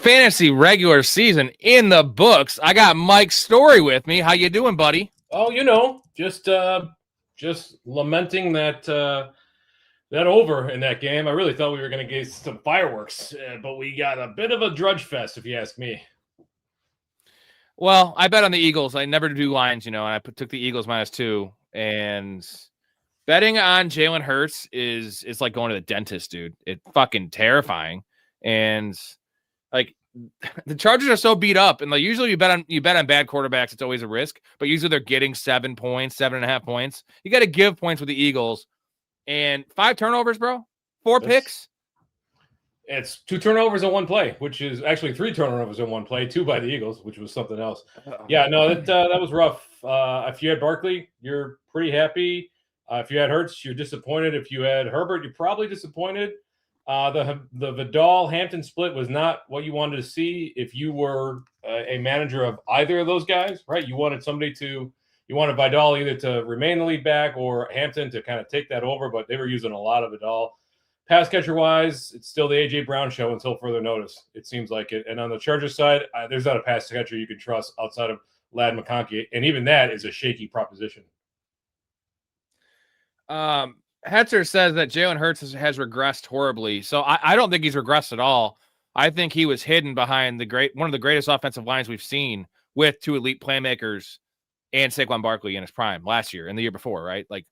fantasy regular season in the books. I got Mike Storey with me. How you doing, buddy? Oh, just lamenting that over in that game. I really thought we were going to get some fireworks, but we got a bit of a drudge fest, if you ask me. Well, I bet on the Eagles. I never do lines, and I took the Eagles -2. And betting on Jalen Hurts is like going to the dentist, dude. It's fucking terrifying. And like the Chargers are so beat up, and like usually you bet on bad quarterbacks, it's always a risk. But usually they're getting 7 points, 7.5 points. You got to give points with the Eagles, and 5 turnovers, bro. 4 picks. It's 2 turnovers in one play, which is actually 3 turnovers in one play, 2 by the Eagles, which was something else. Yeah, no, that was rough. If you had Barkley, you're pretty happy. If you had Hurts, you're disappointed. If you had Herbert, you're probably disappointed. The Vidal-Hampton split was not what you wanted to see if you were a manager of either of those guys, right? You wanted Vidal either to remain the lead back or Hampton to kind of take that over, but they were using a lot of Vidal. Pass catcher-wise, it's still the A.J. Brown show until further notice. It seems like it. And on the Chargers side, there's not a pass catcher you can trust outside of Ladd McConkey, and even that is a shaky proposition. Hetzer says that Jalen Hurts has regressed horribly. So I don't think he's regressed at all. I think he was hidden behind one of the greatest offensive lines we've seen with 2 elite playmakers and Saquon Barkley in his prime last year and the year before, right? Like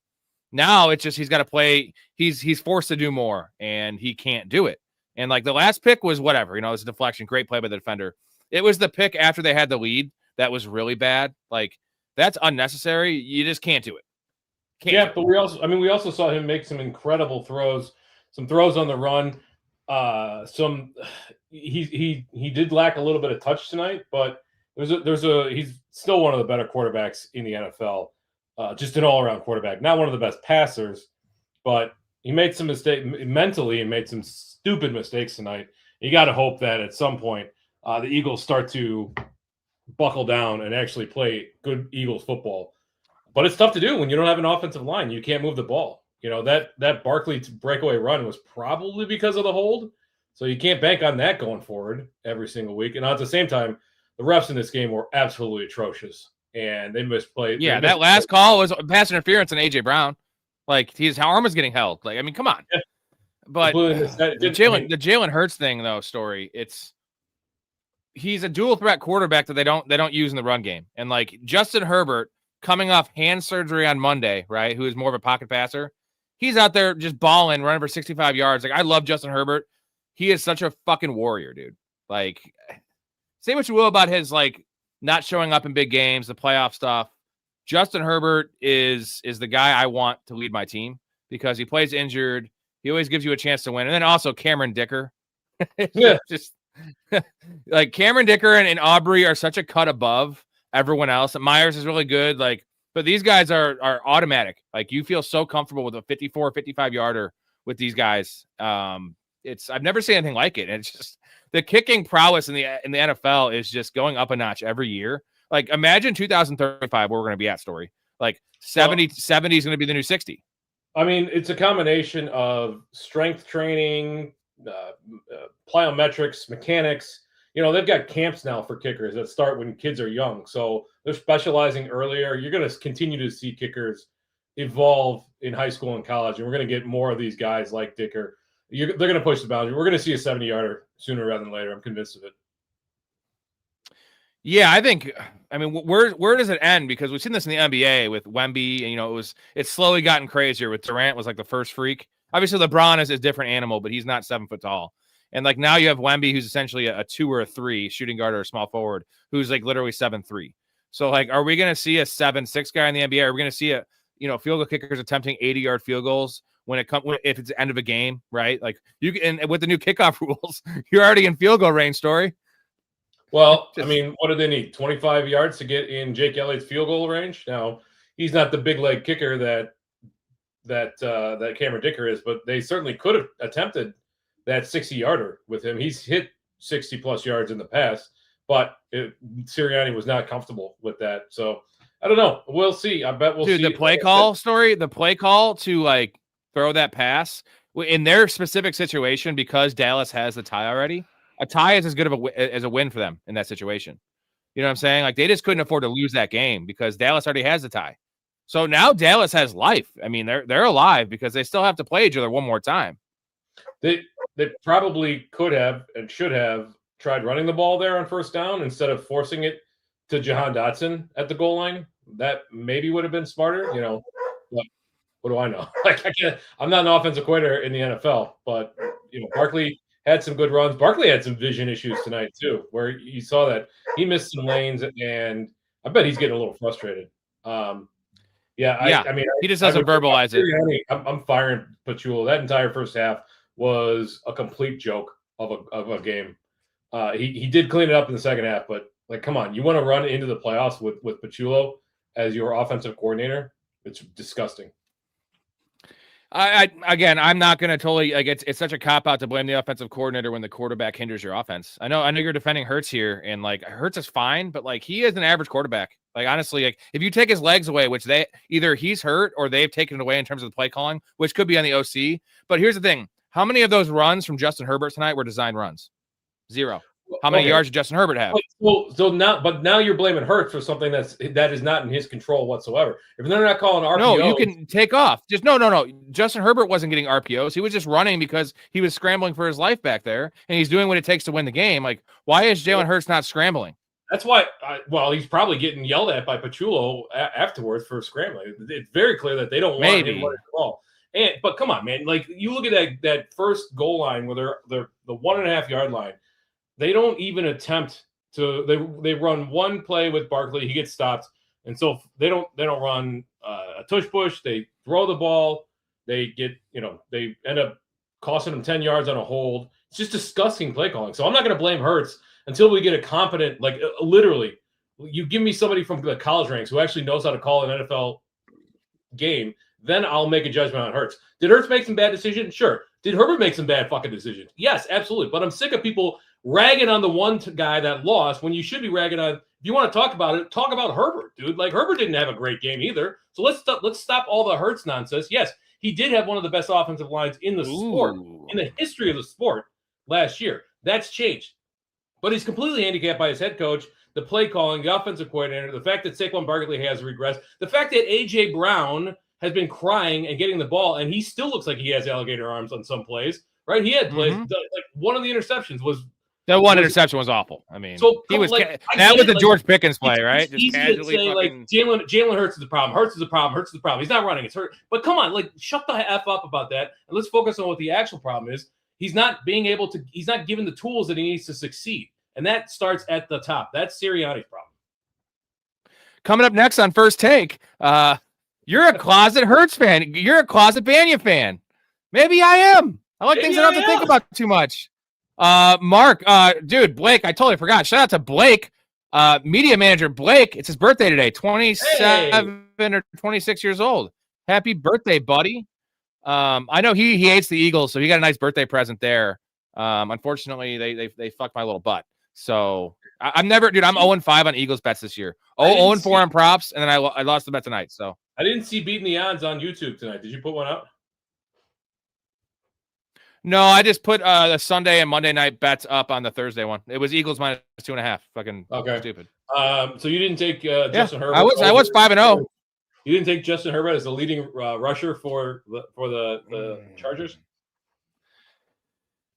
now it's just he's got to play. He's forced to do more, and he can't do it. And like the last pick was whatever, it was a deflection, great play by the defender. It was the pick after they had the lead that was really bad. Like that's unnecessary. You just can't do it. But we also saw him make some incredible throws, some throws on the run. He did lack a little bit of touch tonight, but he's still one of the better quarterbacks in the NFL. Just an all-around quarterback, not one of the best passers, but he made some mistakes mentally and made some stupid mistakes tonight. You got to hope that at some point the Eagles start to buckle down and actually play good Eagles football. But it's tough to do when you don't have an offensive line. You can't move the ball. That Barkley breakaway run was probably because of the hold. So you can't bank on that going forward every single week. And at the same time, the refs in this game were absolutely atrocious. And they misplayed. Yeah, that last call was pass interference on A.J. Brown. Like, his arm was getting held. Like, I mean, come on. Yeah. But the Jalen Hurts thing, though, Story, he's a dual threat quarterback that they don't use in the run game. And, like, Justin Herbert, coming off hand surgery on Monday, right, who is more of a pocket passer, he's out there just balling, running for 65 yards. Like, I love Justin Herbert. He is such a fucking warrior, dude. Like, say what you will about his, like, not showing up in big games, the playoff stuff. Justin Herbert is the guy I want to lead my team because he plays injured. He always gives you a chance to win. And then also Cameron Dicker. Yeah. Just like Cameron Dicker and Aubrey are such a cut above everyone else. Myers is really good. Like, but these guys are automatic. Like, you feel so comfortable with a 54, 55 yarder with these guys. I've never seen anything like it. And it's just the kicking prowess in the NFL is just going up a notch every year. Like, imagine 2035 where we're going to be at, Story. Like 70 is going to be the new 60. I mean, it's a combination of strength training, plyometrics, mechanics. They've got camps now for kickers that start when kids are young. So they're specializing earlier. You're going to continue to see kickers evolve in high school and college, and we're going to get more of these guys like Dicker. They're going to push the boundary. We're going to see a 70-yarder sooner rather than later. I'm convinced of it. Yeah, I mean, where does it end? Because we've seen this in the NBA with Wemby, and it's slowly gotten crazier. With Durant was like the first freak. Obviously, LeBron is a different animal, but he's not 7 foot tall. And like now you have Wemby, who's essentially a 2 or a 3 shooting guard or a small forward, who's like literally 7'3". So like, are we going to see a 7'6" guy in the NBA? Are we going to see field goal kickers attempting 80-yard field goals if it's the end of a game, right? Like and with the new kickoff rules, you're already in field goal range, Story. Well, I mean, what do they need? 25 yards to get in Jake Elliott's field goal range? Now, he's not the big leg kicker that Cameron Dicker is, but they certainly could have attempted that 60-yarder with him. He's hit 60-plus yards in the past, but Sirianni was not comfortable with that. So, I don't know. We'll see. I bet we'll see. Dude, the play call, Story, the play call to, like, throw that pass, in their specific situation, because Dallas has the tie already, A tie is as good of as a win for them in that situation. You know what I'm saying? Like, they just couldn't afford to lose that game because Dallas already has the tie. So now Dallas has life. I mean, they're alive because they still have to play each other one more time. They probably could have and should have tried running the ball there on first down instead of forcing it to Jahan Dotson at the goal line. That maybe would have been smarter, you know. But what do I know? Like, I'm not an offensive coordinator in the NFL, but you know, Barkley had some good runs. Barkley had some vision issues tonight too, where you saw that he missed some lanes, and I bet he's getting a little frustrated. I mean, he just doesn't verbalize it. I'm firing Pachulo. That entire first half was a complete joke of a game. He did clean it up in the second half, but like, come on, you want to run into the playoffs with Pachulo as your offensive coordinator? It's disgusting. I'm not going to totally like it's such a cop out to blame the offensive coordinator when the quarterback hinders your offense. I know you're defending Hurts here, and like Hurts is fine, but like he is an average quarterback. Like, honestly, like if you take his legs away, which they either he's hurt or they've taken it away in terms of the play calling, which could be on the OC. But here's the thing: how many of those runs from Justin Herbert tonight were design runs? 0. How many yards did Justin Herbert have? Now you're blaming Hurts for something that is not in his control whatsoever. If they're not calling RPOs, no, you can take off. Just no. Justin Herbert wasn't getting RPOs. He was just running because he was scrambling for his life back there, and he's doing what it takes to win the game. Like, why is Jalen Hurts not scrambling? That's why. He's probably getting yelled at by Pachulo afterwards for scrambling. It's very clear that they don't want him running the ball. But come on, man. Like, you look at that first goal line where they're the 1.5 yard line. They don't even attempt to. They run one play with Barkley. He gets stopped, and so they don't run a tush push. They throw the ball. They end up costing them 10 yards on a hold. It's just disgusting play calling. So I'm not going to blame Hurts until we get a competent, like, literally, you give me somebody from the college ranks who actually knows how to call an NFL game. Then I'll make a judgment on Hurts. Did Hurts make some bad decisions? Sure. Did Herbert make some bad fucking decisions? Yes, absolutely. But I'm sick of people ragging on the one guy that lost when you should be ragging on. If you want to talk about it, talk about Herbert, dude. Like, Herbert didn't have a great game either. So let's stop all the Hurts nonsense. Yes, he did have one of the best offensive lines in the sport, in the history of the sport last year. That's changed. But he's completely handicapped by his head coach, the play calling, the offensive coordinator, the fact that Saquon Barkley has regressed, the fact that A.J. Brown has been crying and getting the ball, and he still looks like he has alligator arms on some plays, right? He had plays, like one of the interceptions was that one interception was awful. I mean, so he was that was the George Pickens play, right? It's easy to say like Jalen Hurts is the problem. Hurts is the problem. Hurts is the problem. He's not running. It's hurt. But come on, like, shut the F up about that, and let's focus on what the actual problem is. He's not being able to. He's not given the tools that he needs to succeed, and that starts at the top. That's Sirianni's problem. Coming up next on First Take, you're a closet Hurts fan. You're a closet Banya fan. Maybe I am. I like things I don't have to think about too much. Mark, dude, Blake, I totally forgot. Shout out to Blake, media manager Blake. It's his birthday today, 27 or 26 years old. Happy birthday, buddy. I know he hates the Eagles, so he got a nice birthday present there. Unfortunately, they fucked my little butt. So I'm never, dude. I'm 0-5 on Eagles bets this year. 0-4 on props, and then I lost the bet tonight. So I didn't see Beating the Odds on YouTube tonight. Did you put one out? No, I just put the Sunday and Monday night bets up on the Thursday one. It was Eagles minus 2.5. Fucking stupid. So you didn't take Justin Herbert. I was 5-0. You didn't take Justin Herbert as the leading rusher for the Chargers?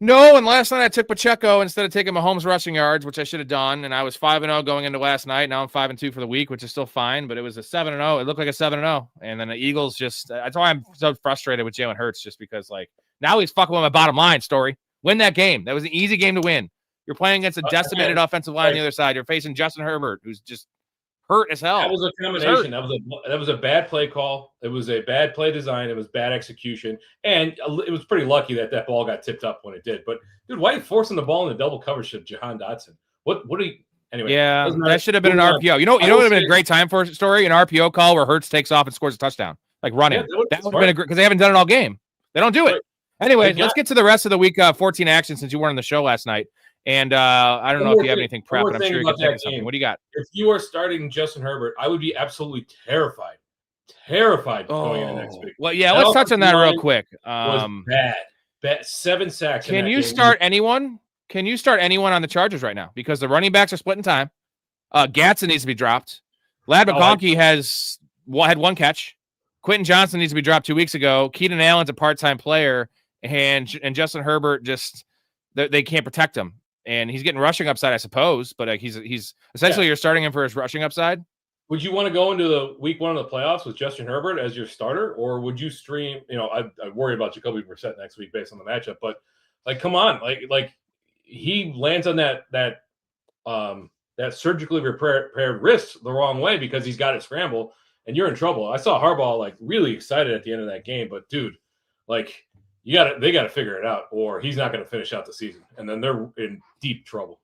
No, and last night I took Pacheco instead of taking Mahomes rushing yards, which I should have done. And I was 5-0 going into last night. Now I'm 5-2 for the week, which is still fine. But it was a 7-0. It looked like a 7-0. And then the Eagles that's why I'm so frustrated with Jalen Hurts, just because, like, now he's fucking with my bottom line, Storey. Win that game. That was an easy game to win. You're playing against a decimated offensive line on the other side. You're facing Justin Herbert, who's just hurt as hell. That was a combination. That was a bad play call. It was a bad play design. It was bad execution. And it was pretty lucky that ball got tipped up when it did. But, dude, why are you forcing the ball in the double coverage to Jahan Dotson? What are you – anyway. Yeah, that should have been an RPO. You know what would have been a great time for a Story? An RPO call where Hurts takes off and scores a touchdown. Like, running. Yeah, that would have been a great – because they haven't done it all game. They don't do it. Anyways, let's get to the rest of the week 14 action since you weren't on the show last night. And I don't know if you have anything prepped, but I'm sure you can think of something. What do you got? If you are starting Justin Herbert, I would be absolutely terrified going into next week. Well, yeah, let's touch on that real quick. Was bad. 7 sacks. Can you start anyone? Can you start anyone on the Chargers right now? Because the running backs are splitting time. Gatson needs to be dropped. Lad McConkey had one catch. Quentin Johnson needs to be dropped 2 weeks ago. Keenan Allen's a part-time player, and Justin Herbert they can't protect him. And he's getting rushing upside, I suppose, but he's essentially you're starting him for his rushing upside. Would you want to go into the week 1 of the playoffs with Justin Herbert as your starter, or would you stream? I worry about Jacoby Brissett next week based on the matchup, but come on, he lands on that surgically repaired wrist the wrong way because he's got it scrambled, and you're in trouble. I saw Harbaugh really excited at the end of that game, but dude, they got to figure it out, or he's not going to finish out the season, and then they're in deep trouble.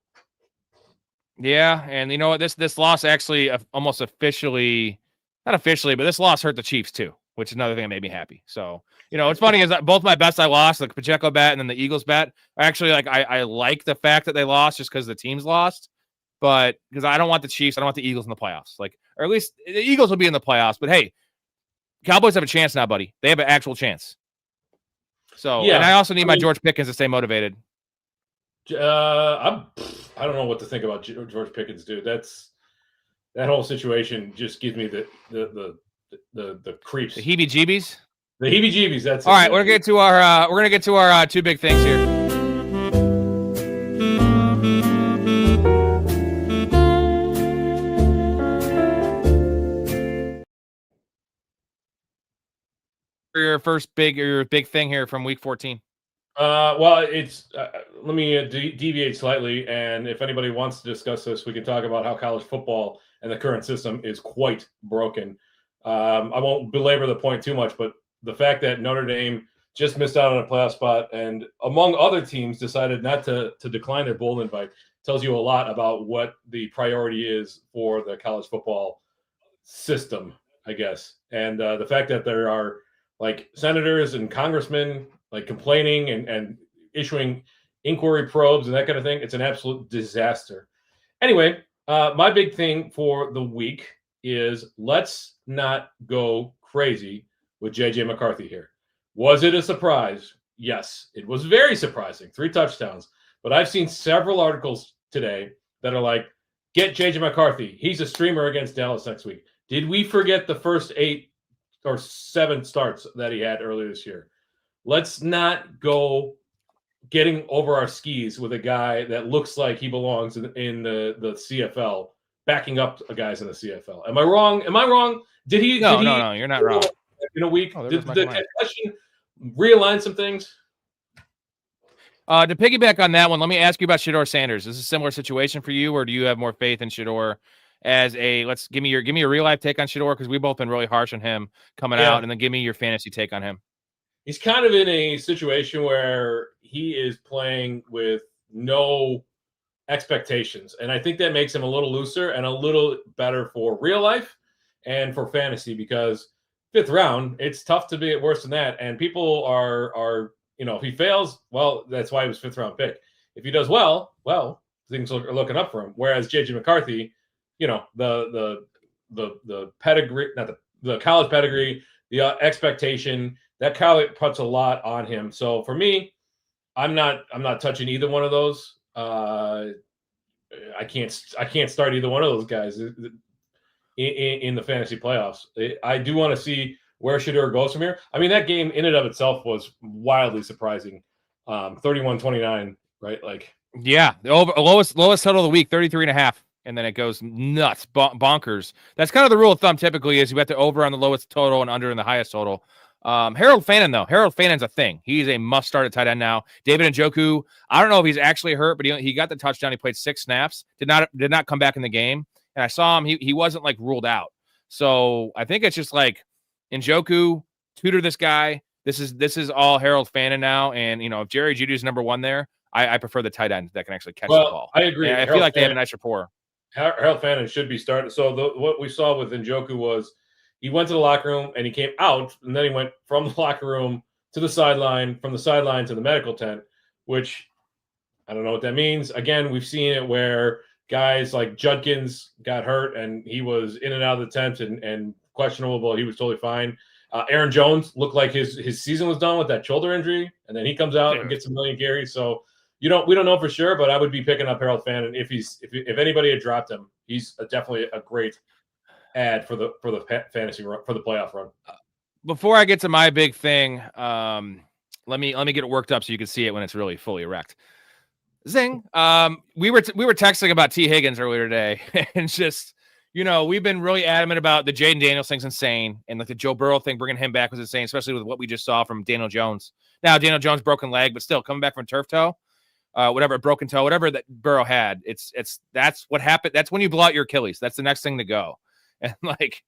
Yeah, and you know what? This loss actually almost officially, not officially, but this loss hurt the Chiefs too, which is another thing that made me happy. So, what's funny is that both my bets I lost, the Pacheco bet and then the Eagles bet, are actually I like the fact that they lost just because the teams lost, but because I don't want the Chiefs, I don't want the Eagles in the playoffs, or at least the Eagles will be in the playoffs. But hey, Cowboys have a chance now, buddy. They have an actual chance. So, and I also need my George Pickens to stay motivated. I don't know what to think about George Pickens, dude. That whole situation just gives me the creeps, the heebie-jeebies. The heebie-jeebies. That's all right. We're gonna get to our two big things here. Your big thing here from week 14. Well, it's let me deviate slightly, and if anybody wants to discuss this, we can talk about how college football and the current system is quite broken. I won't belabor the point too much, but the fact that Notre Dame just missed out on a playoff spot, and among other teams decided not to decline their bowl invite, tells you a lot about what the priority is for the college football system, I guess. And the fact that there are senators and congressmen complaining and issuing inquiry probes and that kind of thing. It's an absolute disaster. Anyway, my big thing for the week is let's not go crazy with J.J. McCarthy here. Was it a surprise? Yes, it was very surprising. 3 touchdowns. But I've seen several articles today that are get J.J. McCarthy. He's a streamer against Dallas next week. Did we forget the first 8 or 7 starts that he had earlier this year? Let's not go getting over our skis with a guy that looks like he belongs in the CFL, backing up guys in the CFL. Am I wrong? Did he? No, you're not wrong. In a week, did the concussion realign some things? To piggyback on that one, let me ask you about Shedeur Sanders. Is this a similar situation for you, or do you have more faith in Shedeur as give me your real life take on Shedeur, because we've both been really harsh on him coming out, and then give me your fantasy take on him. He's kind of in a situation where he is playing with no expectations. And I think that makes him a little looser and a little better for real life and for fantasy, because 5th round, it's tough to be worse than that. And people are if he fails, well, that's why he was 5th round pick. If he does well, things are looking up for him. Whereas JJ McCarthy, the pedigree, not the college pedigree, the expectation, that Kyle puts a lot on him. So for me, I'm not touching either one of those. I can't start either one of those guys in the fantasy playoffs. I do want to see where Shedeur goes from here. I mean, that game in and of itself was wildly surprising. 31-29, right? Yeah, the lowest total of the week, 33.5. And then it goes nuts, bonkers. That's kind of the rule of thumb typically, is you bet the over on the lowest total and under in the highest total. Harold Fannon's a thing. He's a must-start at tight end now. David Njoku, I don't know if he's actually hurt, but he got the touchdown. He played 6 snaps. Did not come back in the game. And I saw him. He wasn't ruled out. So I think it's just Njoku, tutor this guy. This is all Harold Fannin now. And if Jerry Jeudy's number 1 there, I prefer the tight end that can actually catch the ball. I agree. I feel like they have a nice rapport. Harold Fannin should be started. So what we saw with Njoku was he went to the locker room and he came out, and then he went from the locker room to the sideline, from the sideline to the medical tent, which I don't know what that means. Again, we've seen it where guys like Judkins got hurt and he was in and out of the tent and questionable, but he was totally fine. Aaron Jones looked like his season was done with that shoulder injury, and then he comes out and gets a million carries. So, we don't know for sure, but I would be picking up Harold Fannin if anybody had dropped him. He's definitely a great add for the fantasy run, for the playoff run. Before I get to my big thing, let me get it worked up so you can see it when it's really fully erect. Zing. We were texting about T. Higgins earlier today, and just, we've been really adamant about the Jaden Daniels thing's insane, and like the Joe Burrow thing, bringing him back was insane, especially with what we just saw from Daniel Jones. Now Daniel Jones broken leg, but still coming back from turf toe, broken toe, whatever that Burrow had. That's what happened. That's when you blow out your Achilles. That's the next thing to go. And like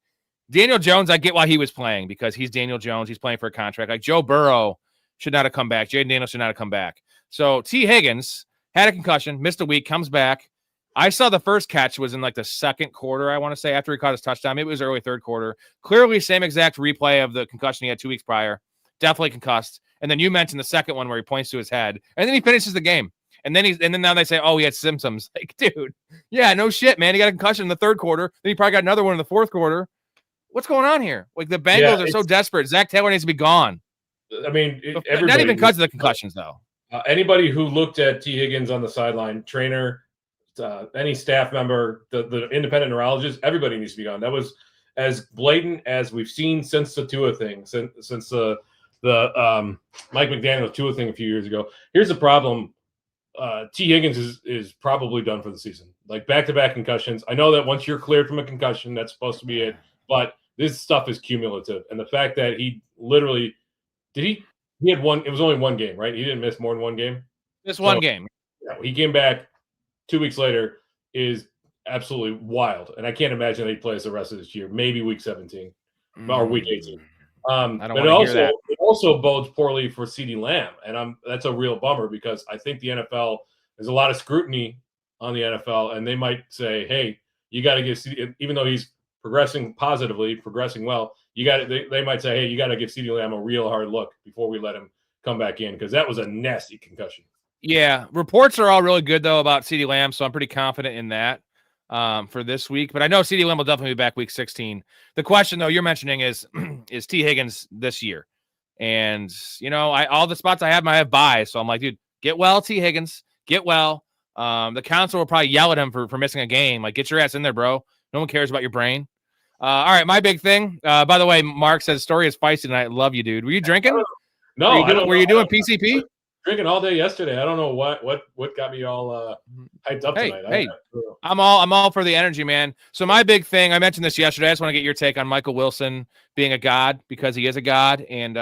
Daniel Jones, I get why he was playing, because he's Daniel Jones. He's playing for a contract. Like Joe Burrow should not have come back. Jaden Daniels should not have come back. So T. Higgins had a concussion, missed a week, comes back. I saw the first catch was in like the second quarter, I want to say, after he caught his touchdown. Maybe it was early third quarter. Clearly, same exact replay of the concussion he had 2 weeks prior. Definitely concussed. And then you mentioned the second one where he points to his head, and then he finishes the game. And then now they say, oh, he had symptoms. Like, dude, yeah, no shit, man. He got a concussion in the third quarter. Then he probably got another one in the fourth quarter. What's going on here? Like, the Bengals are so desperate. Zach Taylor needs to be gone. I mean, not even because of the concussions, though. Anybody who looked at T. Higgins on the sideline, trainer, any staff member, the independent neurologist, everybody needs to be gone. That was as blatant as we've seen since the Tua thing, since the Mike McDaniel Tua thing a few years ago. Here's the problem. T. Higgins is probably done for the season. Like, back-to-back concussions. I know that once you're cleared from a concussion, that's supposed to be it. But this stuff is cumulative. And the fact that he literally – he had one – it was only one game, right? He didn't miss more than one game? Just one game. Yeah, he came back 2 weeks later is absolutely wild. And I can't imagine that he plays the rest of this year. Maybe week 17 or week 18. But it also bodes poorly for CeeDee Lamb, and that's a real bummer, because I think the NFL, there's a lot of scrutiny on the NFL, and they might say, "Hey, you got to give CeeDee, even though he's progressing positively, progressing well, they might say, hey, you got to give CeeDee Lamb a real hard look before we let him come back in, because that was a nasty concussion." Yeah, reports are all really good though about CeeDee Lamb, so I'm pretty confident in that. For this week, but I know CeeDee Lamb will definitely be back week 16. The question, though, you're mentioning is T. Higgins this year, and all the spots I have buys, so I'm like, dude, get well, T. Higgins, get well. The council will probably yell at him for missing a game. Like, get your ass in there, bro. No one cares about your brain. All right, my big thing. By the way, Mark says Storey is feisty tonight. Love you, dude. Were you drinking? No, were you doing PCP? Drinking all day yesterday. I don't know what got me all hyped up tonight. Hey, I'm all for the energy, man. So my big thing, I mentioned this yesterday. I just want to get your take on Michael Wilson being a god, because he is a god, and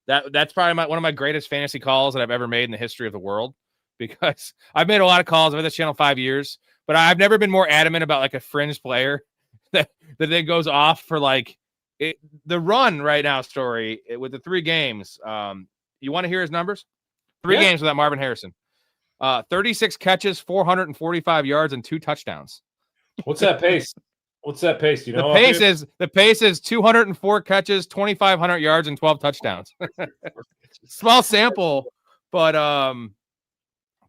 that's probably one of my greatest fantasy calls that I've ever made in the history of the world, because I've made a lot of calls. I've had this channel 5 years, but I've never been more adamant about like a fringe player that then goes off for like the run right now. Storey with the 3 games. You want to hear his numbers? 3 games without Marvin Harrison. 36 catches, 445 yards, and 2 touchdowns. What's that pace? You know, the pace is 204 catches, 2,500 yards, and 12 touchdowns. Small sample, but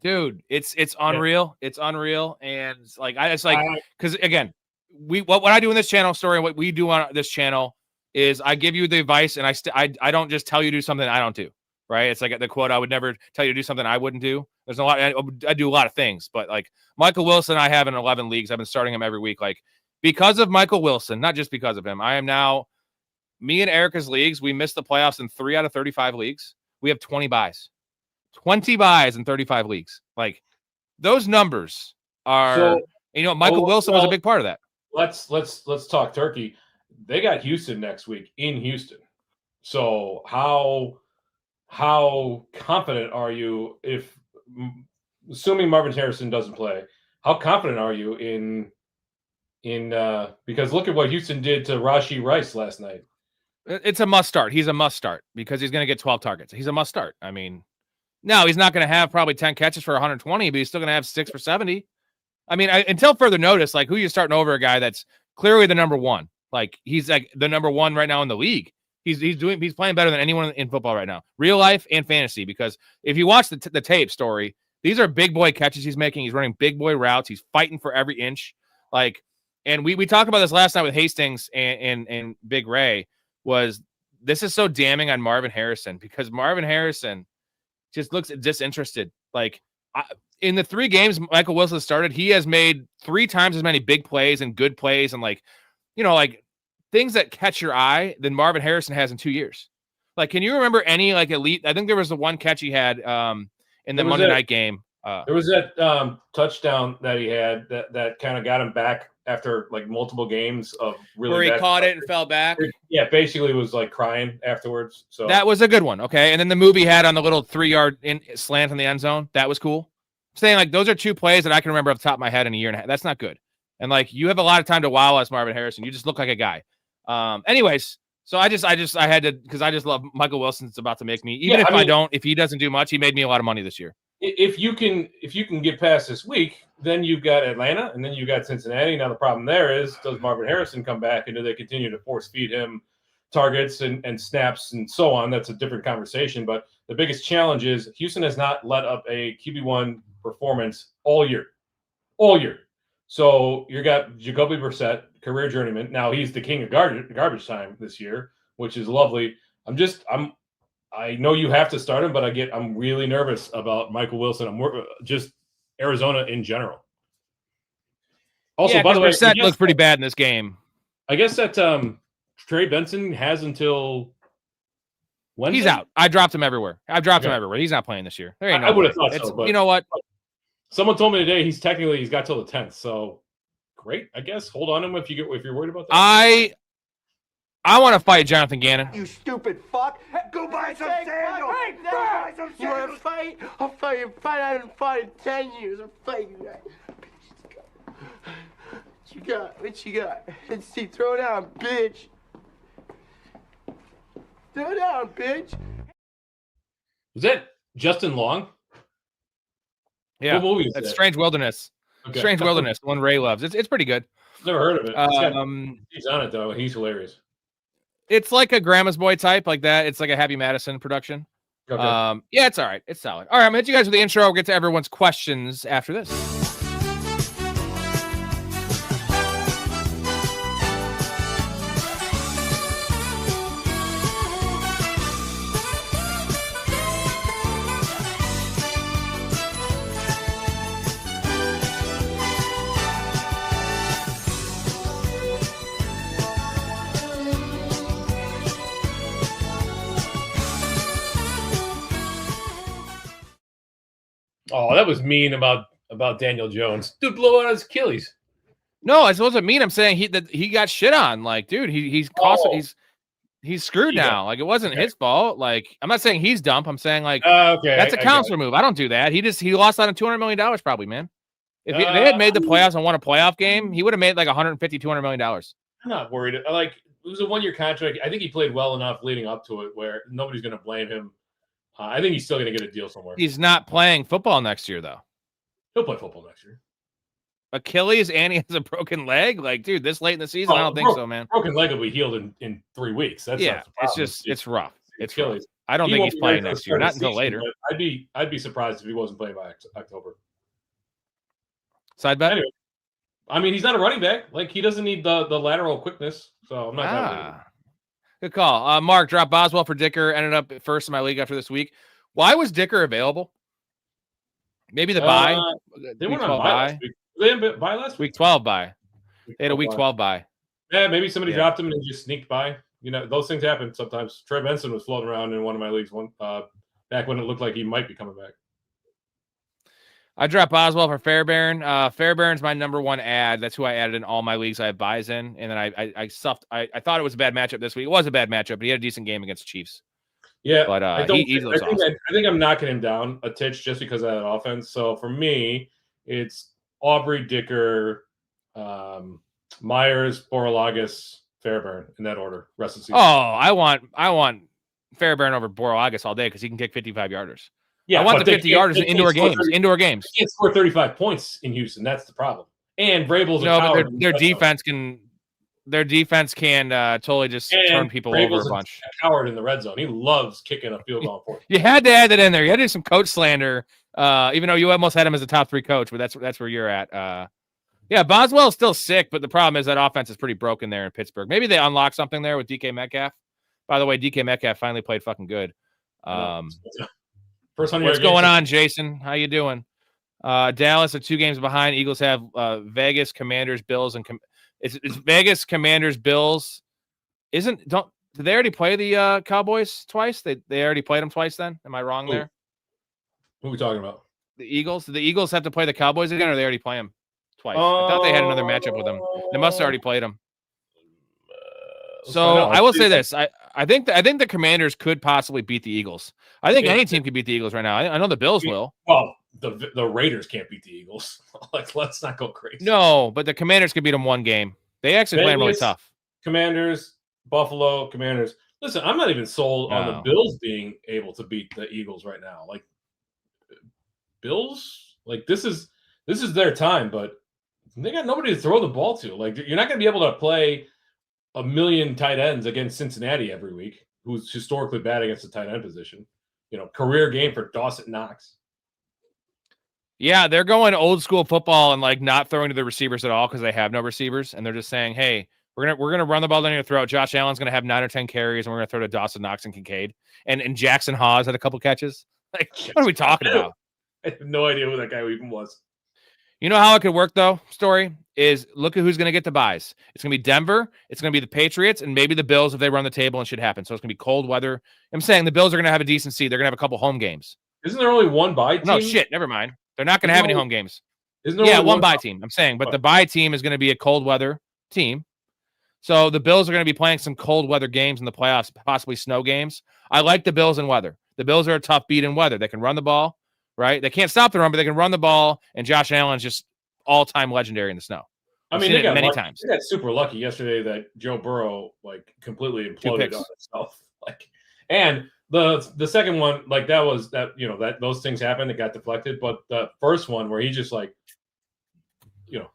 dude, it's unreal. It's unreal, and because again, what I do in this channel, Storey, and what we do on this channel is I give you the advice, and I don't just tell you to do something I don't do. Right? It's like the quote, I would never tell you to do something I wouldn't do. There's a lot. I do a lot of things, but like Michael Wilson, I have in 11 leagues. I've been starting him every week. Like, because of Michael Wilson, not just because of him, I am now, me and Erica's leagues, we missed the playoffs in 3 out of 35 leagues. We have 20 buys. 20 buys in 35 leagues. Like, those numbers are, Michael Wilson was a big part of that. Let's talk turkey. They got Houston next week in Houston. So how confident are you, if assuming Marvin Harrison doesn't play, how confident are you in because look at what Houston did to Rashee Rice last night. It's a must start. He's a must start because he's going to get 12 targets. He's a must start. I mean, no, he's not going to have probably 10 catches for 120, but he's still going to have 6 for 70. I mean, until further notice, like, who you starting over a guy that's clearly the number one. Like, he's like the number one right now in the league. He's playing better than anyone in football right now, real life and fantasy. Because if you watch the tape, Storey, these are big boy catches he's making. He's running big boy routes. He's fighting for every inch. Like, and we talked about this last night with Hastings and Big Ray. This is so damning on Marvin Harrison, because Marvin Harrison just looks disinterested. Like, in the 3 games Michael Wilson started, he has made 3 times as many big plays and good plays and like things that catch your eye than Marvin Harrison has in 2 years. Like, can you remember any like elite? I think there was the one catch he had in the Monday night game. There was that touchdown that he had that kind of got him back after like multiple games of really where he bad caught it and fell back. Yeah, basically was like crying afterwards. So that was a good one. Okay, and then the move he had on the little 3-yard slant in the end zone, that was cool. I'm saying like those are 2 plays that I can remember off the top of my head in a year and a half. That's not good. And like you have a lot of time to wow us, Marvin Harrison. You just look like a guy. Anyways, so I had to, because I just love Michael Wilson's about to make me, even if he doesn't do much, he made me a lot of money this year. If you can get past this week, then you've got Atlanta and then you got Cincinnati. Now the problem there is, does Marvin Harrison come back and do they continue to force feed him targets and snaps and so on? That's a different conversation. But the biggest challenge is Houston has not let up a QB1 performance all year. So you got Jacoby Brissett, career journeyman. Now he's the king of garbage time this year, which is lovely. I know you have to start him, but I'm really nervous about Michael Wilson. I'm just Arizona in general. Also, by the way, Brissett looks pretty bad in this game. I guess that Trey Benson has until Wednesday. He's out. I dropped him everywhere. He's not playing this year. There ain't no I would have thought so. But you know what? Someone told me today he's got till the 10th. So great, I guess. Hold on to him if you're worried about that. I want to fight Jonathan Gannon. You stupid fuck. Go buy some sandals. Hey, buy some sandals. You want to fight? I'll fight you. I haven't fought in 10 years. I'll fight you. What you got? Let's see. Throw down, bitch. Throw down, bitch. Was that Justin Long? Yeah. What movie is that? Strange Wilderness. Okay. Strange Wilderness, the one Ray loves. It's pretty good. Never heard of it. He's on it though. He's hilarious. It's like a Grandma's Boy type, like that. It's like a Happy Madison production. Okay. Yeah, it's all right. It's solid. All right, I'm gonna hit you guys with the intro. We'll get to everyone's questions after this. Oh, that was mean about Daniel Jones. Dude blew out his Achilles. No, it wasn't mean. I'm saying he got shit on. Like, dude, he's screwed now. Like, it wasn't his fault. Like, I'm not saying he's dumb. I'm saying like that's a counselor move. I don't do that. He lost out on $200 million probably, man. If they had made the playoffs and won a playoff game, he would have made like $200 million. I'm not worried. Like, it was a 1-year contract. I think he played well enough leading up to it where nobody's going to blame him. I think he's still going to get a deal somewhere. He's not playing football next year, though. He'll play football next year. Achilles and he has a broken leg? Like, dude, this late in the season? I don't think so, man. Broken leg will be healed in 3 weeks. That's not the problem. It's rough. It's Achilles. Rough. I don't think he's playing next year. Not until later. I'd be surprised if he wasn't playing by October. Side bet? Anyway, I mean, he's not a running back. Like, he doesn't need the lateral quickness. So I'm not that good call. Mark, dropped Boswell for Dicker. Ended up first in my league after this week. Why was Dicker available? Maybe the bye. They went on bye last week. They had bye last week? Week 12 bye. They had a week 12 bye. Yeah, maybe somebody dropped him and just sneaked by. You know, those things happen sometimes. Trey Benson was floating around in one of my leagues back when it looked like he might be coming back. I dropped Boswell for Fairbairn. Fairbairn's my number one ad. That's who I added in all my leagues I have buys in. And then I thought it was a bad matchup this week. It was a bad matchup, but he had a decent game against the Chiefs. Yeah, but I think I'm knocking him down a titch just because of that offense. So for me, it's Aubrey, Dicker, Myers, Borolagas, Fairbairn in that order. Rest of the season. Oh, I want Fairbairn over Borolagas all day because he can kick 55-yarders. Yeah, I want the 50 yarders in indoor games. Indoor games. He can't score 35 points in Houston. That's the problem. And Vrabel's a coward. But their defense can totally just turn people over a bunch. A coward in the red zone. He loves kicking a field goal for. You had to add that in there. You had to do some coach slander, even though you almost had him as a top 3 coach. But that's where you're at. Yeah, Boswell's still sick, but the problem is that offense is pretty broken there in Pittsburgh. Maybe they unlock something there with DK Metcalf. By the way, DK Metcalf finally played fucking good. First 100 what's going on, Jason? How you doing? Dallas are 2 games behind. Eagles have Vegas, Commanders, Bills, and it's Vegas, Commanders, Bills. Did they already play the Cowboys twice? They already played them twice. Then am I wrong there? Who are we talking about? The Eagles. Did the Eagles have to play the Cowboys again, or they already play them twice? I thought they had another matchup with them. They must have already played them. So I will say this: I think the Commanders could possibly beat the Eagles. I think any team could beat the Eagles right now. I know the Bills will. Well, the Raiders can't beat the Eagles. Like, let's not go crazy. No, but the Commanders could beat them one game. They actually play them really tough. Commanders, Buffalo, Commanders. Listen, I'm not even sold on the Bills being able to beat the Eagles right now. Like, Bills, like this is their time, but they got nobody to throw the ball to. Like, you're not going to be able to play a million tight ends against Cincinnati every week, who's historically bad against the tight end position. Career game for Dawson Knox. Yeah, they're going old school football and like not throwing to the receivers at all because they have no receivers, and they're just saying, "Hey, we're gonna run the ball down your throat." Josh Allen's gonna have 9 or 10 carries, and we're gonna throw to Dawson Knox and Kincaid, and Jackson Hawes had a couple catches. Like, what are we talking about? I have no idea who that guy even was. You know how it could work, though, Story, is look at who's going to get the buys. It's going to be Denver. It's going to be the Patriots and maybe the Bills if they run the table and shit happens. So it's going to be cold weather. I'm saying the Bills are going to have a decent seed. They're going to have a couple home games. Isn't there only one bye team? No, shit. Never mind. They're not going to have any home games. Isn't there one bye team, I'm saying. But the bye team is going to be a cold weather team. So the Bills are going to be playing some cold weather games in the playoffs, possibly snow games. I like the Bills in weather. The Bills are a tough beat in weather. They can run the ball, right? They can't stop the run, but they can run the ball. And Josh Allen's just all-time legendary in the snow. I mean, they got many times. They got super lucky yesterday that Joe Burrow like completely imploded on himself. Like, and the second one, like that those things happened. It got deflected, but the first one where he just like,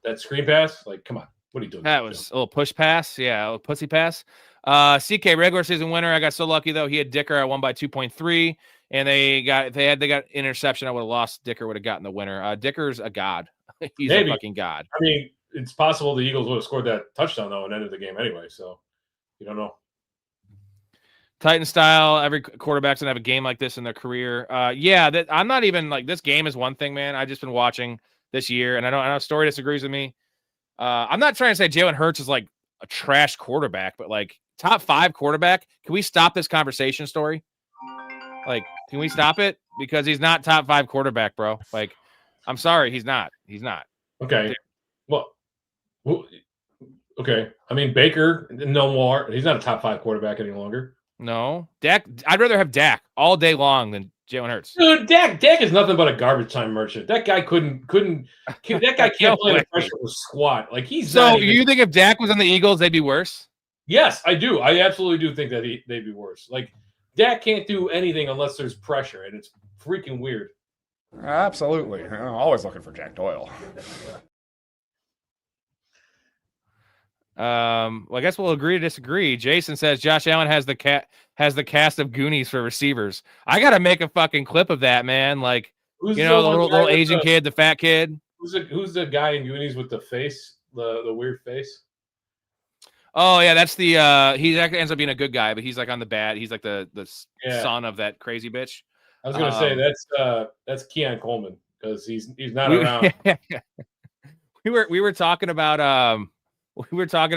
that screen pass, like, come on, what are you doing? That was a little push pass, a little pussy pass. CK regular season winner. I got so lucky though. He had Dicker. I won by 2.3, and they got interception. I would have lost. Dicker would have gotten the winner. Dicker's a god. He's a fucking god. I mean, it's possible the Eagles would have scored that touchdown though and ended the game anyway. So you don't know. Titan style. Every quarterback's gonna have a game like this in their career. I'm not even like this game is one thing, man. I've just been watching this year, and I know Story disagrees with me. I'm not trying to say Jalen Hurts is like a trash quarterback, but like top 5 quarterback. Can we stop this conversation, Story? Like, can we stop it? Because he's not top 5 quarterback, bro. Like, I'm sorry, he's not. He's not. Okay. Well, okay. I mean, Baker, no more. He's not a top 5 quarterback any longer. No. Dak. I'd rather have Dak all day long than Jalen Hurts. Dude, Dak is nothing but a garbage time merchant. That guy couldn't. That guy can't play the pressure with squat. Like, he's. So you think if Dak was on the Eagles, they'd be worse? Yes, I do. I absolutely do think that they'd be worse. Like, Dak can't do anything unless there's pressure, and it's freaking weird. Absolutely. I'm always looking for Jack Doyle. Well, I guess we'll agree to disagree. Jason says Josh Allen has the cast of Goonies for receivers. I gotta make a fucking clip of that, man. Like, the little Asian kid, the fat kid. Who's the guy in Goonies with the face, the weird face? Oh yeah, that's the he actually ends up being a good guy, but he's like on the bad. He's like the son of that crazy bitch. I was gonna say that's Keon Coleman because he's not around. We were talking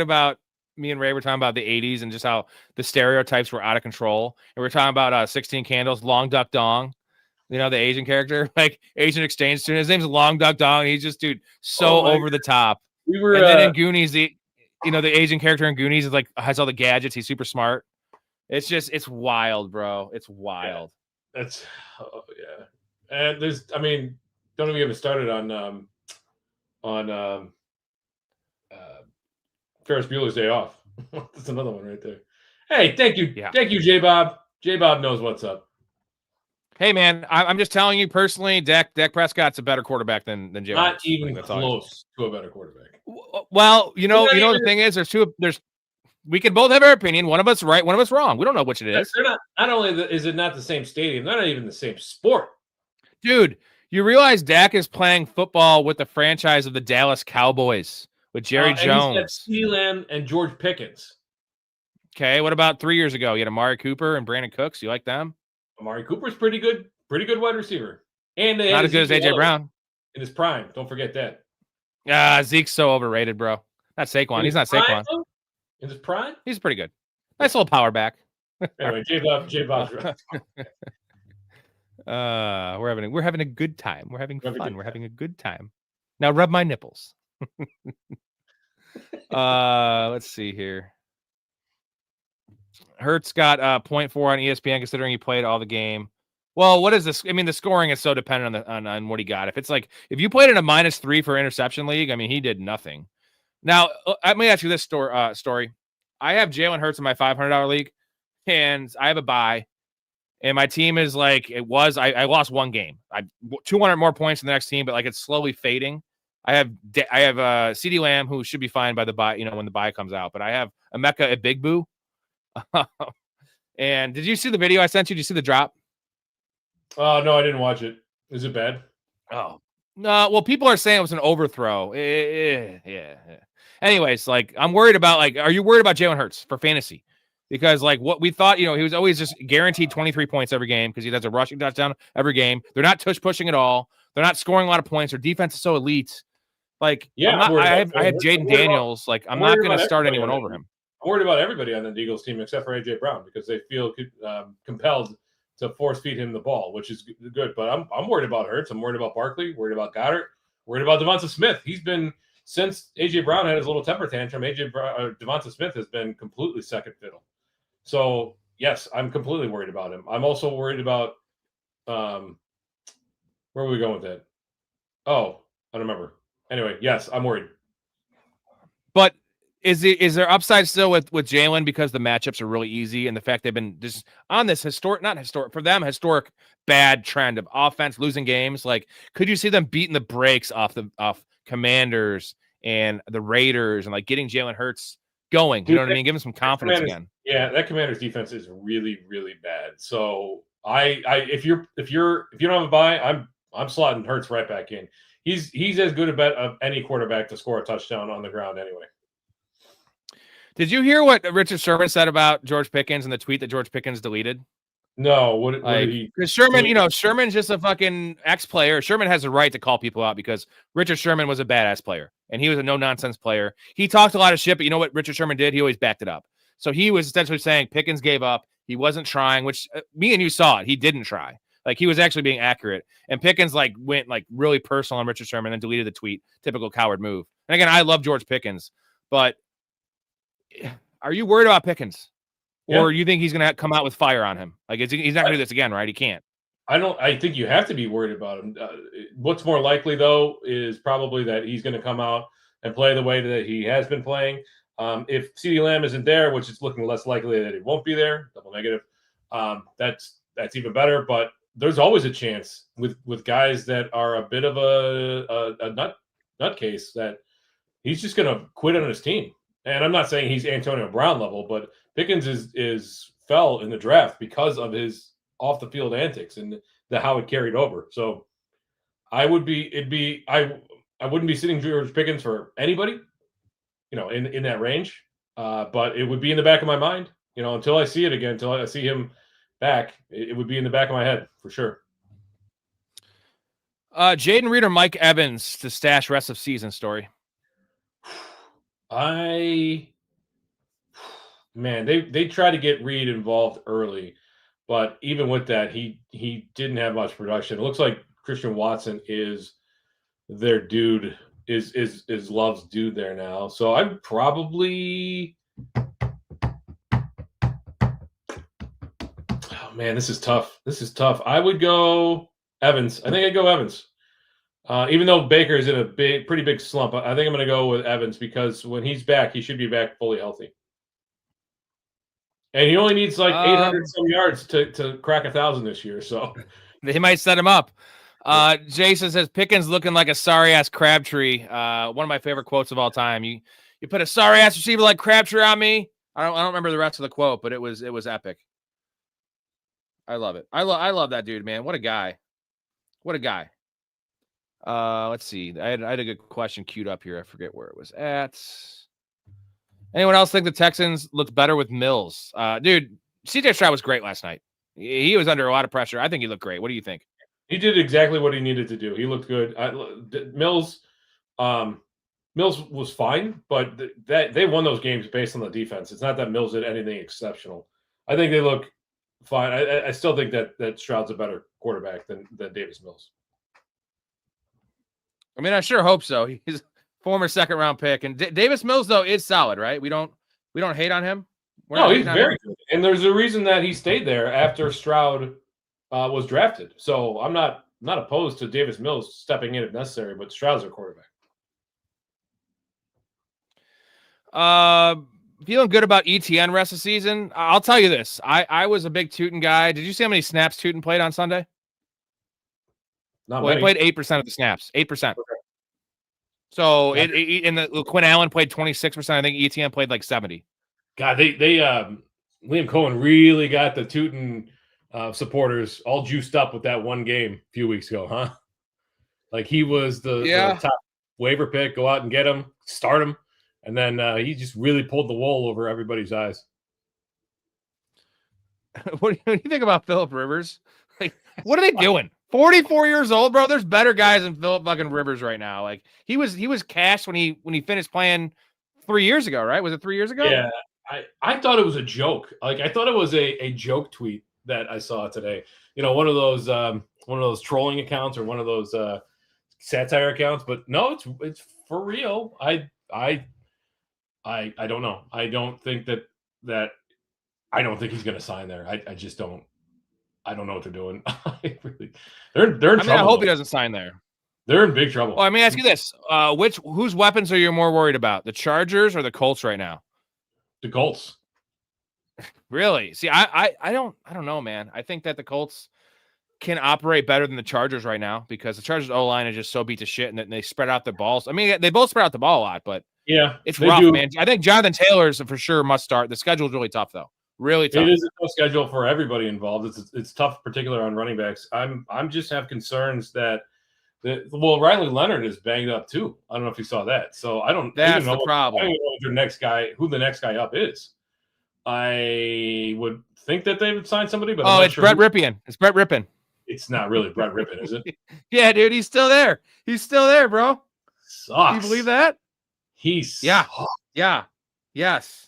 about me and Ray were talking about the 80s and just how the stereotypes were out of control. And we're talking about 16 Candles, Long Duck Dong, the Asian character, like Asian exchange student. His name's Long Duck Dong. He's just over the top. We were and then in Goonies, the Asian character in Goonies is like has all the gadgets. He's super smart. It's wild, bro. It's wild. Yeah. And don't even get me started on Ferris Bueller's Day Off. That's another one right there. Hey, thank you. Yeah. Thank you, J-Bob. J-Bob knows what's up. Hey, man, I'm just telling you personally, Dak Prescott's a better quarterback than Jalen. Not even close to a better quarterback. Well, the thing is, we can both have our opinion. One of us right, one of us wrong. We don't know which it is. Not only is it not the same stadium, they're not even the same sport. Dude, you realize Dak is playing football with the franchise of the Dallas Cowboys with Jerry Jones. He's got Lamb and George Pickens. Okay, what about 3 years ago? You had Amari Cooper and Brandon Cooks. You like them? Amari Cooper's pretty good wide receiver. And not as good as AJ Brown. in his prime. Don't forget that. Yeah, Zeke's so overrated, bro. Not Saquon. He's not Saquon. In his prime? He's pretty good. Nice little power back. Anyway, J-Bob's right. We're having a good time. We're having fun. We're having a good time. Now rub my nipples. Let's see here. Hurts got 0.4 on ESPN considering he played all the game. Well, what is this? I mean, the scoring is so dependent on what he got. If you played in a -3 for interception league, I mean, he did nothing. Now, let me ask you this story. I have Jalen Hurts in my $500 league, and I have a bye, and my team is like it was. I lost one game. I 200 more points than the next team, but like it's slowly fading. I have CeeDee Lamb, who should be fine by the bye, when the bye comes out. But I have Emeka Ebigbu. And did you see the video I sent you? Did you see the drop? Oh, no, I didn't watch it. Is it bad? Oh, no. Well, people are saying it was an overthrow. Yeah. Anyways, like, I'm worried about, are you worried about Jalen Hurts for fantasy? Because, what we thought, he was always just guaranteed 23 points every game because he does a rushing touchdown every game. They're not tush pushing at all. They're not scoring a lot of points. Their defense is so elite. I have Jaden Daniels. I'm not going to start anyone over him. I'm worried about everybody on the Eagles team except for A.J. Brown because they feel compelled to force feed him the ball, which is good. But I'm worried about Hurts. I'm worried about Barkley. Worried about Goddard. Worried about Devonta Smith. He's been, since A.J. Brown had his little temper tantrum, Devonta Smith has been completely second fiddle. So, yes, I'm completely worried about him. I'm also worried about where are we going with that? Oh, I don't remember. Anyway, yes, I'm worried. But is there upside still with Jalen because the matchups are really easy and the fact they've been just on this historic bad trend of offense losing games? Could you see them beating the brakes off Commanders and the Raiders and getting Jalen Hurts going? Dude, you know what I mean? Give him some confidence again. Yeah, that Commanders defense is really, really bad. So if you don't have a bye, I'm slotting Hurts right back in. He's as good a bet of any quarterback to score a touchdown on the ground anyway. Did you hear what Richard Sherman said about George Pickens in the tweet that George Pickens deleted? No, what did he? Because Sherman, Sherman's just a fucking ex-player. Sherman has a right to call people out because Richard Sherman was a badass player and he was a no-nonsense player. He talked a lot of shit, but you know what Richard Sherman did? He always backed it up. So he was essentially saying Pickens gave up. He wasn't trying, which me and you saw it. He didn't try. He was actually being accurate. And Pickens went really personal on Richard Sherman and deleted the tweet. Typical coward move. And again, I love George Pickens, but are you worried about Pickens? Yeah. Or you think he's going to come out with fire on him? He's not going to do this again, right? He can't. I think you have to be worried about him. What's more likely, though, is probably that he's going to come out and play the way that he has been playing. If CeeDee Lamb isn't there, which is looking less likely that he won't be there, double negative, that's even better. But there's always a chance with guys that are a bit of a nutcase that he's just going to quit on his team. And I'm not saying he's Antonio Brown level, but Pickens is fell in the draft because of his off the field antics and how it carried over. So I wouldn't be sitting George Pickens for anybody, in that range. But it would be in the back of my mind, until I see it again, until I see him back, it would be in the back of my head for sure. Jaden Reed or Mike Evans to stash rest of season Story. They try to get Reed involved early, but even with that, he didn't have much production. It looks like Christian Watson is their dude, is Love's dude there now. So I'm probably, oh man, this is tough. I would go Evans. I think I'd go Evans. Even though Baker's in a pretty big slump, I think I'm going to go with Evans because when he's back, he should be back fully healthy. And he only needs 800 some yards to crack 1,000 this year. So they might set him up. Jason says Pickens looking like a sorry ass Crabtree. One of my favorite quotes of all time. You put a sorry ass receiver like Crabtree on me. I don't remember the rest of the quote, but it was epic. I love it. I love that dude, man. What a guy. Let's see. I had a good question queued up here. I forget where it was at. Anyone else think the Texans looked better with Mills? Dude, CJ Stroud was great last night. He was under a lot of pressure. I think he looked great. What do you think? He did exactly what he needed to do. He looked good. Mills was fine, but that they won those games based on the defense. It's not that Mills did anything exceptional. I think they look fine. I still think that Stroud's a better quarterback than Davis Mills. I mean, I sure hope so. He's a former second-round pick, and Davis Mills though is solid, right? We don't hate on him. No, he's very good, and there's a reason that he stayed there after Stroud was drafted. So I'm not opposed to Davis Mills stepping in if necessary, but Stroud's our quarterback. Feeling good about ETN rest of the season. I'll tell you this. I was a big Tootin guy. Did you see how many snaps Tootin played on Sunday? He played 8% of the snaps. 8%. Okay. So Quinn Allen played 26%. I think ETN played like 70. God, they Liam Cohen really got the Tootin supporters all juiced up with that one game a few weeks ago, huh? Like he was the top waiver pick. Go out and get him, start him. And then he just really pulled the wool over everybody's eyes. What do you think about Phillip Rivers? Like, what are they doing? 44 years old, bro. There's better guys than Phillip fucking Rivers right now. Like he was cashed when he finished playing 3 years ago, right? Was it 3 years ago? Yeah, I thought it was a joke. Like I thought it was a joke tweet that I saw today. You know, one of those trolling accounts or one of those satire accounts. But no, it's for real. I don't know. I don't think that I don't think he's going to sign there. I just don't. I don't know what they're doing. They're in trouble. I hope he doesn't sign there. They're in big trouble. Well, let me ask you this: whose weapons are you more worried about, the Chargers or the Colts right now? The Colts. Really? See, I don't know, man. I think that the Colts can operate better than the Chargers right now because the Chargers O-line is just so beat to shit and they spread out the balls. I mean, they both spread out the ball a lot, but yeah, it's rough, man. I think Jonathan Taylor's for sure must start. The schedule's really tough, though. Really tough. It is a tough schedule for everybody involved. It's tough, particularly on running backs. I'm just have concerns that Riley Leonard is banged up too. I don't know if you saw that. So I don't. That's the problem. I don't know who the next guy up is. I would think that they would sign somebody, but it's Brett Ripien. It's Brett Ripien. It's not really Brett Ripien, is it? Yeah, dude, he's still there. He's still there, bro. Sucks. Do you believe that? Yeah. Yes.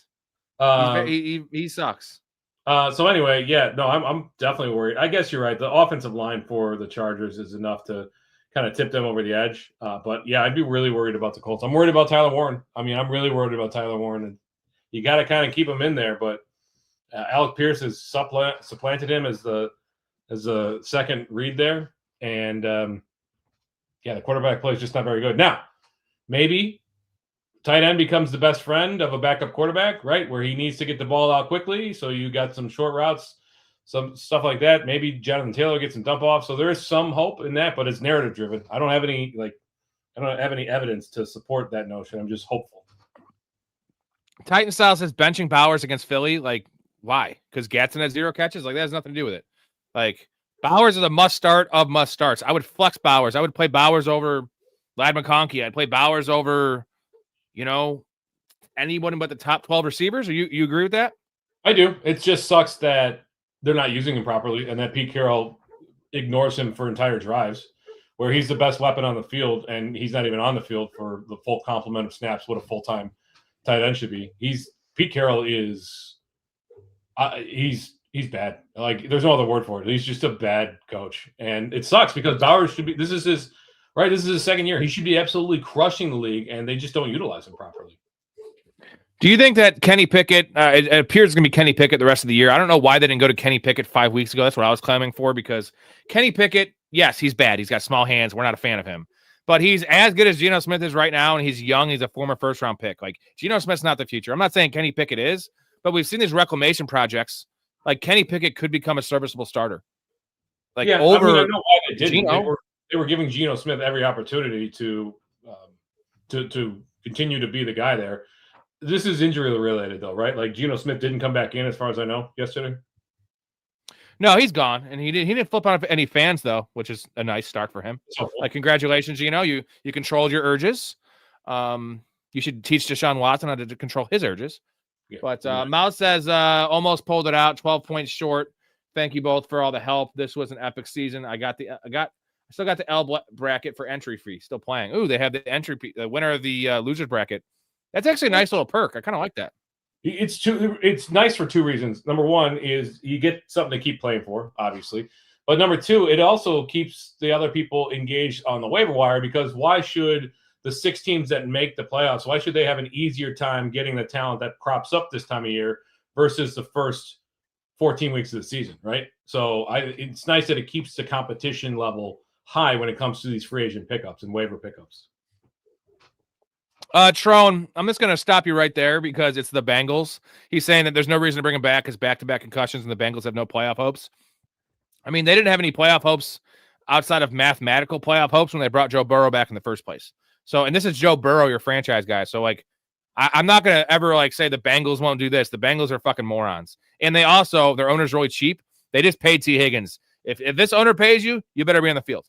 He sucks. So anyway, yeah, no, I'm definitely worried. I guess you're right. The offensive line for the Chargers is enough to kind of tip them over the edge. But yeah, I'd be really worried about the Colts. I'm worried about Tyler Warren. I mean, I'm really worried about Tyler Warren, and you got to kind of keep him in there. But Alec Pierce has supplanted him as the second read there, and the quarterback play is just not very good. Now, maybe tight end becomes the best friend of a backup quarterback, right? Where he needs to get the ball out quickly. So you got some short routes, some stuff like that. Maybe Jonathan Taylor gets some dump off. So there is some hope in that, but it's narrative driven. I don't have any evidence to support that notion. I'm just hopeful. Titan style says benching Bowers against Philly. Like, why? Because Gatson has 0 catches? Like, that has nothing to do with it. Like, Bowers is a must start of must starts. I would flex Bowers. I would play Bowers over Ladd McConkey. I'd play Bowers over, anyone but the top 12 receivers. Or you agree with that? I do. It just sucks that they're not using him properly and that Pete Carroll ignores him for entire drives where he's the best weapon on the field and he's not even on the field for the full complement of snaps, what a full-time tight end should be. Pete Carroll is he's bad. Like, there's no other word for it. He's just a bad coach. And it sucks because Bowers should be – this is his second year. He should be absolutely crushing the league, and they just don't utilize him properly. Do you think that Kenny Pickett it appears it's going to be Kenny Pickett the rest of the year? I don't know why they didn't go to Kenny Pickett 5 weeks ago. That's what I was clamoring for because Kenny Pickett, yes, he's bad. He's got small hands. We're not a fan of him. But he's as good as Geno Smith is right now, and he's young. He's a former first-round pick. Like, Geno Smith's not the future. I'm not saying Kenny Pickett is, but we've seen these reclamation projects. Like, Kenny Pickett could become a serviceable starter. Like, I know why they didn't. They were giving Geno Smith every opportunity to continue to be the guy there. This is injury related, though, right? Like, Geno Smith didn't come back in, as far as I know, yesterday. No, he's gone, and he didn't flip on any fans though, which is a nice start for him. Like, congratulations, Geno. You controlled your urges. You should teach Deshaun Watson how to control his urges. Yeah, but Mouse says almost pulled it out, 12 points short. Thank you both for all the help. This was an epic season. I still got the L bracket for entry fee. Still playing. Ooh, they have the the winner of the losers bracket. That's actually a nice little perk. I kind of like that. It's nice for two reasons. Number one is you get something to keep playing for, obviously. But number two, it also keeps the other people engaged on the waiver wire, because why should the 6 teams that make the playoffs, why should they have an easier time getting the talent that crops up this time of year versus the first 14 weeks of the season, right? So it's nice that it keeps the competition level high when it comes to these free agent pickups and waiver pickups. Trone, I'm just going to stop you right there because it's the Bengals. He's saying that there's no reason to bring him back because back-to-back concussions and the Bengals have no playoff hopes. I mean, they didn't have any playoff hopes outside of mathematical playoff hopes when they brought Joe Burrow back in the first place. So, and this is Joe Burrow, your franchise guy. So, like, I'm not going to ever, like, say the Bengals won't do this. The Bengals are fucking morons. And they also, their owner's really cheap. They just paid T. Higgins. If this owner pays you, you better be on the field.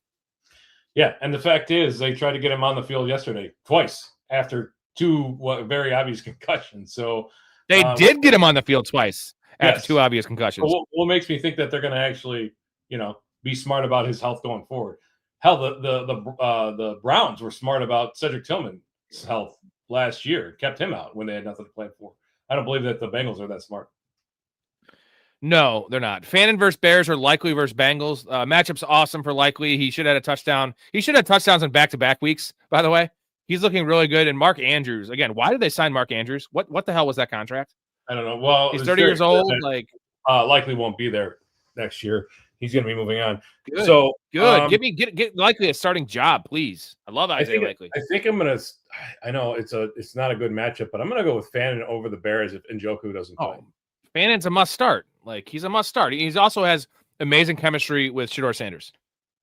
Yeah, and the fact is they tried to get him on the field yesterday twice after 2 very obvious concussions. So they did get him on the field twice after 2 obvious concussions. What makes me think that they're going to actually, be smart about his health going forward? Hell, the Browns were smart about Cedric Tillman's health last year, kept him out when they had nothing to play for. I don't believe that the Bengals are that smart. No, they're not. Fannin versus Bears or Likely versus Bengals. Matchup's awesome for Likely. He should have had a touchdown. He should have touchdowns in back-to-back weeks, by the way. He's looking really good. And Mark Andrews, again, why did they sign Mark Andrews? What the hell was that contract? I don't know. Well, he's 30 years old. Likely won't be there next year. He's going to be moving on. Good. So good. Get Likely a starting job, please. I love Isaiah Likely. I think I'm going to. I know it's not a good matchup, but I'm going to go with Fannin over the Bears if Njoku doesn't play. Fannin's a must start. Like, he's a must start. He also has amazing chemistry with Shedeur Sanders.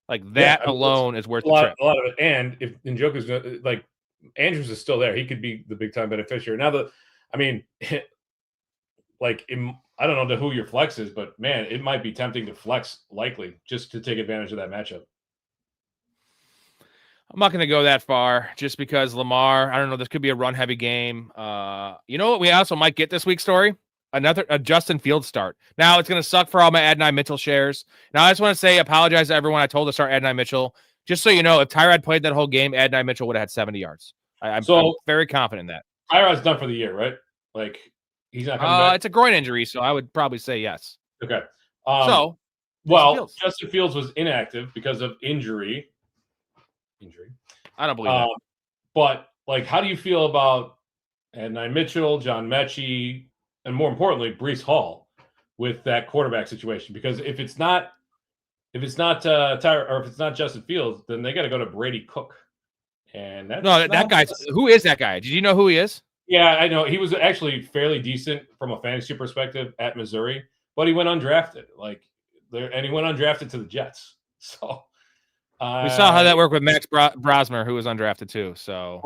Like, that alone is worth the trip. A lot of it. And if Njoku's going to, like, Andrews is still there, he could be the big time beneficiary. Now, I don't know who your flex is, but man, it might be tempting to flex Likely just to take advantage of that matchup. I'm not going to go that far just because Lamar, I don't know, this could be a run-heavy game. You know what we also might get this week, Story? A Justin Fields start. Now, it's going to suck for all my Adonai Mitchell shares. Now, I just want to say, apologize to everyone I told to start Adonai Mitchell. Just so you know, if Tyrod played that whole game, Adonai Mitchell would have had 70 yards. I'm very confident in that. Tyrod's done for the year, right? Like, he's not coming back? It's a groin injury, so I would probably say yes. Okay. Justin Fields was inactive because of injury. I don't believe that. But, like, how do you feel about Adonai Mitchell, John Mechie, and more importantly, Breece Hall with that quarterback situation? Because if it's not Justin Fields, then they got to go to Brady Cook. And that guy's who is that guy? Did you know who he is? Yeah, I know. He was actually fairly decent from a fantasy perspective at Missouri, but he went undrafted. And he went undrafted to the Jets. So we saw how that worked with Max Brosmer, who was undrafted too. So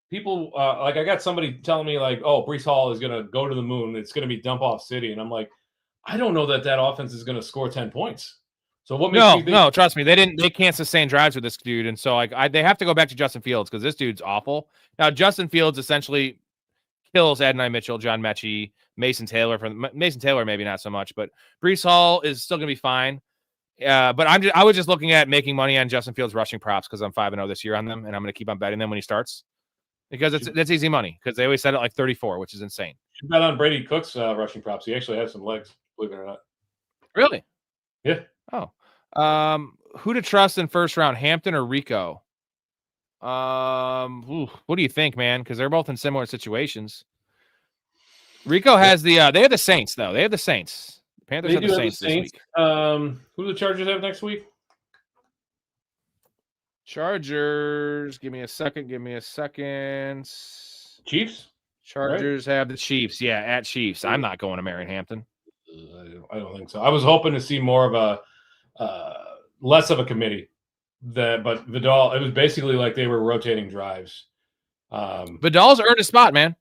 people I got somebody telling me Breece Hall is going to go to the moon. It's going to be dump off city, and I'm like, I don't know that offense is going to score 10 points. So what makes me think? No, trust me, they can't sustain drives with this dude, and so they have to go back to Justin Fields because this dude's awful. Now Justin Fields essentially kills Adonai Mitchell, John Mechie, Mason Taylor. Mason Taylor maybe not so much, but Breece Hall is still going to be fine. But I was just looking at making money on Justin Fields rushing props because I'm 5-0 this year on them, and I'm going to keep on betting them when he starts because that's easy money because they always set it like 34, which is insane. You bet on Brady Cook's rushing props. He actually has some legs, believe it or not. Really? Yeah. Oh. Who to trust in first round, Hampton or Rico? What do you think, man? Because they're both in similar situations. Rico has they have the Saints, though. They have the Saints. Panthers have the Saints this week. Who do the Chargers have next week? Chargers. Give me a second. Chiefs? Chargers have the Chiefs. Yeah, at Chiefs. I'm not going to Marion Hampton. I don't think so. I was hoping to see more of a less of a committee. But Vidal, it was basically like they were rotating drives. Vidal's earned a spot, man.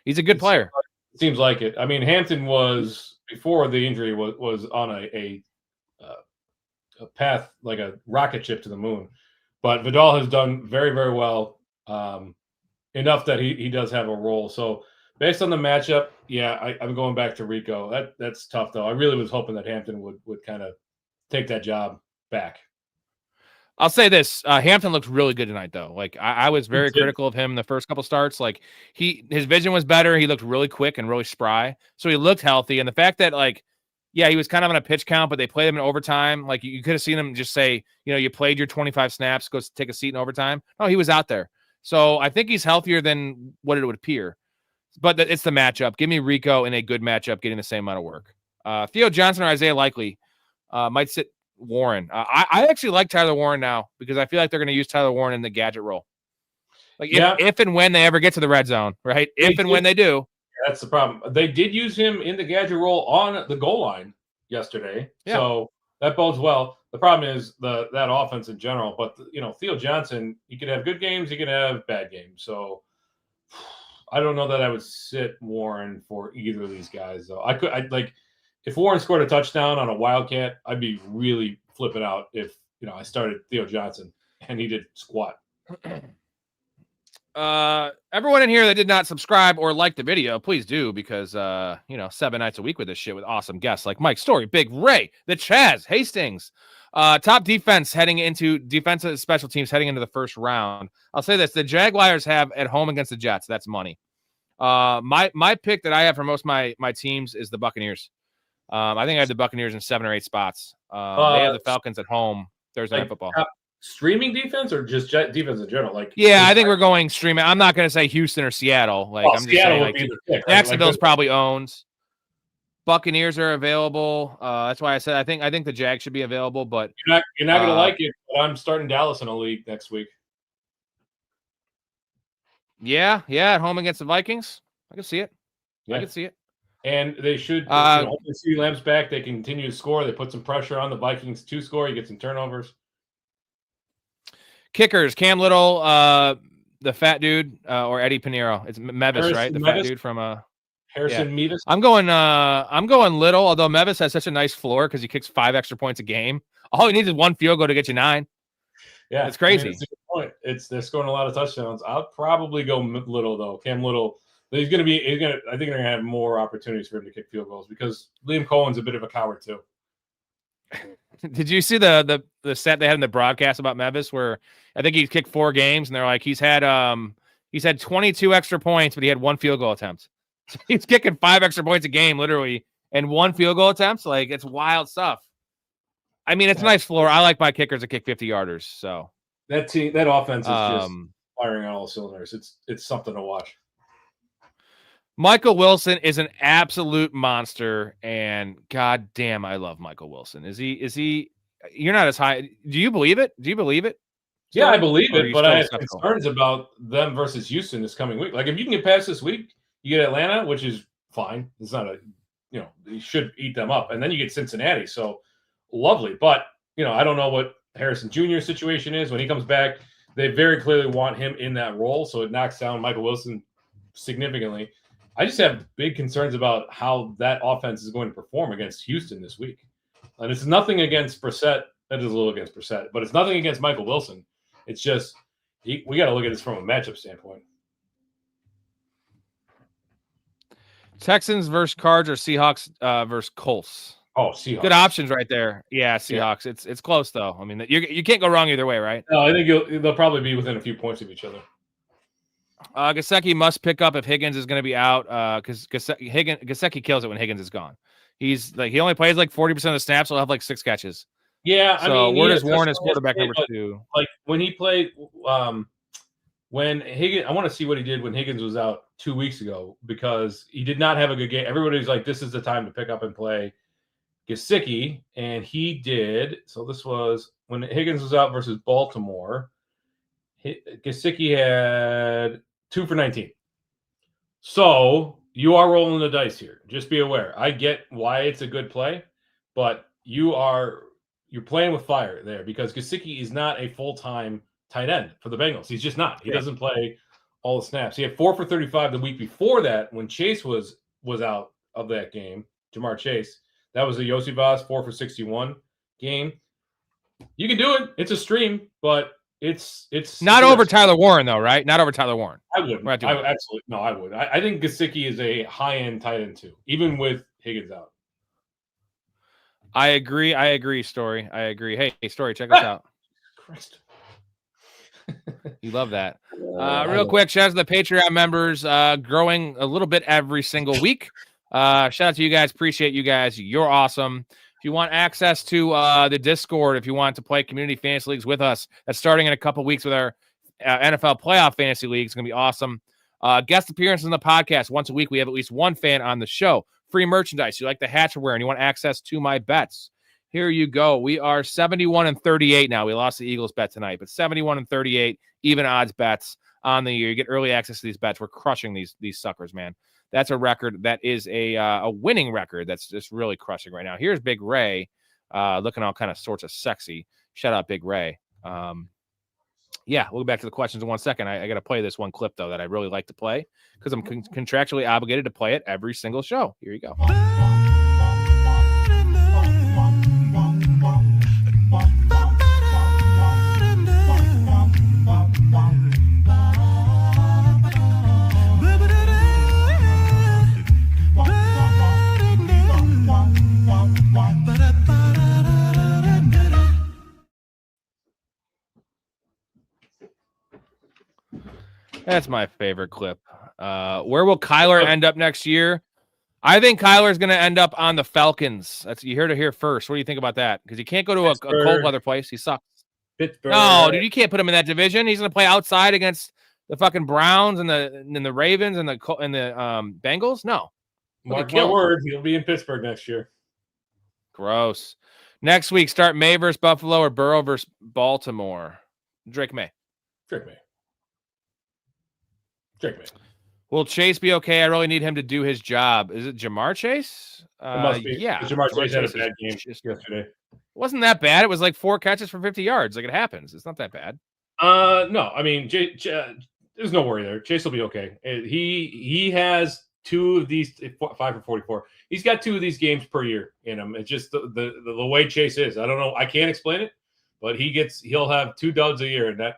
He's a good player. It seems like it. I mean, Hampton was before the injury was on a path like a rocket ship to the moon. But Vidal has done very, very well, enough that he does have a role. So Based on the matchup, yeah, I'm going back to Rico. That's tough though. I really was hoping that Hampton would kind of take that job back. I'll say this: Hampton looked really good tonight, though. Like I was very critical of him in the first couple starts. Like his vision was better. He looked really quick and really spry, so he looked healthy. And the fact that he was kind of on a pitch count, but they played him in overtime. Like you could have seen him just say, you played your 25 snaps, go take a seat in overtime. No, he was out there. So I think he's healthier than what it would appear. But it's the matchup. Give me Rico in a good matchup, getting the same amount of work. Theo Johnson or Isaiah Likely might sit Warren. I actually like Tyler Warren now because I feel like they're going to use Tyler Warren in the gadget role. If and when they ever get to the red zone, right? When they do. That's the problem. They did use him in the gadget role on the goal line yesterday. Yeah. So that bodes well. The problem is that offense in general. But, Theo Johnson, he could have good games. He could have bad games. So I don't know that I would sit Warren for either of these guys, though. If Warren scored a touchdown on a Wildcat, I'd be really flipping out if, I started Theo Johnson and he did squat. Everyone in here that did not subscribe or like the video, please do, because 7 nights a week with this shit with awesome guests like Mike Storey, Big Ray, the Chaz, Hastings, top defense heading into defensive special teams heading into the first round. I'll say this: the Jaguars have at home against the Jets. That's money. My pick that I have for most of my teams is the Buccaneers. I think I have the Buccaneers in 7 or 8 spots. They have the Falcons at home Thursday Night Football. Streaming defense or just defense in general? I think we're going streaming. I'm not going to say Houston or Seattle. I'm just saying Jacksonville's probably owned. Buccaneers are available. That's why I said I think the Jags should be available. But you're not going to like it. But I'm starting Dallas in a league next week. Yeah, at home against the Vikings. I can see it. Yeah. I can see it. And they should. Hopefully, CeeDee Lamb's back. They continue to score. They put some pressure on the Vikings to score. You get some turnovers. Kickers: Cam Little, the fat dude, or Eddie Pinheiro. It's Mevis, right? The fat dude from Harrison Mevis. I'm going Little. Although Mevis has such a nice floor because he kicks 5 extra points a game. All he needs is 1 field goal to get you 9. Yeah, it's crazy. It's a good point. They're scoring a lot of touchdowns. I'll probably go Little though. Cam Little. I think they're going to have more opportunities for him to kick field goals because Liam Cohen's a bit of a coward too. Did you see the stat they had in the broadcast about Mevis where I think he's kicked 4 games and they're like he's had 22 extra points, but he had 1 field goal attempt. So he's kicking 5 extra points a game, literally, and 1 field goal attempt. It's wild stuff. I mean, it's a nice floor. I like my kickers to kick 50-yarders. So that offense is just firing on all cylinders. It's something to watch. Michael Wilson is an absolute monster, and god damn, I love Michael Wilson. Is he? You're not as high. Do you believe it? Yeah, I believe it, but I have concerns about them versus Houston this coming week. If you can get past this week, you get Atlanta, which is fine. It's not you should eat them up, and then you get Cincinnati. So lovely, but I don't know what Harrison Jr.'s situation is when he comes back. They very clearly want him in that role, so it knocks down Michael Wilson significantly. I just have big concerns about how that offense is going to perform against Houston this week. And it's nothing against Brissett. That is a little against Brissett, but it's nothing against Michael Wilson. It's just we got to look at this from a matchup standpoint. Texans versus Cards or Seahawks versus Colts? Oh, Seahawks. Good options right there. Yeah, Seahawks. Yeah. It's close though. I mean, you can't go wrong either way, right? No, I think they'll probably be within a few points of each other. Gesicki must pick up if Higgins is going to be out because Gesicki kills it when Higgins is gone. He only plays 40% of the snaps, so he'll have 6 catches. Yeah, so where does Warren as quarterback number 2? When he played, when Higgins, I want to see what he did when Higgins was out 2 weeks ago because he did not have a good game. Everybody's like, this is the time to pick up and play Gesicki, and he did. So this was when Higgins was out versus Baltimore. Gesicki had 2 for 19. So you are rolling the dice here. Just be aware. I get why it's a good play, but you're playing with fire there because Gesicki is not a full-time tight end for the Bengals. He's just not. He doesn't play all the snaps. He had 4 for 35 the week before that when Chase was out of that game, Jamar Chase. That was the Yossi Voss 4 for 61 game. You can do it. It's a stream, but It's not over Tyler Warren though, right? Not over Tyler Warren. I wouldn't. I would absolutely no. I would. I think Gesicki is a high-end tight end too, even with Higgins out. I agree, Storey. I agree. Hey, Storey, check this out. Christ. You love that. Real quick, shout out to the Patreon members, growing a little bit every single week. Shout out to you guys. Appreciate you guys. You're awesome. If you want access to the Discord, if you want to play community fantasy leagues with us, that's starting in a couple weeks with our NFL playoff fantasy league. It's going to be awesome. Guest appearances on the podcast. Once a week, we have at least one fan on the show. Free merchandise. You like the hats we're wearing. You want access to my bets. Here you go. We are 71-38 now. We lost the Eagles bet tonight, but 71-38, even odds bets on the year. You get early access to these bets. We're crushing these suckers, man. That's a record. That is a winning record. That's just really crushing right now. Here's Big Ray, looking all kind of sorts of sexy. Shout out Big Ray. Yeah, we'll go back to the questions in 1 second. I got to play this one clip, though, that I really like to play because I'm contractually obligated to play it every single show. Here you go. That's my favorite clip. Where will Kyler end up next year? I think Kyler's going to end up on the Falcons. That's you heard it here first. What do you think about that? Because he can't go to a cold weather place. He sucks. Pittsburgh. No, dude, you can't put him in that division. He's going to play outside against the fucking Browns and the Ravens and the Bengals. No, mark my word, he'll be in Pittsburgh next year. Gross. Next week, start May versus Buffalo or Burrow versus Baltimore. Drake May. Will Chase be okay? I really need him to do his job. Is it Jamar Chase? It must be. Yeah. Jamar Chase had a bad game yesterday. It wasn't that bad. It was like 4 catches for 50 yards. Like it happens. It's not that bad. No. I mean, there's no worry there. Chase will be okay. He has 2 of these 5 for 44. He's got 2 of these games per year in him. It's just the way Chase is. I don't know. I can't explain it, but he'll have 2 duds a year, and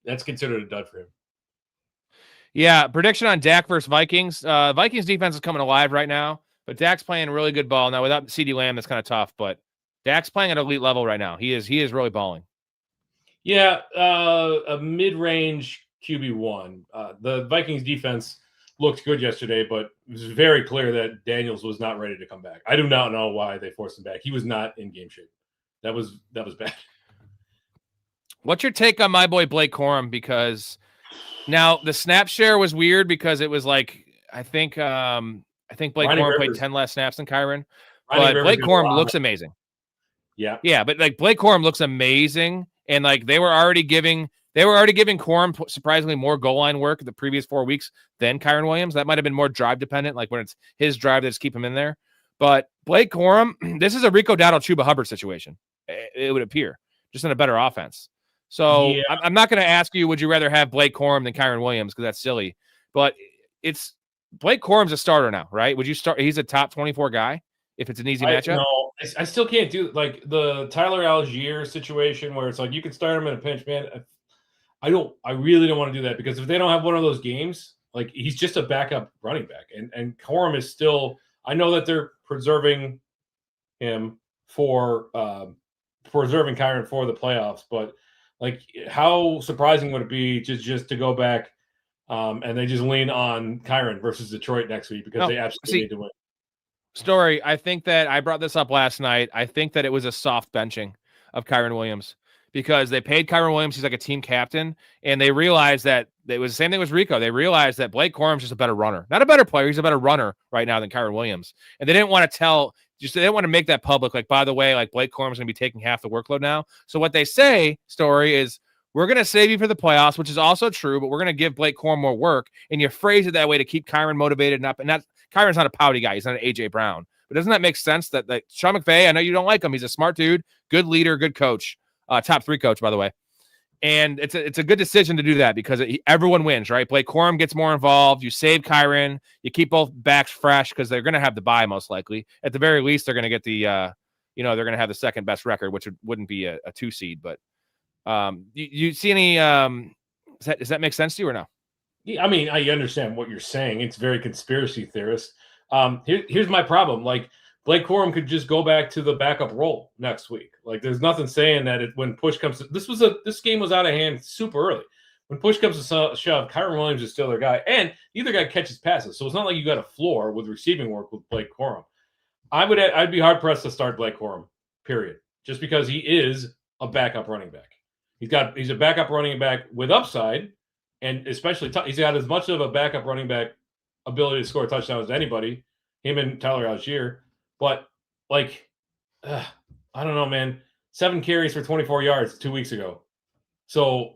that's considered a dud for him. Yeah, prediction on Dak versus Vikings. Vikings defense is coming alive right now, but Dak's playing really good ball. Now, without CeeDee Lamb, that's kind of tough, but Dak's playing at elite level right now. He is really balling. Yeah, a mid-range QB1. The Vikings defense looked good yesterday, but it was very clear that Daniels was not ready to come back. I do not know why they forced him back. He was not in game shape. That was bad. What's your take on my boy Blake Corum? Because now the snap share was weird because it was like I think Blake Corum played 10 less snaps than Kyron, but Blake Corum looks amazing. Yeah, but like Blake Corum looks amazing, and like they were already giving Corum surprisingly more goal line work the previous 4 weeks than Kyron Williams. That might have been more drive dependent, like when it's his drive that's keep him in there. But Blake Corum, this is a Rico Dowdle Chuba Hubbard situation. It would appear just in a better offense. So yeah. I'm not going to ask you, would you rather have Blake Corum than Kyron Williams? Because that's silly. But it's Blake Corum's a starter now, right? Would you start? He's a top 24 guy if it's an easy matchup. No, I still can't do like the Tyler Algier situation where it's like you can start him in a pinch, man. I really don't want to do that because if they don't have one of those games, like he's just a backup running back, and Corum is still. I know that they're preserving him for preserving Kyron for the playoffs, but. Like, how surprising would it be just to go back and they just lean on Kyron versus Detroit next week because they absolutely need to win? Storey, I think that I brought this up last night. I think that it was a soft benching of Kyron Williams because they paid Kyron Williams. He's like a team captain, and they realized that it was the same thing with Rico. They realized that Blake Corum's just a better runner, not a better player. He's a better runner right now than Kyron Williams, and they didn't want to they didn't want to make that public. Like, by the way, like Blake Corum's going to be taking half the workload now. So what they say, Storey, is we're going to save you for the playoffs, which is also true, but we're going to give Blake Corum more work. And you phrase it that way to keep Kyron motivated. Kyron's not a pouty guy. He's not an AJ Brown. But doesn't that make sense that like Sean McVay, I know you don't like him. He's a smart dude, good leader, good coach, top 3 coach, by the way. And it's a good decision to do that because everyone wins, right? Blake Corum gets more involved. You save Kyron. You keep both backs fresh because they're going to have the bye most likely. At the very least, they're going to get the, they're going to have the second best record, which wouldn't be a 2 seed. But You see any? Does that make sense to you or no? Yeah, I mean, I understand what you're saying. It's very conspiracy theorist. Here's my problem. Like Blake Corum could just go back to the backup role next week. Like there's nothing saying that when push comes to, this game was out of hand super early. When push comes to shove, Kyron Williams is still their guy, and either guy catches passes. So it's not like you got a floor with receiving work with Blake Corum. I'd be hard pressed to start Blake Corum, period. Just because he is a backup running back. He's a backup running back with upside, and especially he's got as much of a backup running back ability to score touchdowns as anybody. Him and Tyler Algier, but like, I don't know, man. 7 carries for 24 yards 2 weeks ago. So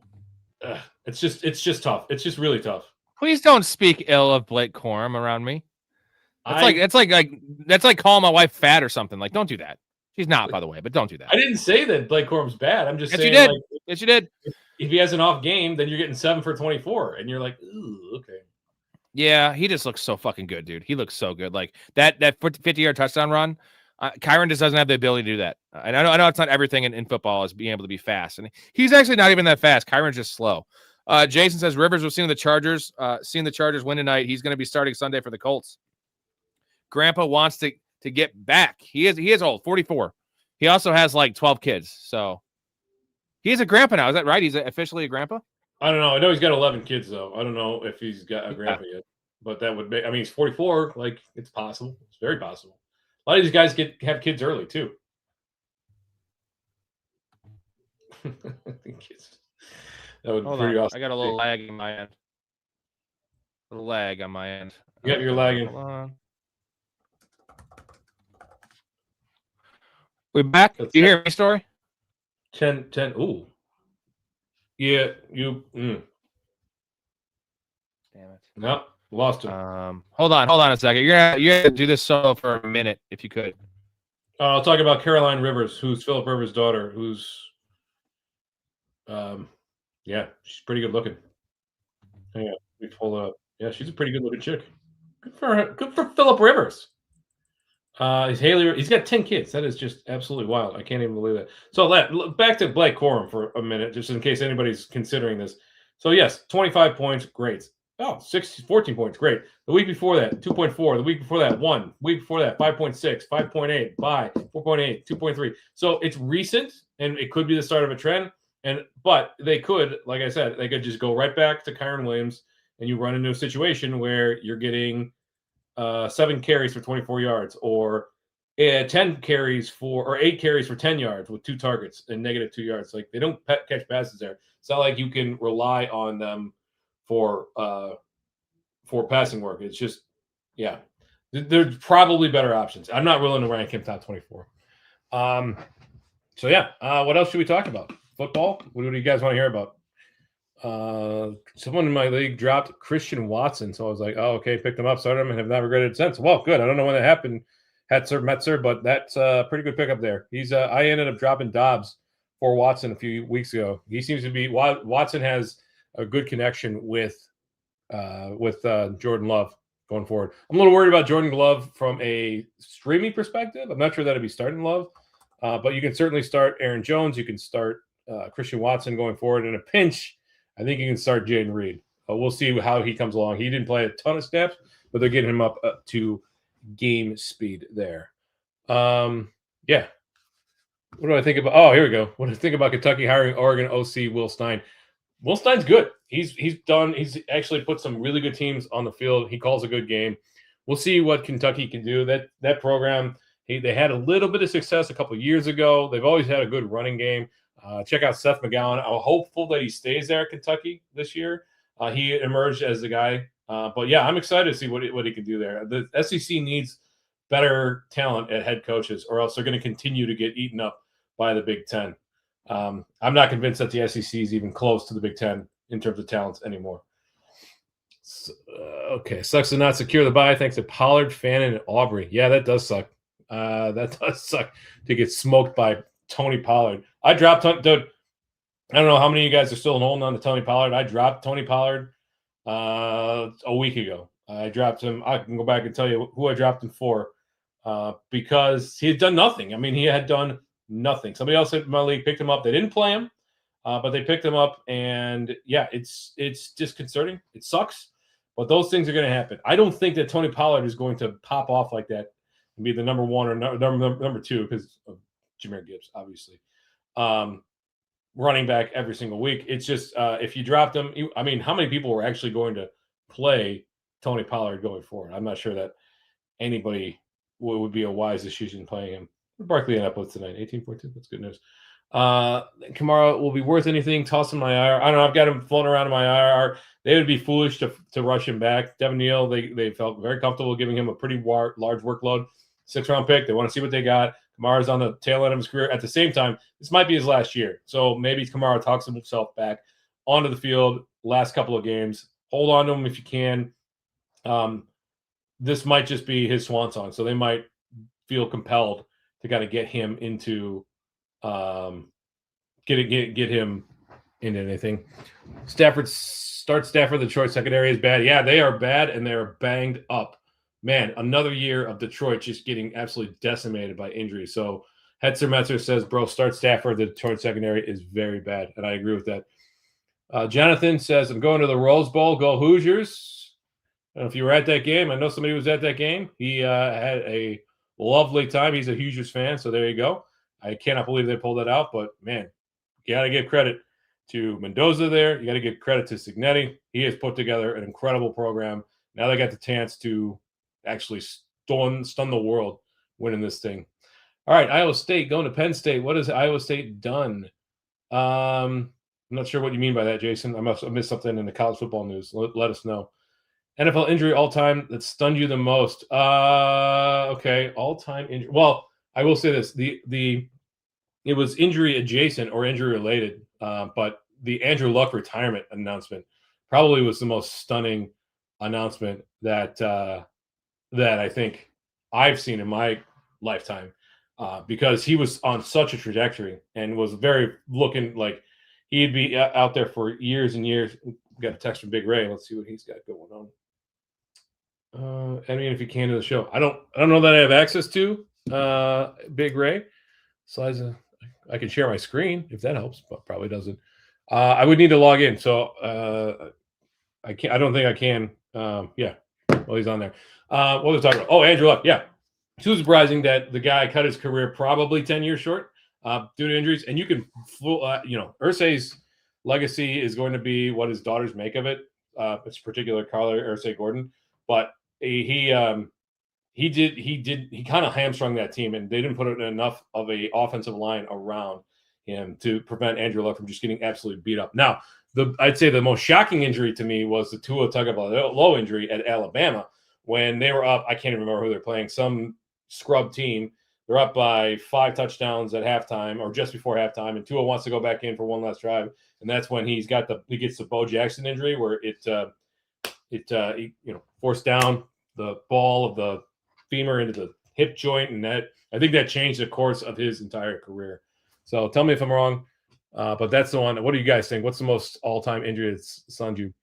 it's just tough. It's just really tough. Please don't speak ill of Blake Corum around me. That's like calling my wife fat or something. Like, don't do that. She's not, by the way, but don't do that. I didn't say that Blake Corum's bad. I'm just saying. You did. Like, yes, you did. If he has an off game, then you're getting 7 for 24, and you're like, ooh, okay. Yeah, he just looks so fucking good, dude. He looks so good. Like that 50-yard touchdown run. Kyron just doesn't have the ability to do that. And I know it's not everything in football is being able to be fast, and he's actually not even that fast. Kyron's just slow. Jason says Rivers was seeing the Chargers win tonight. He's going to be starting Sunday for the Colts. Grandpa wants to get back. He is old, 44. He also has like 12 kids, so he's a grandpa now. Is that right? He's officially a grandpa. I don't know. I know he's got 11 kids though. I don't know if he's got a grandpa yet, but that would be. I mean, he's 44. Like it's possible. It's very possible. A lot of these guys have kids early too. That would be pretty awesome. I got a little lag on my end. A little lag on my end. You got your lagging. Hold on. We back? Do you hear me, Storey? 10. Ooh. Yeah, you. Damn it. No, lost him. Hold on a second. You're gonna do this solo for a minute, if you could. I'll talk about Caroline Rivers, who's Philip Rivers' daughter, who's yeah, she's pretty good looking. Yeah, we pull up. Yeah, she's a pretty good looking chick. Good for her. Good for Philip Rivers. He's got 10 kids. That is just absolutely wild. I can't even believe that. So back to Blake Corum for a minute, just in case anybody's considering this. So yes, 25 points, great. Oh, 14 points, great. The week before that, 2.4. The week before that, 1. The week before that, 5.6, 5.8, 5, 4.8, 2.3. So it's recent, and it could be the start of a trend. But they could, like I said, they could just go right back to Kyron Williams, and you run into a situation where you're getting 7 carries for 24 yards, or 10 carries or 8 carries for 10 yards with 2 targets and -2 yards. Like they don't catch passes there. It's not like you can rely on them for passing work. It's just, yeah, there's probably better options. I'm not willing to rank him top 24. So yeah, what else should we talk about? Football? What do you guys want to hear about? Someone in my league dropped Christian Watson, so I was like, oh, okay, picked him up, started him, and have not regretted it since. Well, good. I don't know when that happened, Metzer, but that's a pretty good pickup there. I ended up dropping Dobbs for Watson a few weeks ago. He seems to be Watson has a good connection with Jordan Love going forward. I'm a little worried about Jordan Love from a streaming perspective. I'm not sure that I'd be starting Love, but you can certainly start Aaron Jones. You can start Christian Watson going forward. In a pinch, I think you can start Jaden Reed. We'll see how he comes along. He didn't play a ton of snaps, but they're getting him up to game speed there. Yeah. What do I think about? Oh, here we go. What do I think about Kentucky hiring Oregon OC Will Stein? Will Stein's good. He's actually put some really good teams on the field. He calls a good game. We'll see what Kentucky can do. That program, they had a little bit of success a couple of years ago. They've always had a good running game. Check out Seth McGowan. I'm hopeful that he stays there at Kentucky this year. He emerged as the guy. But yeah, I'm excited to see what he can do there. The SEC needs better talent at head coaches, or else they're going to continue to get eaten up by the Big Ten. I'm not convinced that the SEC is even close to the Big Ten in terms of talents anymore. So, okay, sucks to not secure the bye thanks to Pollard, Fannin, and Aubrey. Yeah, that does suck. That does suck to get smoked by Tony Pollard. I dropped, dude. I don't know how many of you guys are still holding on to Tony Pollard. I dropped Tony Pollard a week ago. I dropped him. I can go back and tell you who I dropped him for because he had done nothing. I mean, he had done nothing. Somebody else in my league picked him up. They didn't play him. But they picked him up, and yeah, it's disconcerting. It sucks, but those things are going to happen. I don't think that Tony Pollard is going to pop off like that and be the number one or number two because of Jahmyr Gibbs, obviously. Running back every single week. It's just if you dropped him, I mean, how many people were actually going to play Tony Pollard going forward? I'm not sure that anybody would be a wise decision playing him. Barkley ended up with tonight, 18-14. That's good news. Kamara will be worth anything. Toss him my IR. I don't know. I've got him floating around in my IR. They would be foolish to rush him back. Devin Neal, they felt very comfortable giving him a pretty large workload. 6th-round pick. They want to see what they got. Kamara's on the tail end of his career. At the same time, this might be his last year. So maybe Kamara talks himself back onto the field last couple of games. Hold on to him if you can. This might just be his swan song. So they might feel compelled to kind of get him into get him into anything. Stafford, the Detroit secondary is bad. Yeah, they are bad, and they're banged up. Man, another year of Detroit just getting absolutely decimated by injury. So Hetzer Metzer says, bro, start Stafford. The Detroit secondary is very bad, and I agree with that. Jonathan says, I'm going to the Rose Bowl. Go Hoosiers. I don't know if you were at that game. I know somebody was at that game. He had a lovely time. He's a Hoosiers fan, so there you go. I cannot believe they pulled that out, but, man, you got to give credit to Mendoza there. You got to give credit to Signetti. He has put together an incredible program. Now they got the chance to actually stun the world winning this thing. All right, Iowa State going to Penn State. What has Iowa State done? I'm not sure what you mean by that, Jason. I must have missed something in the college football news. Let us know. NFL injury all-time that stunned you the most. Okay, all-time injury. Well, I will say this. It was injury adjacent or injury related, but the Andrew Luck retirement announcement probably was the most stunning announcement that I think I've seen in my lifetime, because he was on such a trajectory and was very looking like he'd be out there for years and years. We got a text from Big Ray. Let's see what he's got going on. I mean, if you can to the show, I don't know that I have access to Big Ray. So I can share my screen if that helps, but probably doesn't. I would need to log in, so I can't. I don't think I can. Yeah, well, he's on there. What was I talking about? Oh, Andrew Luck. Yeah, too surprising that the guy cut his career probably 10 years short due to injuries. And you can, Irsay's legacy is going to be what his daughters make of it. It's particular Carla Irsay Gordon, but he kind of hamstrung that team, and they didn't put enough of a offensive line around him to prevent Andrew Luck from just getting absolutely beat up. Now, I'd say the most shocking injury to me was the Tua Tagovailoa injury at Alabama when they were up. I can't even remember who they're playing. Some scrub team. They're up by 5 touchdowns at halftime or just before halftime, and Tua wants to go back in for one last drive, and that's when he gets the Bo Jackson injury where it forced down the ball of the femur into the hip joint, and that I think that changed the course of his entire career. So tell me if I'm wrong, but that's the one. What do you guys think? What's the most all-time injury that's stunned you?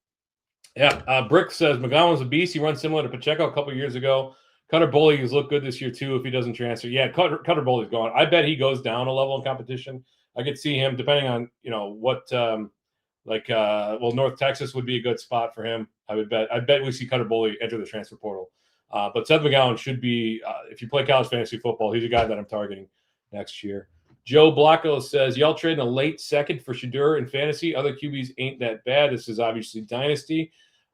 Yeah, Brick says McGowan's a beast. He runs similar to Pacheco a couple years ago. Cutter Boley has looked good this year too if he doesn't transfer. Yeah, Cutter Boley's gone. I bet he goes down a level in competition. I could see him depending on what North Texas would be a good spot for him. I bet we see Cutter Boley enter the transfer portal. But Seth McGowan should be, if you play college fantasy football, he's a guy that I'm targeting next year. Joe Blacco says, y'all trading a late second for Shedeur in fantasy. Other QBs ain't that bad. This is obviously dynasty.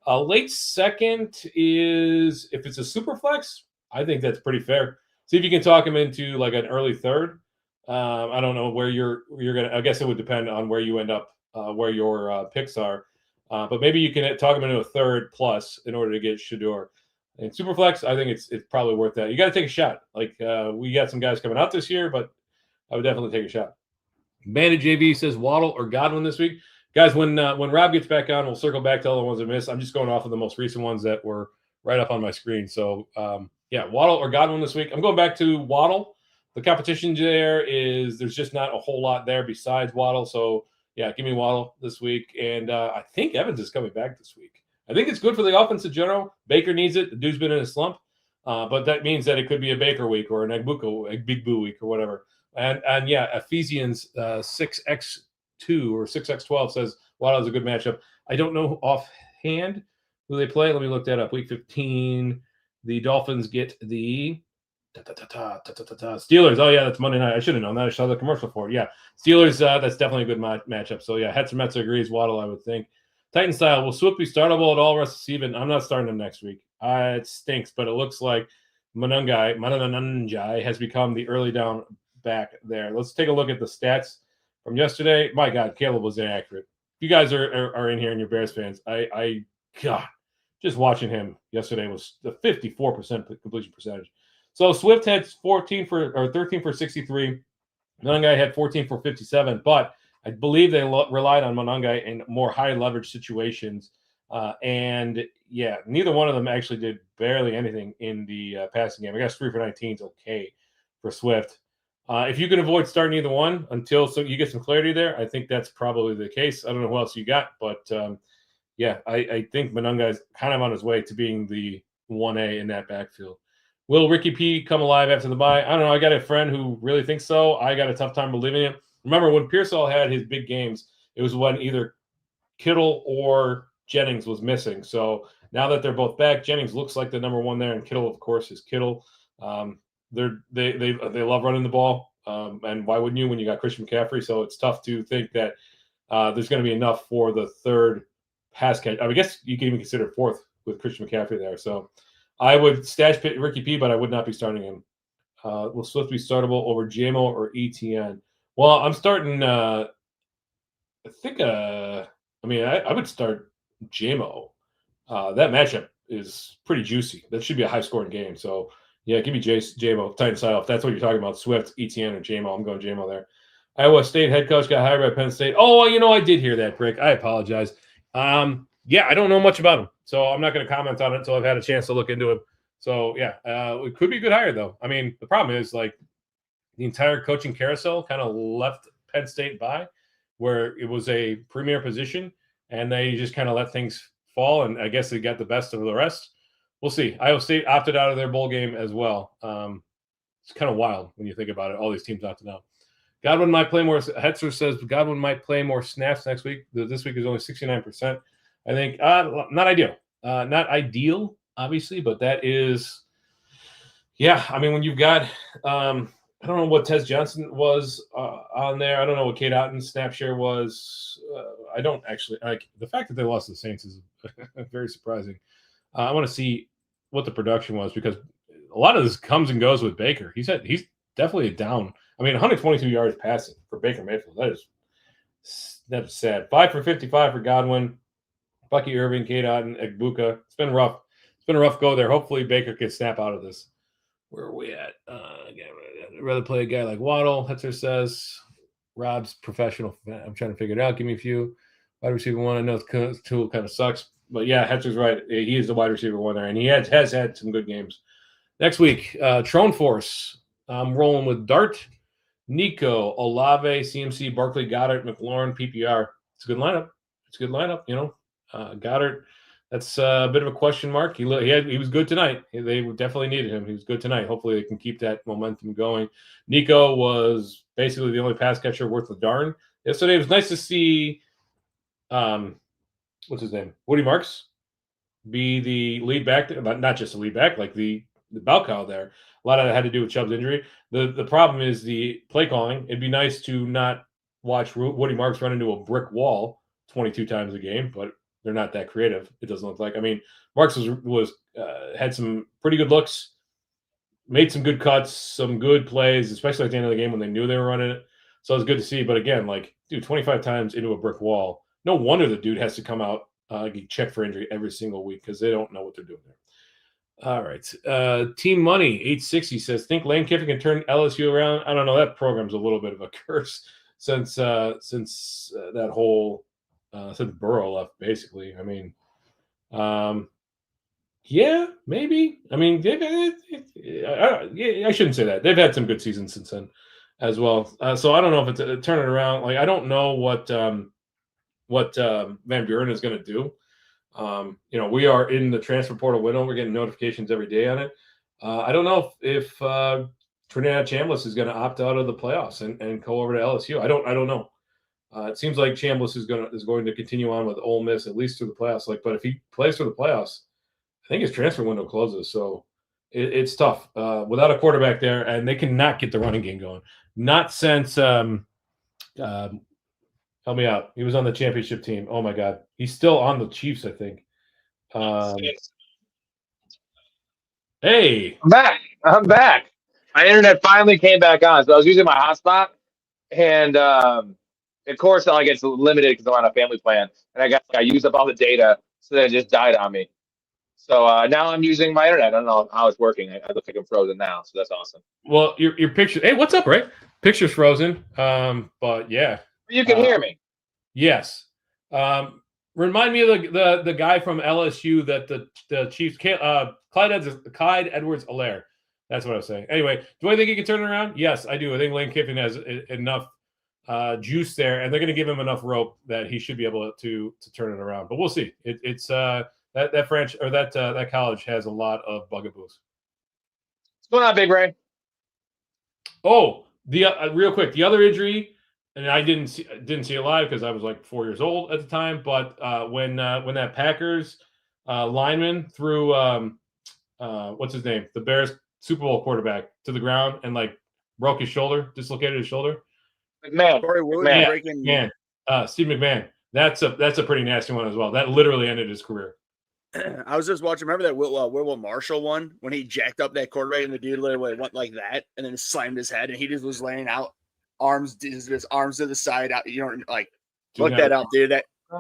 A late second is, if it's a super flex, I think that's pretty fair. See if you can talk him into like an early third. I don't know where you're going to, I guess it would depend on where you end up, where your picks are. But maybe you can talk him into a third plus in order to get Shedeur. And Superflex, I think it's probably worth that. You got to take a shot. Like we got some guys coming out this year, but I would definitely take a shot. Bandit JV says Waddle or Godwin this week. Guys, when Rob gets back on, we'll circle back to all the ones I missed. I'm just going off of the most recent ones that were right up on my screen. So, Waddle or Godwin this week. I'm going back to Waddle. The competition there's just not a whole lot there besides Waddle. So, yeah, give me Waddle this week. And I think Evans is coming back this week. I think it's good for the offense in general. Baker needs it. The dude's been in a slump. But that means that it could be a Baker week or an Big Boo week or whatever. And Ephesians 6X or 6x12 says Waddle is a good matchup. I don't know offhand who they play. Let me look that up. Week 15, the Dolphins get the Steelers. Oh, yeah, that's Monday night. I should have known that. I saw the commercial for it. Yeah, Steelers, that's definitely a good matchup. So, yeah, Hetzer agrees. Waddle, I would think. Titan style, will Swift be startable at all rest of the season? I'm not starting him next week. It stinks, but it looks like Manungai has become the early down back there. Let's take a look at the stats from yesterday. My God, Caleb was inaccurate. If you guys are in here and you're Bears fans, God, just watching him yesterday was the 54% completion percentage. So Swift had 13 for 63. Manungai had 14 for 57, but I believe they relied on Manungai in more high leverage situations. And yeah, neither one of them actually did barely anything in the passing game. I guess 3 for 19 is okay for Swift. If you can avoid starting either one until you get some clarity there, I think that's probably the case. I don't know who else you got, but yeah, I think Manungai is kind of on his way to being the 1A in that backfield. Will Ricky P come alive after the bye? I don't know. I got a friend who really thinks so. I got a tough time believing it. Remember, when Pearsall had his big games, it was when either Kittle or Jennings was missing. So now that they're both back, Jennings looks like the number one there, and Kittle, of course, is Kittle. They love running the ball, and why wouldn't you when you got Christian McCaffrey? So it's tough to think that there's going to be enough for the third pass catch. I guess you can even consider fourth with Christian McCaffrey there. So I would stash Ricky P, but I would not be starting him. Will Swift be startable over JMO or ETN? Well, I'm starting. I would start JMO. That matchup is pretty juicy. That should be a high-scoring game. So, yeah, give me JMO, Titan side off. That's what you're talking about, Swift, ETN, or JMO. I'm going JMO there. Iowa State head coach got hired by Penn State. Oh, well, I did hear that, Brick. I apologize. Yeah, I don't know much about him, so I'm not going to comment on it until I've had a chance to look into him. So, yeah, it could be a good hire, though. I mean, the problem is, the entire coaching carousel kind of left Penn State by, where it was a premier position, and they just kind of let things fall, and I guess they got the best of the rest. We'll see. Iowa State opted out of their bowl game as well. It's kind of wild when you think about it. All these teams opted out. Godwin might play more. Hetzer says Godwin might play more snaps next week. This week is only 69%. I think not ideal. Not ideal, obviously, but that is, yeah. I mean, when you've got, I don't know what Tez Johnson was on there. I don't know what Kate Otten's snap share was. I don't actually like the fact that they lost to the Saints is very surprising. I want to see what the production was because a lot of this comes and goes with Baker. He's definitely down. I mean, 122 yards passing for Baker Mayfield. That is sad. 5 for 55 for Godwin, Bucky Irving, Kate Otten, Egbuka. It's been rough. It's been a rough go there. Hopefully Baker can snap out of this. Where are we at? Again, I'd rather play a guy like Waddle. Hetzer says Rob's professional. I'm trying to figure it out. Give me a few. Wide receiver one. I know the tool kind of sucks, but yeah, Hetzer's right. He is the wide receiver one there, and he has had some good games. Next week, Trone Force. I'm rolling with Dart, Nico, Olave, CMC, Barkley, Goddard, McLaurin, PPR. It's a good lineup. Goddard. That's a bit of a question mark. He was good tonight. They definitely needed him. He was good tonight. Hopefully they can keep that momentum going. Nico was basically the only pass catcher worth a darn. Yesterday it was nice to see what's his name? Woody Marks be the lead back, but not just the lead back, like the bell cow there. A lot of that had to do with Chubb's injury. The problem is the play calling. It'd be nice to not watch Woody Marks run into a brick wall 22 times a game, but they're not that creative. It doesn't look like. I mean, Marks was had some pretty good looks, made some good cuts, some good plays, especially at the end of the game when they knew they were running it. So it was good to see. But again, 25 times into a brick wall. No wonder the dude has to come out check for injury every single week because they don't know what they're doing there. All right. Team Money 860 says, think Lane Kiffin can turn LSU around? I don't know. That program's a little bit of a curse since that whole since Burrow left, basically. I mean, yeah, maybe. I mean, I shouldn't say that. They've had some good seasons since then as well. So I don't know if it's a turn it around. I don't know what Van Buren is going to do. We are in the transfer portal window. We're getting notifications every day on it. I don't know if Trinidad Chambliss is going to opt out of the playoffs and go over to LSU. I don't know. It seems like Chambliss is going to continue on with Ole Miss at least through the playoffs. But if he plays through the playoffs, I think his transfer window closes. So it's tough without a quarterback there, and they cannot get the running game going. Not since help me out. He was on the championship team. Oh my God, he's still on the Chiefs, I think. Hey, I'm back. My internet finally came back on, so I was using my hotspot, and of course, like it's limited because I'm on a family plan, and I used up all the data, so then it just died on me. So now I'm using my internet. I don't know how it's working. I look like I'm frozen now, so that's awesome. Well, your picture. Hey, what's up, Ray? Picture's frozen. But yeah, you can hear me. Yes. Remind me of the guy from LSU that the Chiefs. Clyde Edwards-Helaire. That's what I was saying. Anyway, do I think he can turn it around? Yes, I do. I think Lane Kiffin has enough juice there, and they're going to give him enough rope that he should be able to turn it around. But we'll see. It's that franchise or that college has a lot of bugaboos. What's going on, Big Ray? Oh, the real quick, the other injury, and I didn't see it live because I was like 4 years old at the time. But when that Packers lineman threw what's his name, the Bears Super Bowl quarterback to the ground and like broke his shoulder, dislocated his shoulder. McMahon. Steve McMahon. That's a pretty nasty one as well. That literally ended his career. I was just watching. Remember that Will Marshall one when he jacked up that quarterback and the dude literally went like that and then slammed his head and he just was laying out his arms to the side. Out, look that up, dude.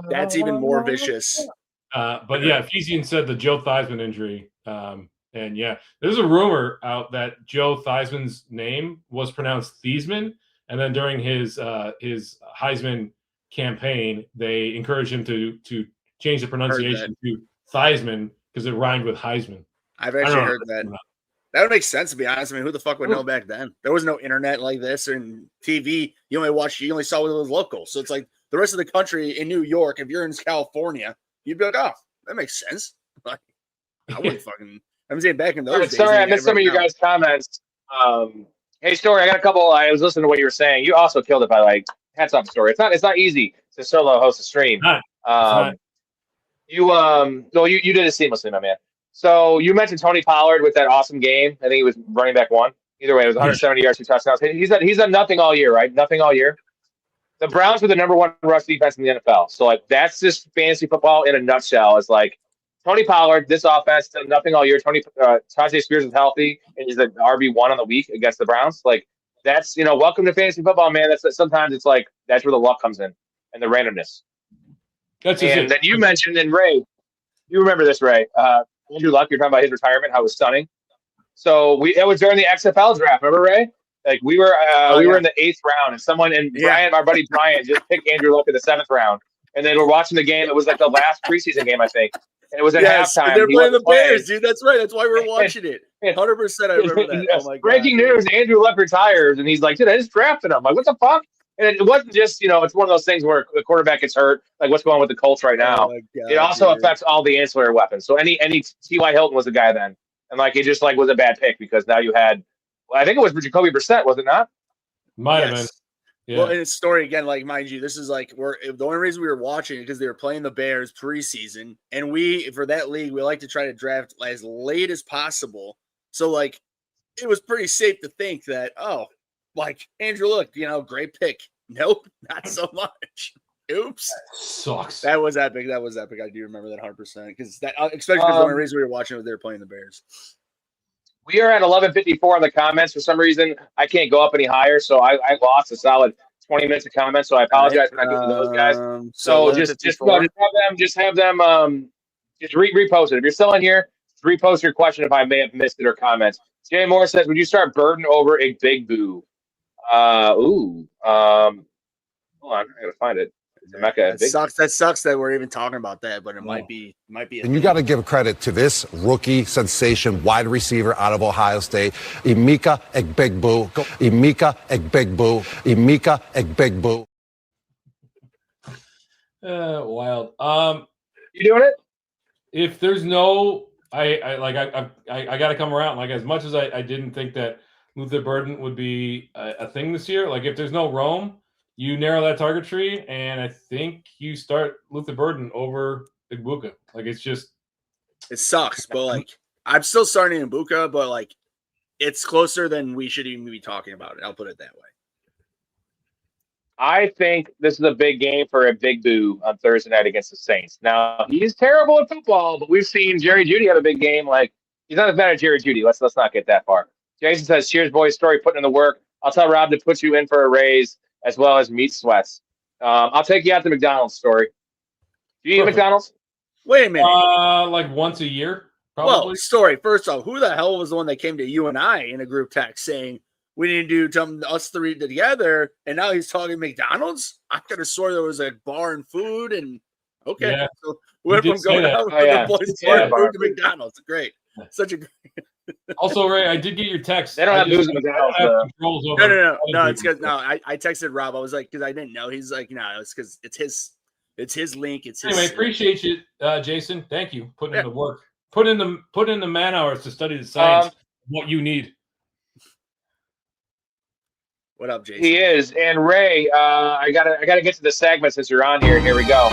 That's even more vicious. But yeah, Fezian said the Joe Theismann injury. And yeah, there's a rumor out that Joe Theismann's name was pronounced Theismann, and then during his Heisman campaign, they encouraged him to change the pronunciation to Theismann because it rhymed with Heisman. I've actually heard that. That would make sense, to be honest. I mean, who the fuck would know back then? There was no internet like this and TV. You only saw what was local. So it's like the rest of the country in New York. If you're in California, you'd be like, oh, that makes sense. Like, I wouldn't fucking. I'm saying back in those days. Sorry, I missed some of you guys' comments. Hey, Storey, I got a couple. I was listening to what you were saying. You also killed it by like hats off, Storey. It's not easy to solo host a stream. You did it seamlessly, my man. So you mentioned Tony Pollard with that awesome game. I think he was running back one. Either way, it was 170 yards, 2 touchdowns. He's done nothing all year, right? Nothing all year. The Browns were the #1 rush defense in the NFL. So like that's just fantasy football in a nutshell. It's like Tony Pollard, this offense done nothing all year. Tajay Spears is healthy and he's the RB1 on the week against the Browns. Like that's welcome to fantasy football, man. Sometimes it's like that's where the luck comes in and the randomness. Then you mentioned, and Ray, you remember this, Ray. Andrew Luck, you're talking about his retirement, how it was stunning. So it was during the XFL draft, remember, Ray? Like we were in the 8th round, and Brian, our buddy Brian, just picked Andrew Luck in the 7th round, and then we're watching the game. It was like the last preseason game, I think, and it was at halftime. They're playing the Bears, dude. That's right. That's why we're watching it. 100%. I remember that. Oh my god! Breaking news: Andrew Luck retires, and he's like, "Dude, I just drafted him." Like, what the fuck? And it wasn't just, it's one of those things where the quarterback gets hurt, like what's going on with the Colts right now. It also affects all the ancillary weapons. So any T.Y. Hilton was the guy then. And like, it just like was a bad pick because now you had, I think it was Jacoby Brissett, was it not? Might have been. Yeah. Well, in its story again, like mind you, this is like the only reason we were watching it because they were playing the Bears preseason, and for that league we like to try to draft as late as possible. So like, it was pretty safe to think that like Andrew Luck, great pick. Nope, not so much. Oops, that sucks. That was epic. I do remember that 100% because especially because the only reason we were watching was they were playing the Bears. We are at 11:54 in the comments. For some reason, I can't go up any higher, so I lost a solid 20 minutes of comments. So I apologize for not getting those guys. So just have them repost it. If you're still in here, repost your question if I may have missed it or comments. Jay Moore says, "Would you start Burden over a Big Boo?" Hold on, I gotta find it. That sucks that we're even talking about that, but it might be. And you got to give credit to this rookie sensation wide receiver out of Ohio State, Emeka Egbegbue. Emeka Egbegbue. Emeka Egbegbue. Wild. You doing it? If there's no, I got to come around. Like as much as I didn't think that Luther Burden would be a thing this year. Like if there's no Rome, you narrow that target tree, and I think you start Luther Burden over Ibuka. Like it's just it sucks, but like I'm still starting Ibuka, but like it's closer than we should even be talking about it. I'll put it that way. I think this is a big game for a Big Boo on Thursday night against the Saints. Now, he's terrible at football, but we've seen Jerry Jeudy have a big game. Like, he's not as bad as Jerry Jeudy. Let's not get that far. Jason says, cheers, boys. Story putting in the work. I'll tell Rob to put you in for a raise as well as meat sweats. I'll take you out to McDonald's, Story. Do you eat McDonald's? Wait a minute. Like once a year, probably. Well, Story, first off, who the hell was the one that came to you and I in a group text saying we need to do something, us three together, and now he's talking McDonald's? I could have swore there was a bar and food, and okay. Yeah, so we went from going out with the boys to McDonald's. Great. Such a great. Also, Ray, I did get your text. They don't have booze in McDonald's. No. It's because I texted Rob. I was like, because I didn't know. He's like, no, it's because it's his link. It's his. Anyway, appreciate you, Jason. Thank you. Putting in the work. Put in the man hours to study the science. What you need. What up, Jason? He is. And Ray, I gotta get to the segment since you're on here. Here we go.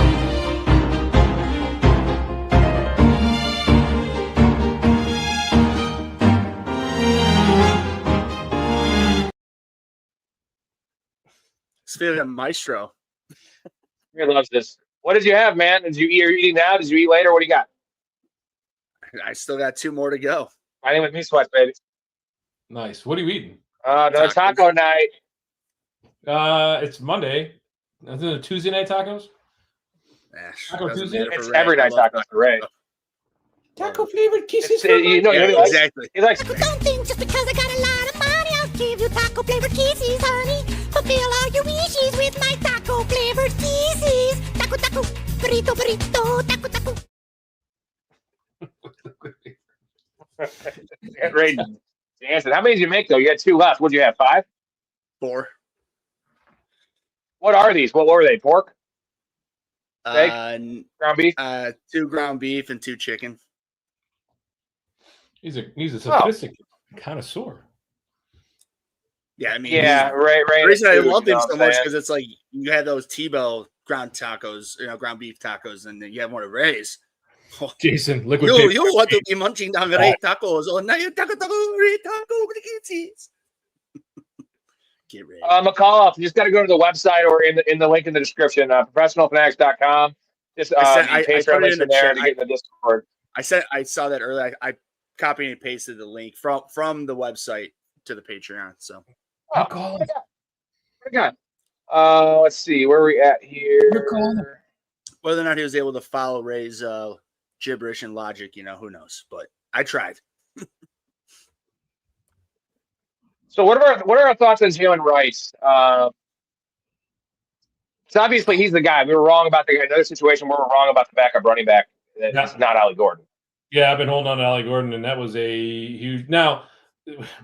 It's feeling a maestro. He loves this. What did you have, man? Are you eating now? Did you eat later? What do you got? I still got 2 more to go. I think with me sweats, baby. Nice. What are you eating? No taco night. It's Monday. Isn't it Tuesday night tacos? Taco Tuesday? It's every night tacos for Ray. Taco flavored kisses. Exactly. He likes. Don't think just because I got a lot of money, I'll give you taco flavored kisses, honey. Fulfill all your wishes with my taco flavored kisses. Taco, taco, burrito, burrito, taco, taco. Ray dancing. How many did you make though? You had 2 left. What'd you have? 5? 4. What are these? What were they? Pork? Steak? Ground beef? 2 ground beef and 2 chicken. He's a sophisticated connoisseur. Yeah, I mean, Ray. The reason I love him so much because it's like you had those T-Bell ground tacos, ground beef tacos, and then you have one of Ray's. Jason, liquid. You want to be munching down Ray tacos? Oh, now you taco Ray taco. Get ready. McCall, you just got to go to the website or in the link in the description, professionalfanatics.com. Just Patreon links in there to get in the Discord. I saw that earlier. I copied and pasted the link from the website to the Patreon. So, what I got? Let's see where are we at here. Whether or not he was able to follow Ray's gibberish and logic, who knows? But I tried. So what are our thoughts on Jalen Rice? So obviously he's the guy. We were wrong about another situation where we're wrong about the backup running back. It's not Ollie Gordon. Yeah, I've been holding on to Ollie Gordon, and that was a huge. Now,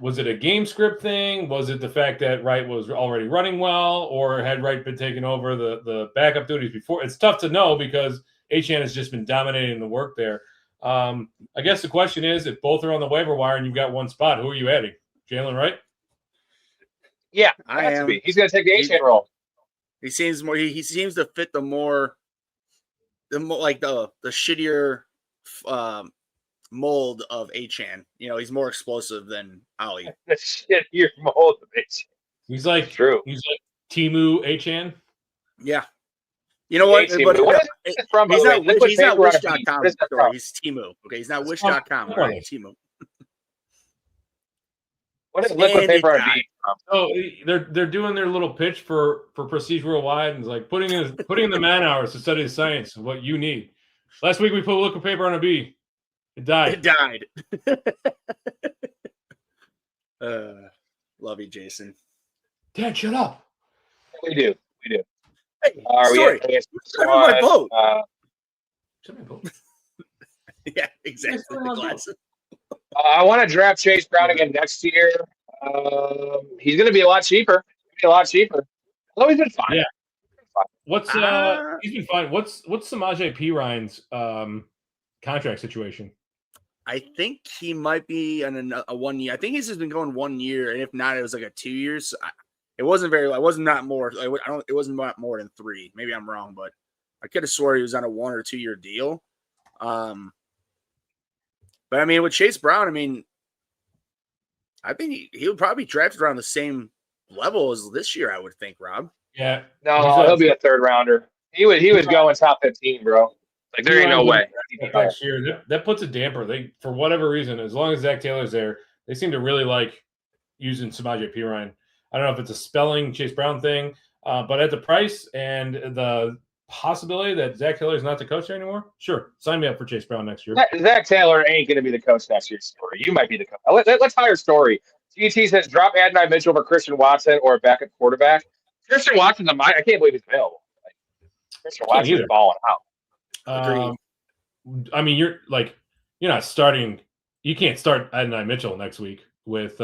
was it a game script thing? Was it the fact that Wright was already running well, or had Wright been taking over the backup duties before? It's tough to know because Achane has just been dominating the work there. I guess the question is, if both are on the waiver wire and you've got one spot, who are you adding? Jalen Wright? Yeah, I am. He's going to take the Achane role. He seems more. He seems to fit the more like the shittier mold of Achane. He's more explosive than Ollie. The shittier mold of Achane. He's like true. He's like Timu Achane. Yeah. You know what? But he's not Wish.com. He's Timu. Okay, he's not Wish.com. Right, Timu. What is liquid paper on D? Oh, they're doing their little pitch for Prestige Worldwide, and it's like putting in the man hours to study the science of what you need. Last week we put liquid paper on a B. It died. Love you, Jason. Dad, shut up. We do. Hey, sorry. My boat. Yeah, exactly. The glasses. I want to draft Chase Brown again next year. He's going to be a lot cheaper. Although he's been fine. Yeah. He's been fine. What's Samaje Perine's contract situation? I think he might be on a 1 year. I think he's just been going 1 year, and if not, it was like a 2 years. It wasn't very. I wasn't not more. I don't. It wasn't more than 3. Maybe I'm wrong, but I could have swore he was on a 1 or 2 year deal. But I mean, with Chase Brown, I mean, I think he would probably be drafted around the same level as this year. I would think, Rob. Yeah. No, he'll be a 3rd rounder. He was going top 15, bro. Like there ain't no way. Next year, that puts a damper. They, for whatever reason, as long as Zach Taylor's there, they seem to really like using Samaje Perine. I don't know if it's a spelling Chase Brown thing, but at the price and the possibility that Zach Taylor is not the coach there anymore, sure, sign me up for Chase Brown next year. Zach Taylor ain't going to be the coach next year, Storey. You might be the coach. Let's hire Storey. GT says drop Adonai Mitchell for Christian Watson or a backup quarterback. Christian Watson's I can't believe he's available. Like, Christian Watson's balling out. I mean, you're not starting. You can't start Adonai Mitchell next week with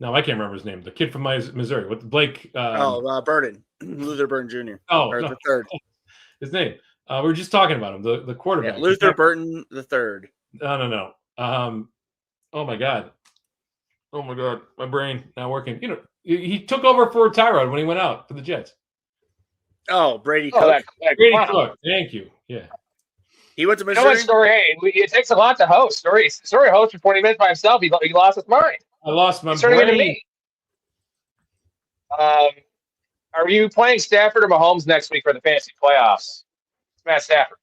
no, I can't remember his name. The kid from Missouri with Blake. Burden, Luther Burden Jr. The 3rd. His name. We were just talking about him. The quarterback. Yeah, Luther Burton the 3rd. No. Oh my god, my brain not working. You know, he took over for Tyrod when he went out for the Jets. Oh, Brady Cook. Brady Cook. Thank you. Yeah. He went to Missouri. You know what, Storey? Hey, it takes a lot to host. Storey hosts for 20 minutes by himself. He lost his mind. I lost my brain. brain. Me. Are you playing Stafford or Mahomes next week for the fantasy playoffs? It's Matt Stafford.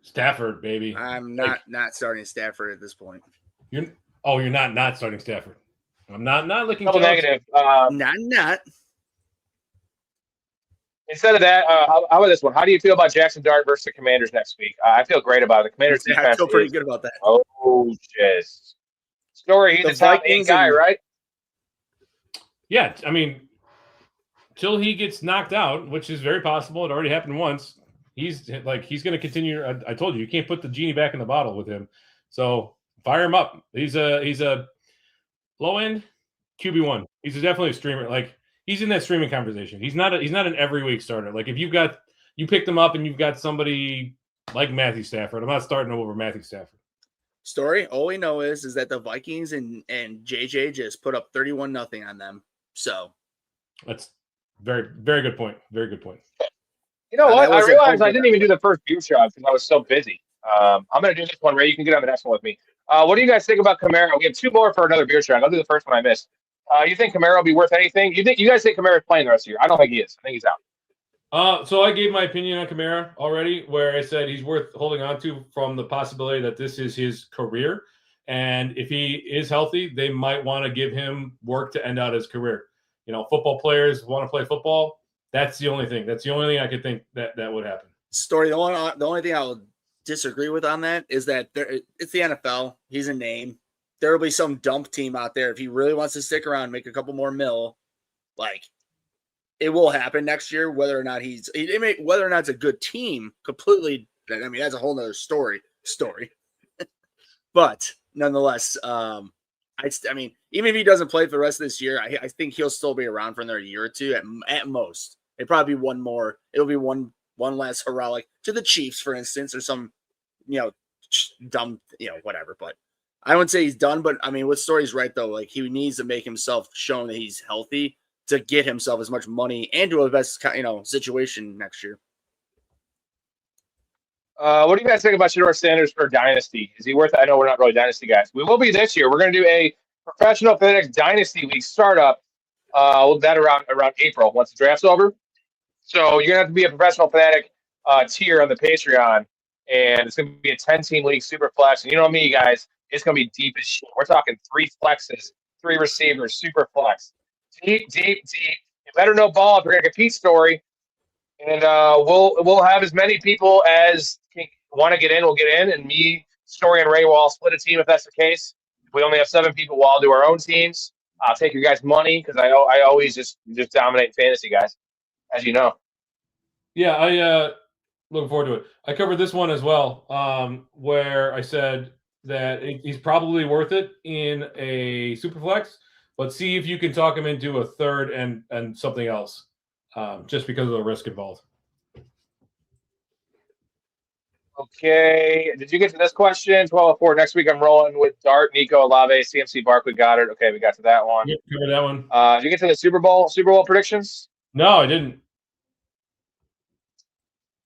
Stafford, baby. I'm not starting Stafford at this point. You're not starting Stafford. I'm not looking. Double negative. Not. Instead of that, how about this one? How do you feel about Jackson Dart versus the Commanders next week? I feel great about it. The Commanders defense. I feel pretty good about that. Oh, jeez. Storey, he's a top 8 guy, right? Yeah, I mean, till he gets knocked out, which is very possible. It already happened once. He's going to continue. I told you can't put the genie back in the bottle with him. So fire him up. He's a low end QB1. He's definitely a streamer. Like, he's in that streaming conversation. He's not an every week starter. Like, if you picked him up and you've got somebody like Matthew Stafford, I'm not starting him over Matthew Stafford. Story. All we know is that the Vikings and JJ just put up 31-0 on them. So that's very, very good point. Very good point. You know what? I realized I didn't even do the first view shot because I was so busy. I'm going to do this one, Ray. You can get on the next one with me. What do you guys think about Kamara? We have 2 more for another beer shot. I'll do the first one I missed. You think Kamara will be worth anything? You guys think Kamara is playing the rest of the year? I don't think he is. I think he's out. So I gave my opinion on Kamara already, where I said he's worth holding on to from the possibility that this is his career. And if he is healthy, they might want to give him work to end out his career. You know, football players want to play football. That's the only thing. That's the only thing I could think that would happen. Story. The only thing I will disagree with on that is that it's the NFL. He's a name. There will be some dump team out there if he really wants to stick around, make a couple more mil. Like, it will happen next year, whether or not whether or not it's a good team. Completely. I mean, that's a whole nother story. But nonetheless, I mean, even if he doesn't play for the rest of this year, I think he'll still be around for another year or two at most. It'll probably be one more. It'll be one last hurrah, like to the Chiefs, for instance, or some, dumb, whatever. But I wouldn't say he's done. But I mean, what Story's right though. Like, he needs to make himself shown that he's healthy to get himself as much money and to a best, situation next year. What do you guys think about Shedeur Sanders for Dynasty? Is he worth it? I know we're not really Dynasty guys. We will be this year. We're going to do a Professional Fanatics Dynasty Week startup. That around April once the draft's over. So you're going to have to be a Professional Fanatic tier on the Patreon, and it's going to be a 10-team league, super flex. And you know me, guys, it's going to be deep as shit. We're talking 3 flexes, 3 receivers, super flex. Deep. You better know ball if you're going to compete, Story. And we'll have as many people as want to get in. We'll get in, and me, Story, and Ray will all split a team if that's the case. If we only have 7 people, we'll all do our own teams. I'll take your guys' money because I always just dominate fantasy, guys, as you know. Yeah, I looking forward to it. I covered this one as well, where I said that he's probably worth it in a superflex, but see if you can talk him into a third and something else, just because of the risk involved. Okay. Did you get to this question? 12:04. Next week, I'm rolling with Dart, Nico, Olave, CMC, Barkley, Goddard. Okay, we got to that one. Yep, covered that one. Did you get to the Super Bowl predictions? No, I didn't.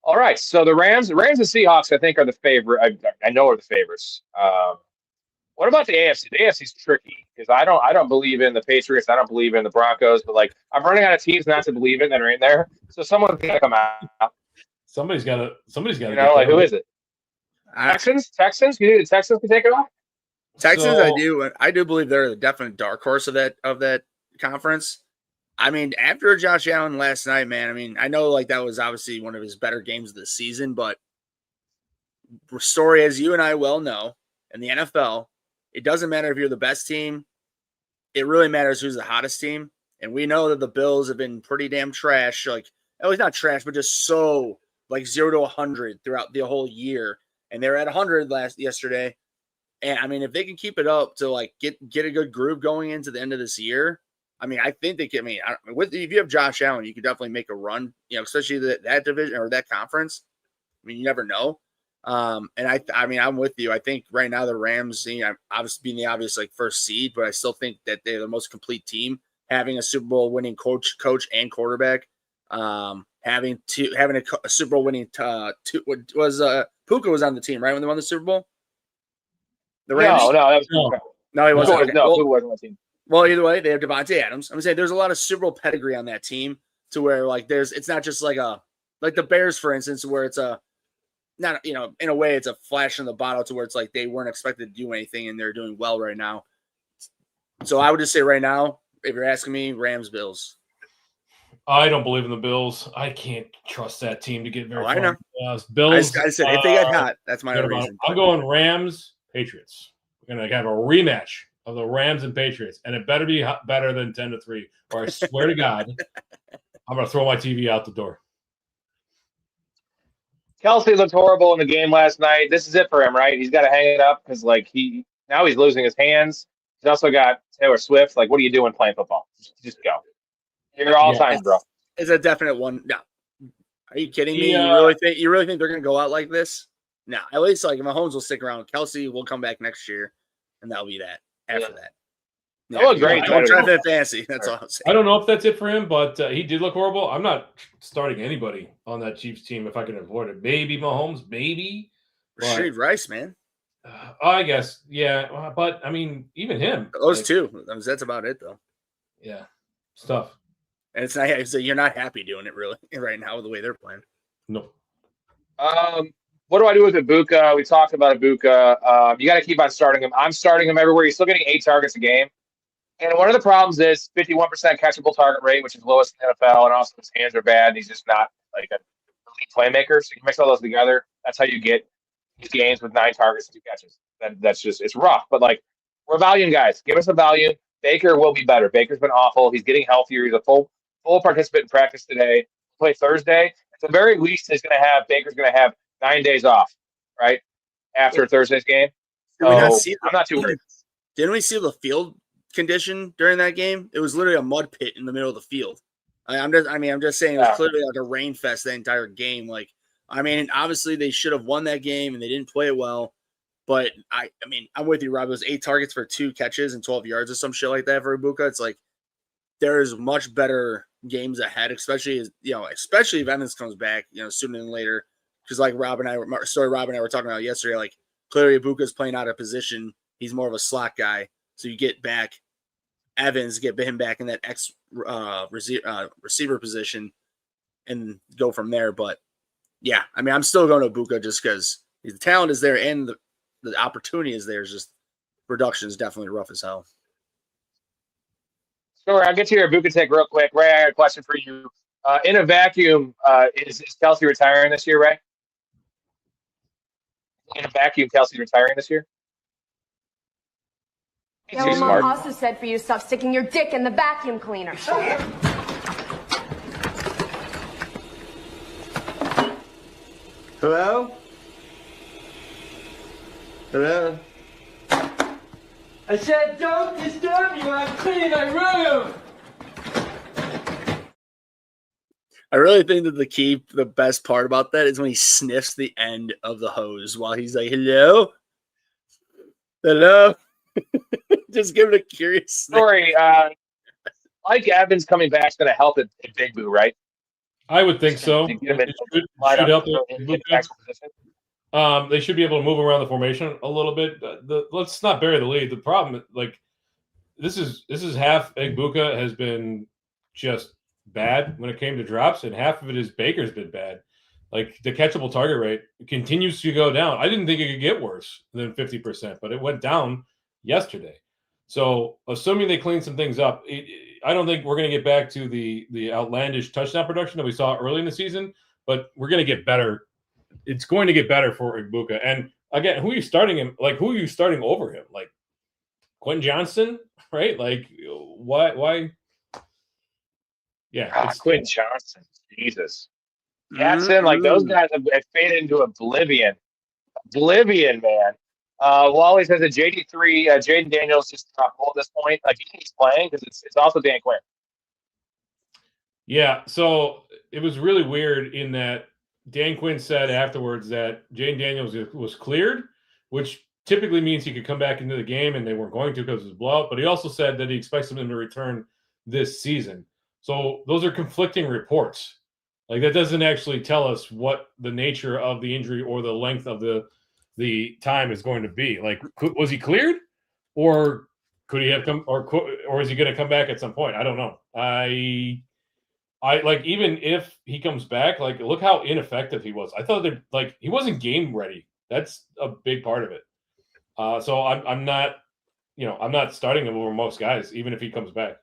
All right. So the Rams and Seahawks, I think, are the favorite. I know are the favorites. What about the AFC? The AFC is tricky because I don't believe in the Patriots. I don't believe in the Broncos. But like, I'm running out of teams not to believe in that are in there. So someone's got to come out. Somebody's got to. You know, like who is it? Texans. You think the Texans can take it off? Texans, I do believe they're the definite dark horse of that conference. I mean, after Josh Allen last night, man, I mean, I know like that was obviously one of his better games of the season, but Storey, as you and I well know, in the NFL, it doesn't matter if you're the best team. It really matters who's the hottest team. And we know that the Bills have been pretty damn trash. Like, at least not trash, but just so like 0 to 100 throughout the whole year. And they were at 100 yesterday. And I mean, if they can keep it up to like get a good groove going into the end of this year, I mean, I think they can. I mean, if you have Josh Allen, you could definitely make a run, you know, especially that division or that conference. I mean, you never know. And I mean, I'm with you. I think right now the Rams, you know, obviously being the obvious like first seed, but I still think that they're the most complete team, having a Super Bowl winning coach and quarterback, having a Super Bowl winning Puka was on the team, right, when they won the Super Bowl. The Rams? No, that was no, he wasn't. Okay. No, Puka wasn't on the team. Well, either way, they have Devontae Adams. I'm saying there's a lot of Super Bowl pedigree on that team to where like it's not just like the Bears, for instance, where it's not, you know, in a way it's a flash in the bottle to where it's like they weren't expected to do anything and they're doing well right now. So I would just say right now, if you're asking me, Rams, Bills. I don't believe in the Bills. I can't trust that team to get very far. I know. Bills. I said if they get hot, that's my reason. I'm going Rams, Patriots. We're going to have a rematch of the Rams and Patriots, and it better be better than 10-3, or I swear to God, I'm going to throw my TV out the door. Kelsey looked horrible in the game last night. This is it for him, right? He's got to hang it up because, like, now he's losing his hands. He's also got Taylor Swift. Like, what are you doing playing football? Just go. You're all time, bro. It's a definite one. No, are you kidding me? You really think they're going to go out like this? No, at least like Mahomes will stick around. Kelsey will come back next year, and that'll be that. After that, that was great. Don't try that fancy. That's all I'm saying. I don't know if that's it for him, but he did look horrible. I'm not starting anybody on that Chiefs team if I can avoid it. Maybe Mahomes, maybe Rashid Rice, man. I guess, yeah. But I mean, even him. Those two. That's about it, though. Yeah, stuff. And it's not. So you're not happy doing it really right now with the way they're playing. No. What do I do with Ibuka? We talked about Ibuka. You got to keep on starting him. I'm starting him everywhere. He's still getting 8 targets a game. And one of the problems is 51% catchable target rate, which is lowest in the NFL. And also his hands are bad. And he's just not like an elite playmaker. So you mix all those together. That's how you get these games with 9 targets and 2 catches. That's just, it's rough. But like, we're volume guys. Give us a volume. Baker will be better. Baker's been awful. He's getting healthier. He's a full participant in practice today. Play Thursday. At the very least, Baker's going to have 9 days off, right? After Thursday's game. So I'm not too worried. Didn't we see the field condition during that game? It was literally a mud pit in the middle of the field. I'm just saying it was clearly like a rain fest the entire game. Like, I mean, obviously they should have won that game and they didn't play it well. But I mean, I'm with you, Rob. It was 8 targets for 2 catches and 12 yards or some shit like that for Ibuka. It's like there's much better games ahead, especially if Evans comes back, sooner than later. Because like Rob and I were talking about yesterday, like clearly Ibuka's playing out of position. He's more of a slot guy. So you get back Evans, get him back in that receiver position and go from there. But yeah, I mean, I'm still going to Ibuka just because the talent is there and the opportunity is there. It's just production is definitely rough as hell. Sure, I'll get to your Ibuka take real quick. Ray, I got a question for you. In a vacuum, is Kelsey retiring this year, Ray? In a vacuum, Kelsey retiring this year? Yeah, well, Mom also said for you to stop sticking your dick in the vacuum cleaner. Hello? Hello? I said don't disturb you. I'm cleaning my room. I really think that the best part about that is when he sniffs the end of the hose while he's like, hello? Hello? Just give it a curious sniff. Story, Mike Evans coming back is going to help at Big Boo, right? I would think so. It should help they should be able to move around the formation a little bit. Let's not bury the lead. The problem, like, this is half Egbuka has been just bad when it came to drops, and half of it is Baker's been bad. Like, the catchable target rate continues to go down. I didn't think it could get worse than 50%, but it went down yesterday. So, assuming they clean some things up, I don't think we're going to get back to the outlandish touchdown production that we saw early in the season, but we're going to get better. It's going to get better for Egbuka. And again, who are you starting him? Like, who are you starting over him? Like Quentin Johnston, right? Like, why? Yeah, it's Quentin Johnston. Jesus. Jackson, like, those guys have faded into oblivion. Oblivion, man. Wally says that JD3, Jaden Daniels just dropped goal at this point. Like, he's playing because it's also Dan Quinn. Yeah, so it was really weird in that Dan Quinn said afterwards that Jaden Daniels was cleared, which typically means he could come back into the game, and they weren't going to because it was a blowout. But he also said that he expects him to return this season. So those are conflicting reports. Like, that doesn't actually tell us what the nature of the injury or the length of the time is going to be. Like, was he cleared, or could he have come, or is he going to come back at some point? I don't know. I like, even if he comes back, like, look how ineffective he was. I thought that, like, he wasn't game ready. That's a big part of it. So I'm not starting him over most guys, even if he comes back.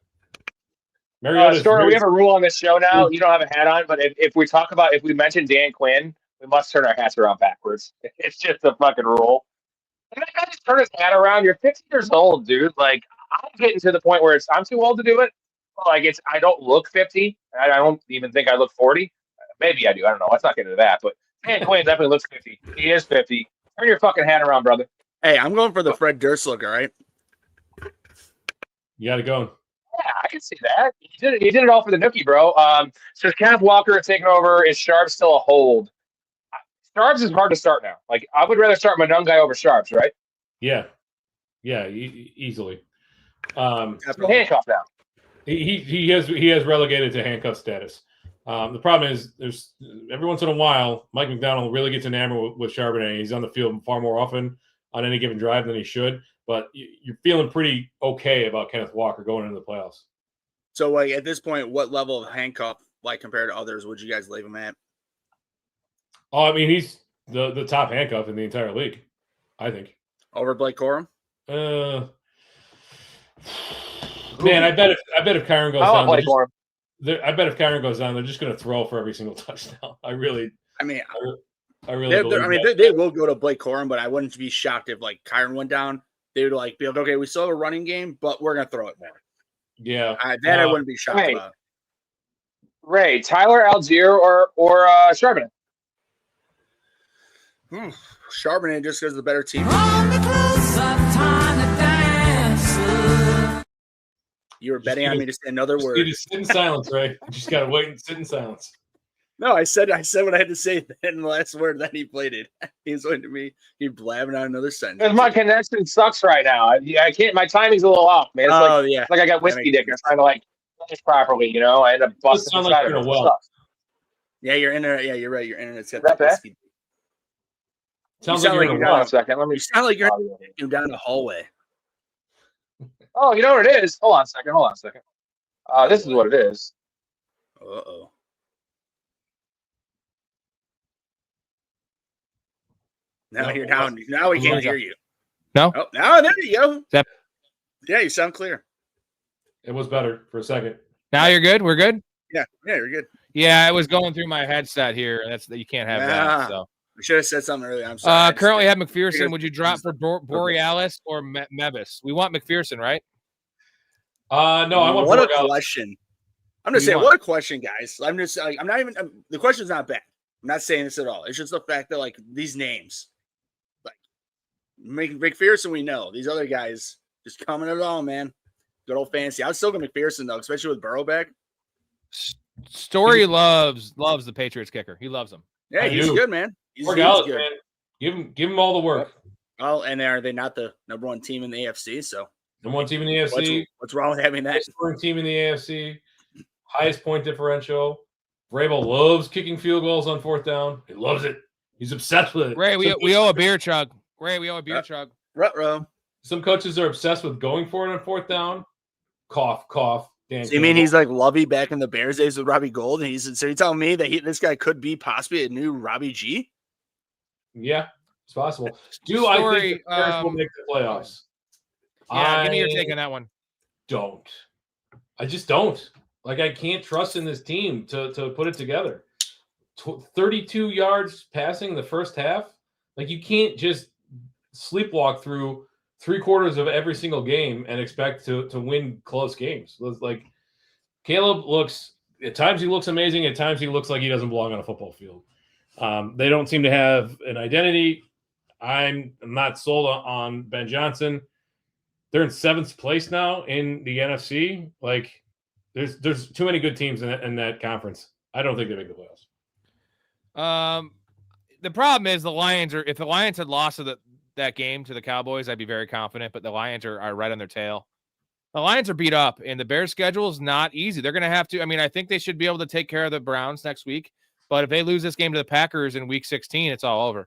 Story, we have a rule on this show now. You don't have a hat on, but if we mention Dan Quinn, we must turn our hats around backwards. It's just a fucking rule. And that guy just turned his hat around. You're 50 years old, dude. Like, I'm getting to the point where I'm too old to do it. Like, I don't look 50. I don't even think I look 40. Maybe I do. I don't know. Let's not get into that. But Dan Quinn definitely looks 50. He is 50. Turn your fucking hat around, brother. Hey, I'm going for the Fred Durst look, all right? You got it going. Yeah, I can see that. He did it all for the nookie, bro. Says Kenneth Walker taking over. Is Sharp still a hold? Sharps is hard to start now. Like, I would rather start Monungai over Sharps, right? Yeah, easily. Handcuffed now. He has relegated to handcuff status. The problem is, there's every once in a while, Mike McDonald really gets enamored with Charbonnet. He's on the field far more often on any given drive than he should. But you're feeling pretty okay about Kenneth Walker going into the playoffs. So, like, at this point, what level of handcuff, like, compared to others, would you guys leave him at? Oh, I mean, he's the top handcuff in the entire league, I think. Over Blake Corum? Man, I bet if Kyron goes down, I bet if Kyron goes down, they're just going to throw for every single touchdown. I really believe they will go to Blake Corum, but I wouldn't be shocked if, like, Kyron went down. They would, like, be like, okay, we still have a running game, but we're going to throw it more. Yeah. I wouldn't be shocked about. Ray, Tyler Algier or Charbonnet? Charbonnet just because the better team. You were betting on me to say another word. You just sit in silence, Ray. You just got to wait and sit in silence. No, I said what I had to say in the last word. Then he played it. He was going to me. He blabbing out another sentence. Because my connection sucks right now. I can't. My timing's a little off, man. It's like I got whiskey dick. I'm trying to, like, finish properly. You know, I end up busting inside of it. Yeah, your internet. Yeah, you're right. Your internet's got that whiskey. Sounds like you're in a hold on a second. Let me. You sound like you're down the hallway. Oh, you know what it is? Hold on a second. This is what it is. Uh-oh. Now you're down. Now we can't hear you. No? Oh, now there you go. Yeah, you sound clear. It was better for a second. Now you're good? We're good? Yeah, you're good. Yeah, I was going through my headset here. You can't have that. So we should have said something earlier. I'm sorry. Currently have McPherson. Would you drop for Borealis or Mevis? We want McPherson, right? No, I want What Borealis. a question. I'm just saying, what a question, guys. I'm just like, the question's not bad. I'm not saying this at all. It's just the fact that, like, these names, like, McPherson, we know. These other guys just coming at all, man. Good old fantasy. I would still go McPherson, though, especially with Burrow back. Storey loves the Patriots kicker. He loves them. Yeah, he's good, man. He's Work good. out, man. Give him all the work. Oh, and are they not the number one team in the AFC? So number one team in the AFC. What's wrong with having that? Scoring team in the AFC. Highest point differential. Vrabel loves kicking field goals on fourth down. He loves it. He's obsessed with it. Ray, we owe a beer chug. Ray, we owe a beer chug. Ruh-roh. Some coaches are obsessed with going for it on fourth down. Cough, cough. So you mean he's like Lovey back in the Bears days with Robbie Gold? And so you're telling me that this guy could be possibly a new Robbie G? Yeah, it's possible. Story, I think the Bears will make the playoffs? Yeah, give me your take on that one. Don't. I just don't. Like, I can't trust in this team to put it together. 32 yards passing the first half. Like, you can't just sleepwalk through 3/4 of every single game and expect to win close games. Like, Caleb looks, at times he looks amazing. At times he looks like he doesn't belong on a football field. They don't seem to have an identity. I'm not sold on Ben Johnson. They're in 7th place now in the NFC. Like, there's too many good teams in that conference. I don't think they make the playoffs. The problem is the Lions if the Lions had lost that game to the Cowboys, I'd be very confident, but the Lions are right on their tail. The Lions are beat up, and the Bears' schedule is not easy. They're going to have to, I think they should be able to take care of the Browns next week, but if they lose this game to the Packers in week 16, it's all over.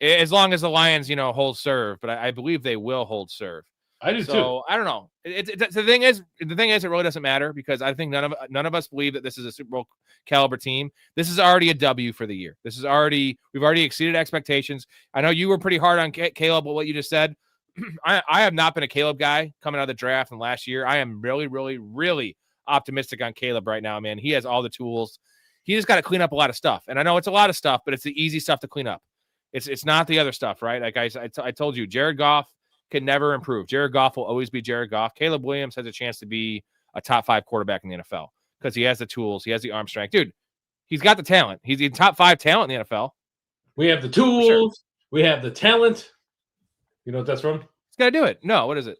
As long as the Lions, hold serve, but I believe they will hold serve. I do too. I don't know. The thing is, it really doesn't matter because I think none of us believe that this is a Super Bowl caliber team. This is already a W for the year. We've already exceeded expectations. I know you were pretty hard on Caleb, but what you just said, I have not been a Caleb guy coming out of the draft and last year. I am really, really, really optimistic on Caleb right now, man. He has all the tools. He just got to clean up a lot of stuff. And I know it's a lot of stuff, but it's the easy stuff to clean up. It's not the other stuff, right? Like I told you, Jared Goff can never improve. Jared Goff will always be Jared Goff. Caleb Williams has a chance to be a top 5 quarterback in the NFL because he has the tools. He has the arm strength. Dude, he's got the talent. He's the top 5 talent in the NFL. We have the tools. Sure. We have the talent. You know what that's from? He's got to do it. No, what is it?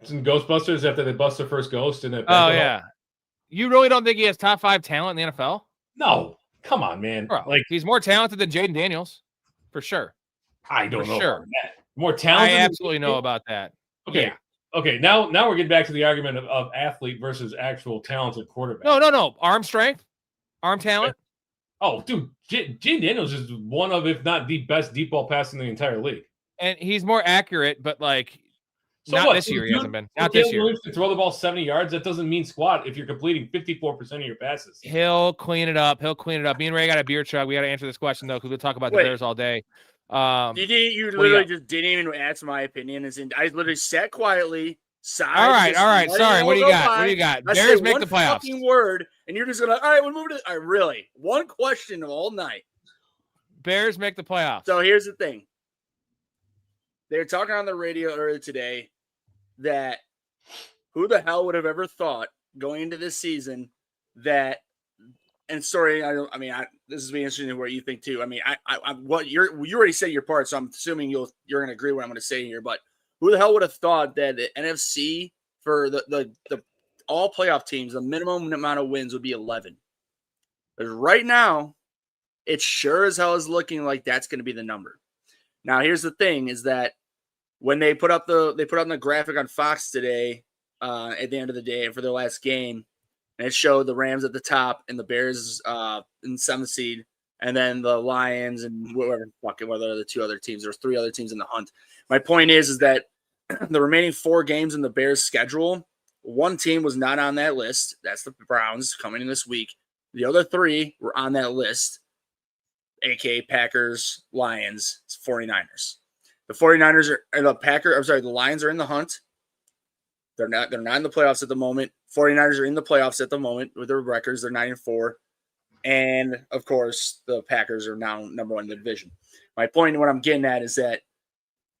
It's in Ghostbusters after they bust their first ghost. In that yeah. You really don't think he has top 5 talent in the NFL? No. Come on, man. Bro, like, he's more talented than Jaden Daniels. For sure. I don't know sure. about that. More talented. I absolutely know about that. Okay. Yeah. Okay. Now we're getting back to the argument of athlete versus actual talented quarterback. No. Arm strength, arm talent. Oh, dude, Jaden Daniels is one of, if not the best deep ball pass in the entire league. And he's more accurate, but like so not what? this year. He hasn't been. Not this year. To throw the ball 70 yards, that doesn't mean squat if you're completing 54% of your passes. He'll clean it up. Me and Ray got a beer chug. We got to answer this question though, because we'll talk about the Bears all day. You literally just didn't even ask my opinion. I literally sat quietly. All right. Sorry. What do you got? Bears make the playoffs. Fucking word, and you're just gonna. All right, we'll move to. All right, really. One question all night. Bears make the playoffs. So here's the thing. They were talking on the radio earlier today that who the hell would have ever thought going into this season that. And sorry, this is be interesting to what you think too. You already said your part, so I'm assuming you're going to agree with what I'm going to say here. But who the hell would have thought that the NFC for the all playoff teams, the minimum amount of wins would be 11? Because right now, it sure as hell is looking like that's going to be the number. Now, here's the thing: is that when they put up the graphic on Fox today, at the end of the day for their last game. And it showed the Rams at the top and the Bears in 7th seed, and then the Lions and whatever the 2 other teams. There's 3 other teams in the hunt. My point is that the remaining 4 games in the Bears' schedule, 1 team was not on that list. That's the Browns coming in this week. The other 3 were on that list, aka Packers, Lions, 49ers. The 49ers the Lions are in the hunt. They're not in the playoffs at the moment. 49ers are in the playoffs at the moment with their records. They're 9-4. And, of course, the Packers are now number 1 in the division. My point, what I'm getting at is that,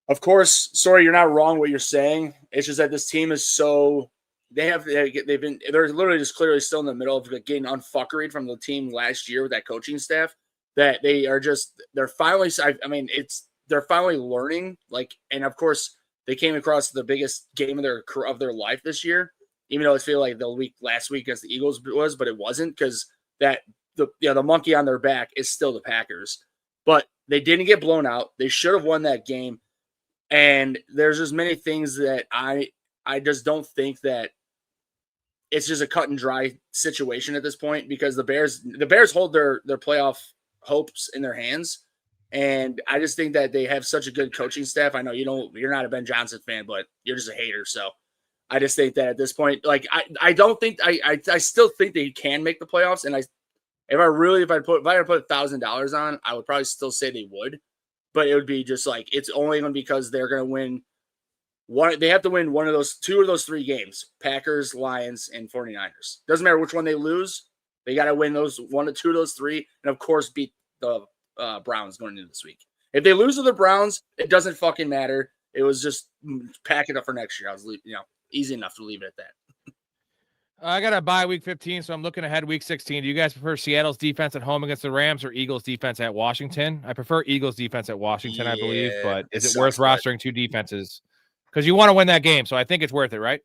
of course, sorry, you're not wrong what you're saying. It's just that this team is so – they're literally just clearly still in the middle of getting unfuckeried from the team last year with that coaching staff that they're finally – they're finally learning. And, of course – they came across the biggest game of their life this year even though it feel like last week against the Eagles was, but it wasn't because the monkey on their back is still the Packers. But they didn't get blown out. They should have won that game. And there's just many things that I just don't think that it's just a cut and dry situation at this point because the Bears hold their playoff hopes in their hands. And I just think that they have such a good coaching staff. I know you're not a Ben Johnson fan, but you're just a hater. So I just think that at this point, like I don't think I still think they can make the playoffs. And if I put $1,000 on, I would probably still say they would, but it would be just like, it's only going to be because they're going to win one. They have to win two of those three games, Packers, Lions, and 49ers. Doesn't matter which one they lose. They got to win those one or two of those three. And of course, beat the Browns going into this week. If they lose to the Browns, it doesn't fucking matter. It was just pack it up for next year. I was, easy enough to leave it at that. I got a bye week 15, so I'm looking ahead week 16. Do you guys prefer Seattle's defense at home against the Rams or Eagles defense at Washington? I prefer Eagles defense at Washington, I believe, but is it worth rostering two defenses? Because you want to win that game, so I think it's worth it, right?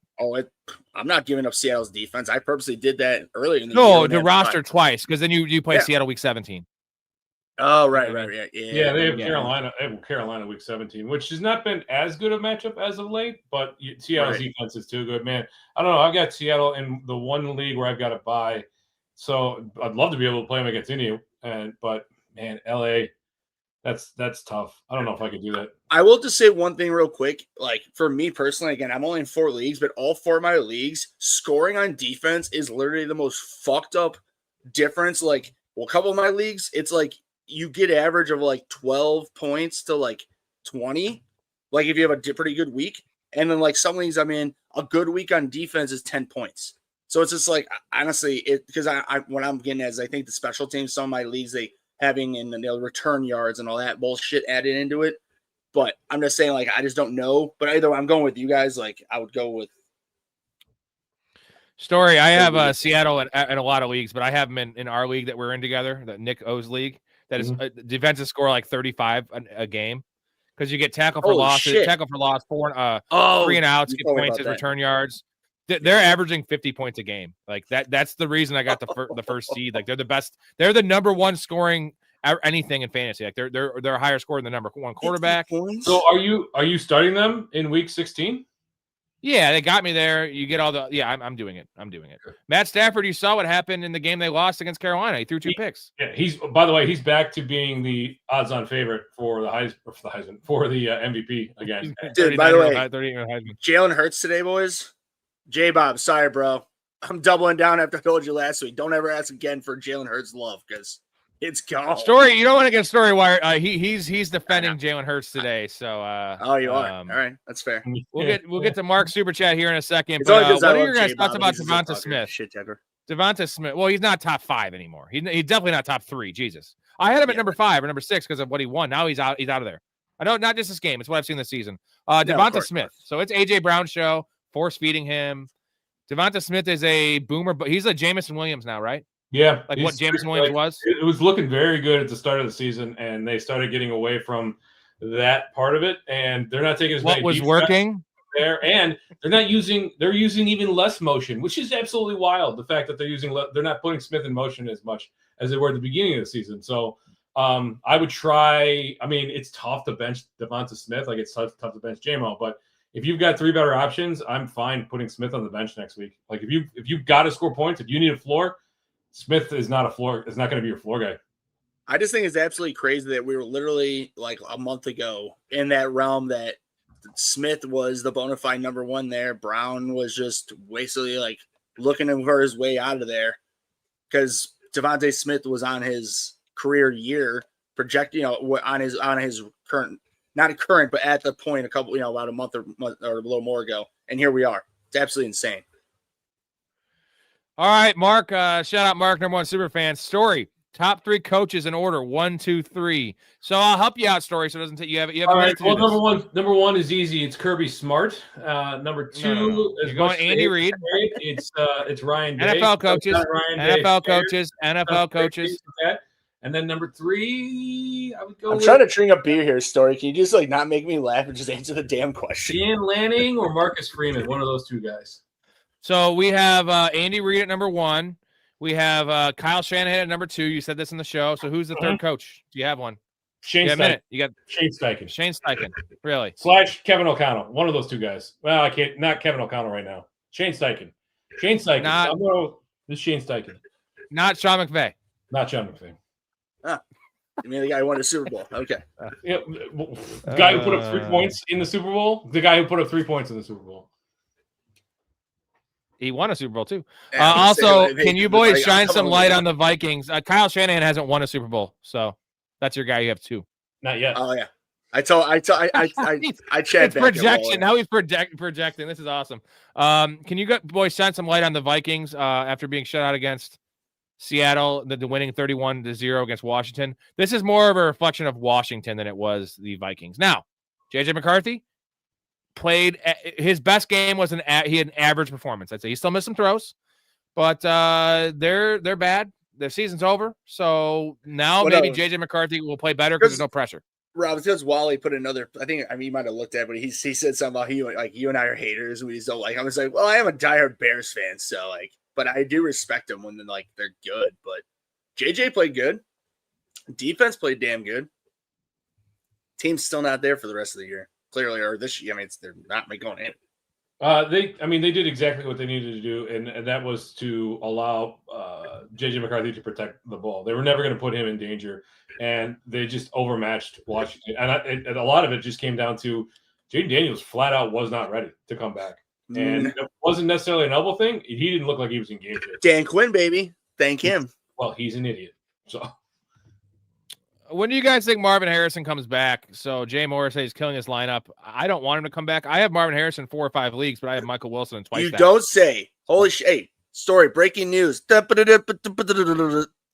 I'm not giving up Seattle's defense. I purposely did that earlier in the year. No, to roster twice, because then you play Seattle week 17. Oh, right. Yeah, they have Carolina week 17, which has not been as good a matchup as of late, but Seattle's defense is too good, man. I don't know. I've got Seattle in the one league where I've got to buy, so I'd love to be able to play them against any, but man, LA, that's tough. I don't know if I could do that. I will just say one thing real quick. Like for me personally, again, I'm only in 4 leagues, but all 4 of my leagues, scoring on defense is literally the most fucked up difference. Like, a couple of my leagues, it's like you get average of like 12 points to like 20, like if you have a pretty good week. And then like some leagues I'm in, a good week on defense is 10 points. So it's just like, honestly, because what I'm getting at is I think the special teams, some of my leagues, they having in the return yards and all that bullshit added into it. But I'm just saying, like, I just don't know. But either I'm going with you guys. Like, I would go with Storey. I have Seattle in a lot of leagues, but I have them in our league that we're in together, the Nick O's league. That is defensive score like 35 a game because you get tackle for losses, tackle for loss, 3 and outs, get points as return yards. They're averaging 50 points a game. Like that's the reason I got the first seed. Like they're the best. They're the number one scoring anything in fantasy. Like they're a higher score than the number one quarterback. So are you starting them in week 16? Yeah, they got me there. You get all the I'm doing it. Sure. Matt Stafford, you saw what happened in the game they lost against Carolina. He threw 2 picks. Yeah, he's back to being the odds-on favorite for the Heisman for the MVP again. Dude, by the way, Jalen Hurts today, boys. J-Bob, sorry, bro. I'm doubling down after I told you last week. Don't ever ask again for Jalen Hurts love because it's gone. Storey, you don't want to get Storey wire. He's defending Jalen Hurts today. So you are. All right, that's fair. We'll get to Mark's super chat here in a second. But what are your guys' thoughts about Devonta Smith? Devonta Smith. Well, he's not top 5 anymore. He's definitely not top 3. Jesus, I had him at number 5 or number 6 because of what he won. Now he's out. He's out of there. I know, not just this game. It's what I've seen this season. Devonta Smith. So it's AJ Brown show. Force feeding him. Devonta Smith is a boomer, but he's a Jameson Williams now, right? Yeah, like what Jameson Williams was. It was looking very good at the start of the season, and they started getting away from that part of it, and they're not taking as many. What was working there, and they're using even less motion, which is absolutely wild. The fact that they're not putting Smith in motion as much as they were at the beginning of the season. So I would try. I mean, it's tough to bench Devonta Smith, like it's tough to bench JMO, but if you've got 3 better options, I'm fine putting Smith on the bench next week. Like if you've got to score points, if you need a floor, Smith is not a floor. Is not going to be your floor guy. I just think it's absolutely crazy that we were literally like a month ago in that realm that Smith was the bona fide number 1 there. Brown was just basically like looking for his way out of there because Devontae Smith was on his career year projected, on his current. Not current, but at the point about a month or a little more ago. And here we are. It's absolutely insane. All right, Mark. Shout out Mark, number 1 super fan. Storey, top 3 coaches in order. 1, 2, 3. So I'll help you out, Storey. So it doesn't take you have all right. Well, number one is easy. It's Kirby Smart. Number 2 is you're going Andy Reid. It's Ryan Day. NFL coaches. NFL coaches. Okay. And then number 3, I would go. I'm trying to drink a beer here, Storey. Can you just not make me laugh and just answer the damn question? Dan Lanning or Marcus Freeman, one of those 2 guys. So we have Andy Reid at number 1. We have Kyle Shanahan at number 2. You said this in the show. So who's the third coach? Do you have one? Shane Steichen. You got Shane Steichen. Shane Steichen. Really? / Kevin O'Connell. One of those two guys. Well, I can't. Not Kevin O'Connell right now. Shane Steichen. Shane Steichen. This is Shane Steichen. Not Sean McVay. Not Sean McVay. You mean the guy who won the Super Bowl? Okay. Yeah, the guy who put up 3 points in the Super Bowl. The guy who put up 3 points in the Super Bowl. He won a Super Bowl too. Also, can you boys shine some light on the Vikings? Kyle Shanahan hasn't won a Super Bowl, so that's your guy. You have 2. Not yet. Oh yeah. I chat. It's projection. Now he's projecting. This is awesome. Can you boys shine some light on the Vikings after being shut out against Seattle, the winning 31-0 against Washington? This is more of a reflection of Washington than it was the Vikings. Now, JJ McCarthy played his best game was he had an average performance. I'd say he still missed some throws, but they're bad. Their season's over, so now maybe JJ McCarthy will play better because there's no pressure. Rob, it's because Wally put another. I mean, he might have looked at it, but he said something about you and I are haters. We just don't like. I was like, well, I am a diehard Bears fan, so but I do respect them when they're good. But JJ played good. Defense played damn good. Team's still not there for the rest of the year. Clearly, or this year. I mean, they're not going in. They did exactly what they needed to do, and that was to allow JJ McCarthy to protect the ball. They were never going to put him in danger, and they just overmatched Washington. And a lot of it just came down to Jaden Daniels flat out was not ready to come back. And it wasn't necessarily an elbow thing. He didn't look like he was in game shape. Dan Quinn, baby. Thank him. Well, he's an idiot. So when do you guys think Marvin Harrison comes back? So Jay Morrissey is killing his lineup. I don't want him to come back. I have Marvin Harrison in 4 or 5 leagues, but I have Michael Wilson in twice. You don't say. Holy shit. Hey, Story, breaking news.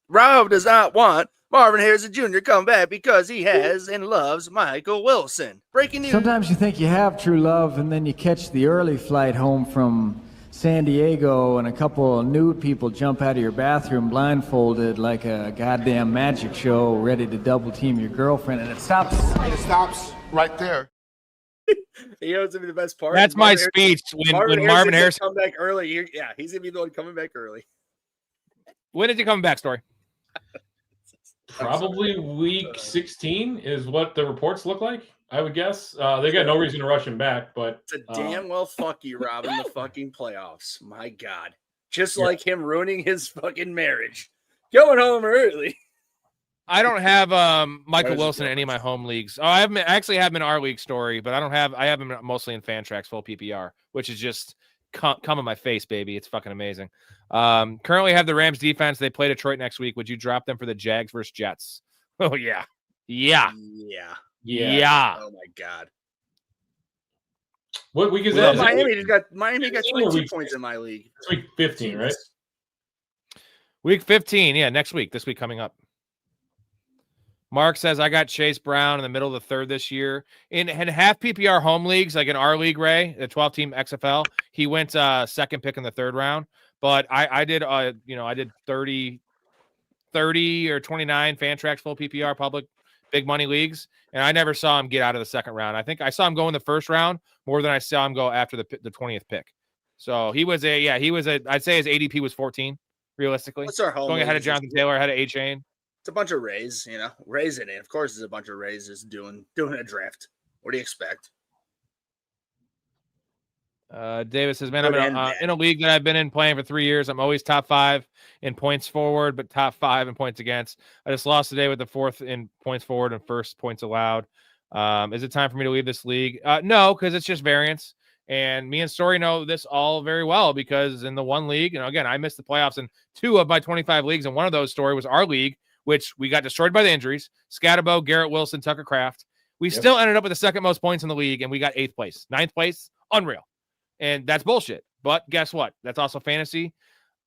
Rob does not want Marvin Harrison Jr. come back because he has and loves Michael Wilson. Breaking news. Sometimes you think you have true love, and then you catch the early flight home from San Diego, and a couple of nude people jump out of your bathroom blindfolded like a goddamn magic show, ready to double team your girlfriend, and it stops. It stops right there. You know what's gonna be the best part? That's my speech when Marvin Harrison come back early. He's gonna be the one coming back early. When is he coming back, Story? Probably week 16 is what the reports look like. I would guess they got no reason to rush him back, but it's a damn well fuck you, Rob, in the fucking playoffs. My God, just like him ruining his fucking marriage, going home early. I don't have Michael Wilson in any of my home leagues. Oh, I actually have him in our league, Story, but I have him mostly in Fantrax full PPR, which is just come in my face, baby. It's fucking amazing. Currently have the Rams defense. They play Detroit next week. Would you drop them for the Jags versus Jets? Oh yeah. Oh my God. What week is that? Miami got 22 points in my league. It's week 15, right? Week 15, yeah, next week. This week coming up. Mark says, I got Chase Brown in the middle of the third this year. In half PPR home leagues, like in our league, Ray, the 12-team XFL, he went second pick in the third round. But I did 30 or 29 Fantrax full PPR public big money leagues, and I never saw him get out of the second round. I think I saw him go in the first round more than I saw him go after the 20th pick. So he was I'd say his ADP was 14, realistically. What's our home going ahead of Jonathan Taylor, ahead of A-Chain. It's a bunch of Rays, Rays in it. Of course, there's a bunch of Rays just doing a draft. What do you expect? Davis says, man, I'm in a league that I've been in playing for 3 years. I'm always top 5 in points forward, but top 5 in points against. I just lost today with the 4th in points forward and 1st points allowed. Is it time for me to leave this league? No, because it's just variance. And me and Story know this all very well because in the one league, again, I missed the playoffs in 2 of my 25 leagues. And one of those, Story, was our league, which we got destroyed by the injuries. Scatterbo, Garrett Wilson, Tucker Kraft. We still ended up with the second most points in the league, and we got 8th place. 9th place, unreal. And that's bullshit. But guess what? That's also fantasy.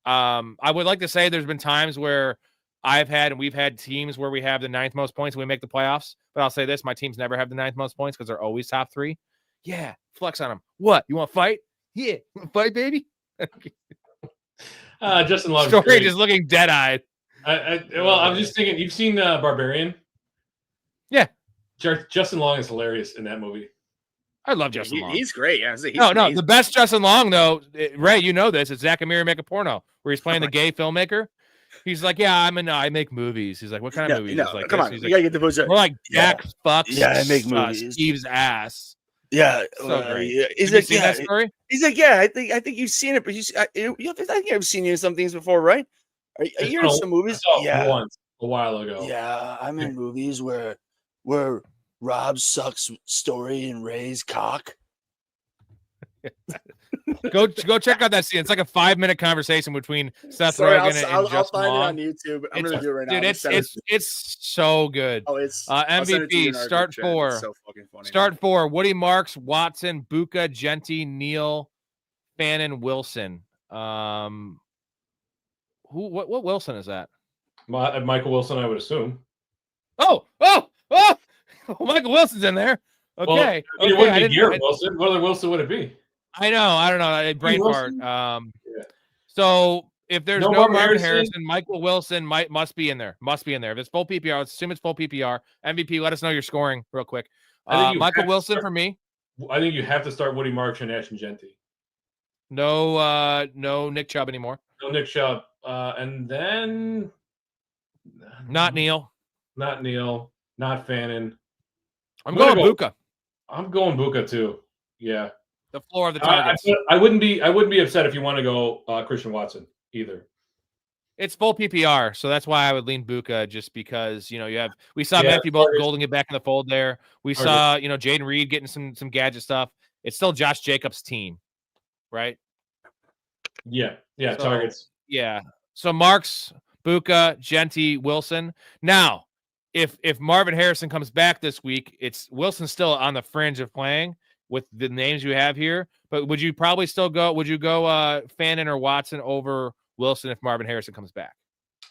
I would like to say there's been times where we've had teams where we have the 9th most points and we make the playoffs. But I'll say this, my teams never have the 9th most points because they're always top 3. Yeah, flex on them. What? You want to fight? Yeah, you want to fight, baby? Justin Long. Story just looking dead-eyed. I'm just thinking, you've seen Barbarian? Yeah. Justin Long is hilarious in that movie. I love Justin Long. He's great. Yeah, he's no, amazing. The best Justin Long though, Ray, you know this. It's Zach and Miri Make a Porno, where he's playing the gay filmmaker. He's like, yeah, I make movies. He's like, what kind of movies? He's like, come on, he's you like, gotta get the booze. We're like Jack fucks. Yeah, I make movies. Steve's ass. Yeah, so great. He's like, yeah. That story? He's like, yeah, I think you've seen it, but I think I've seen you in some things before, right? Are you in some movies? Yeah, once a while ago. Yeah, I'm in movies where Rob sucks Storey and Ray's cock. Go check out that scene. It's like a 5-minute conversation between Seth Rogen and I'll Justin find Long. it on YouTube. I'm gonna do it right now. Dude, it's so good. Oh, it's MVP. Start 4. It's so fucking funny. Start 4. Woody Marks, Watson, Buka, Genty, Neal, Fannin, Wilson. What Wilson is that? Michael Wilson, I would assume. Oh, Michael Wilson's in there. Okay. Well, it wouldn't be Garrett Wilson. What other Wilson would it be? I know. I don't know. Brain fart. So if there's no Marvin Harrison, Michael Wilson must be in there. Must be in there. If it's full PPR, let's assume it's full PPR. MVP, let us know your scoring real quick. Michael Wilson for me. I think you have to start Woody Marks and Ashton Genty. No Nick Chubb anymore. No Nick Chubb. And then not Neal. Not Neal. Not Fannin. I'm going Buka. I'm going Buka too. Yeah. The floor of the targets. I wouldn't be upset if you want to go Christian Watson either. It's full PPR, so that's why I would lean Buka, just because we saw Matthew Golden get back in the fold there. We saw Jaden Reed getting some gadget stuff. It's still Josh Jacobs' team, right? Yeah, targets. Yeah. So Marks, Buka, Genty, Wilson. Now, if Marvin Harrison comes back this week, it's Wilson's still on the fringe of playing with the names you have here. But would you probably still go? Would you go Fannin or Watson over Wilson if Marvin Harrison comes back?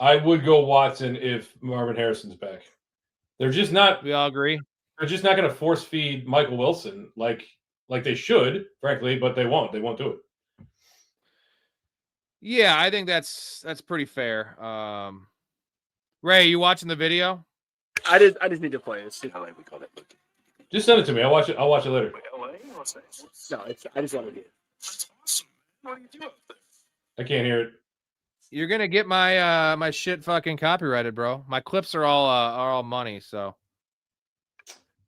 I would go Watson if Marvin Harrison's back. They're just not. We all agree. They're just not going to force feed Michael Wilson like they should, frankly, but they won't. They won't do it. Yeah, I think that's pretty fair. Ray, you watching the video? I just need to play it. See how we call it. Just send it to me. I'll watch it later. No, I just want to do it. What do you do? I can't hear it. You're gonna get my my shit fucking copyrighted, bro. My clips are all money. So,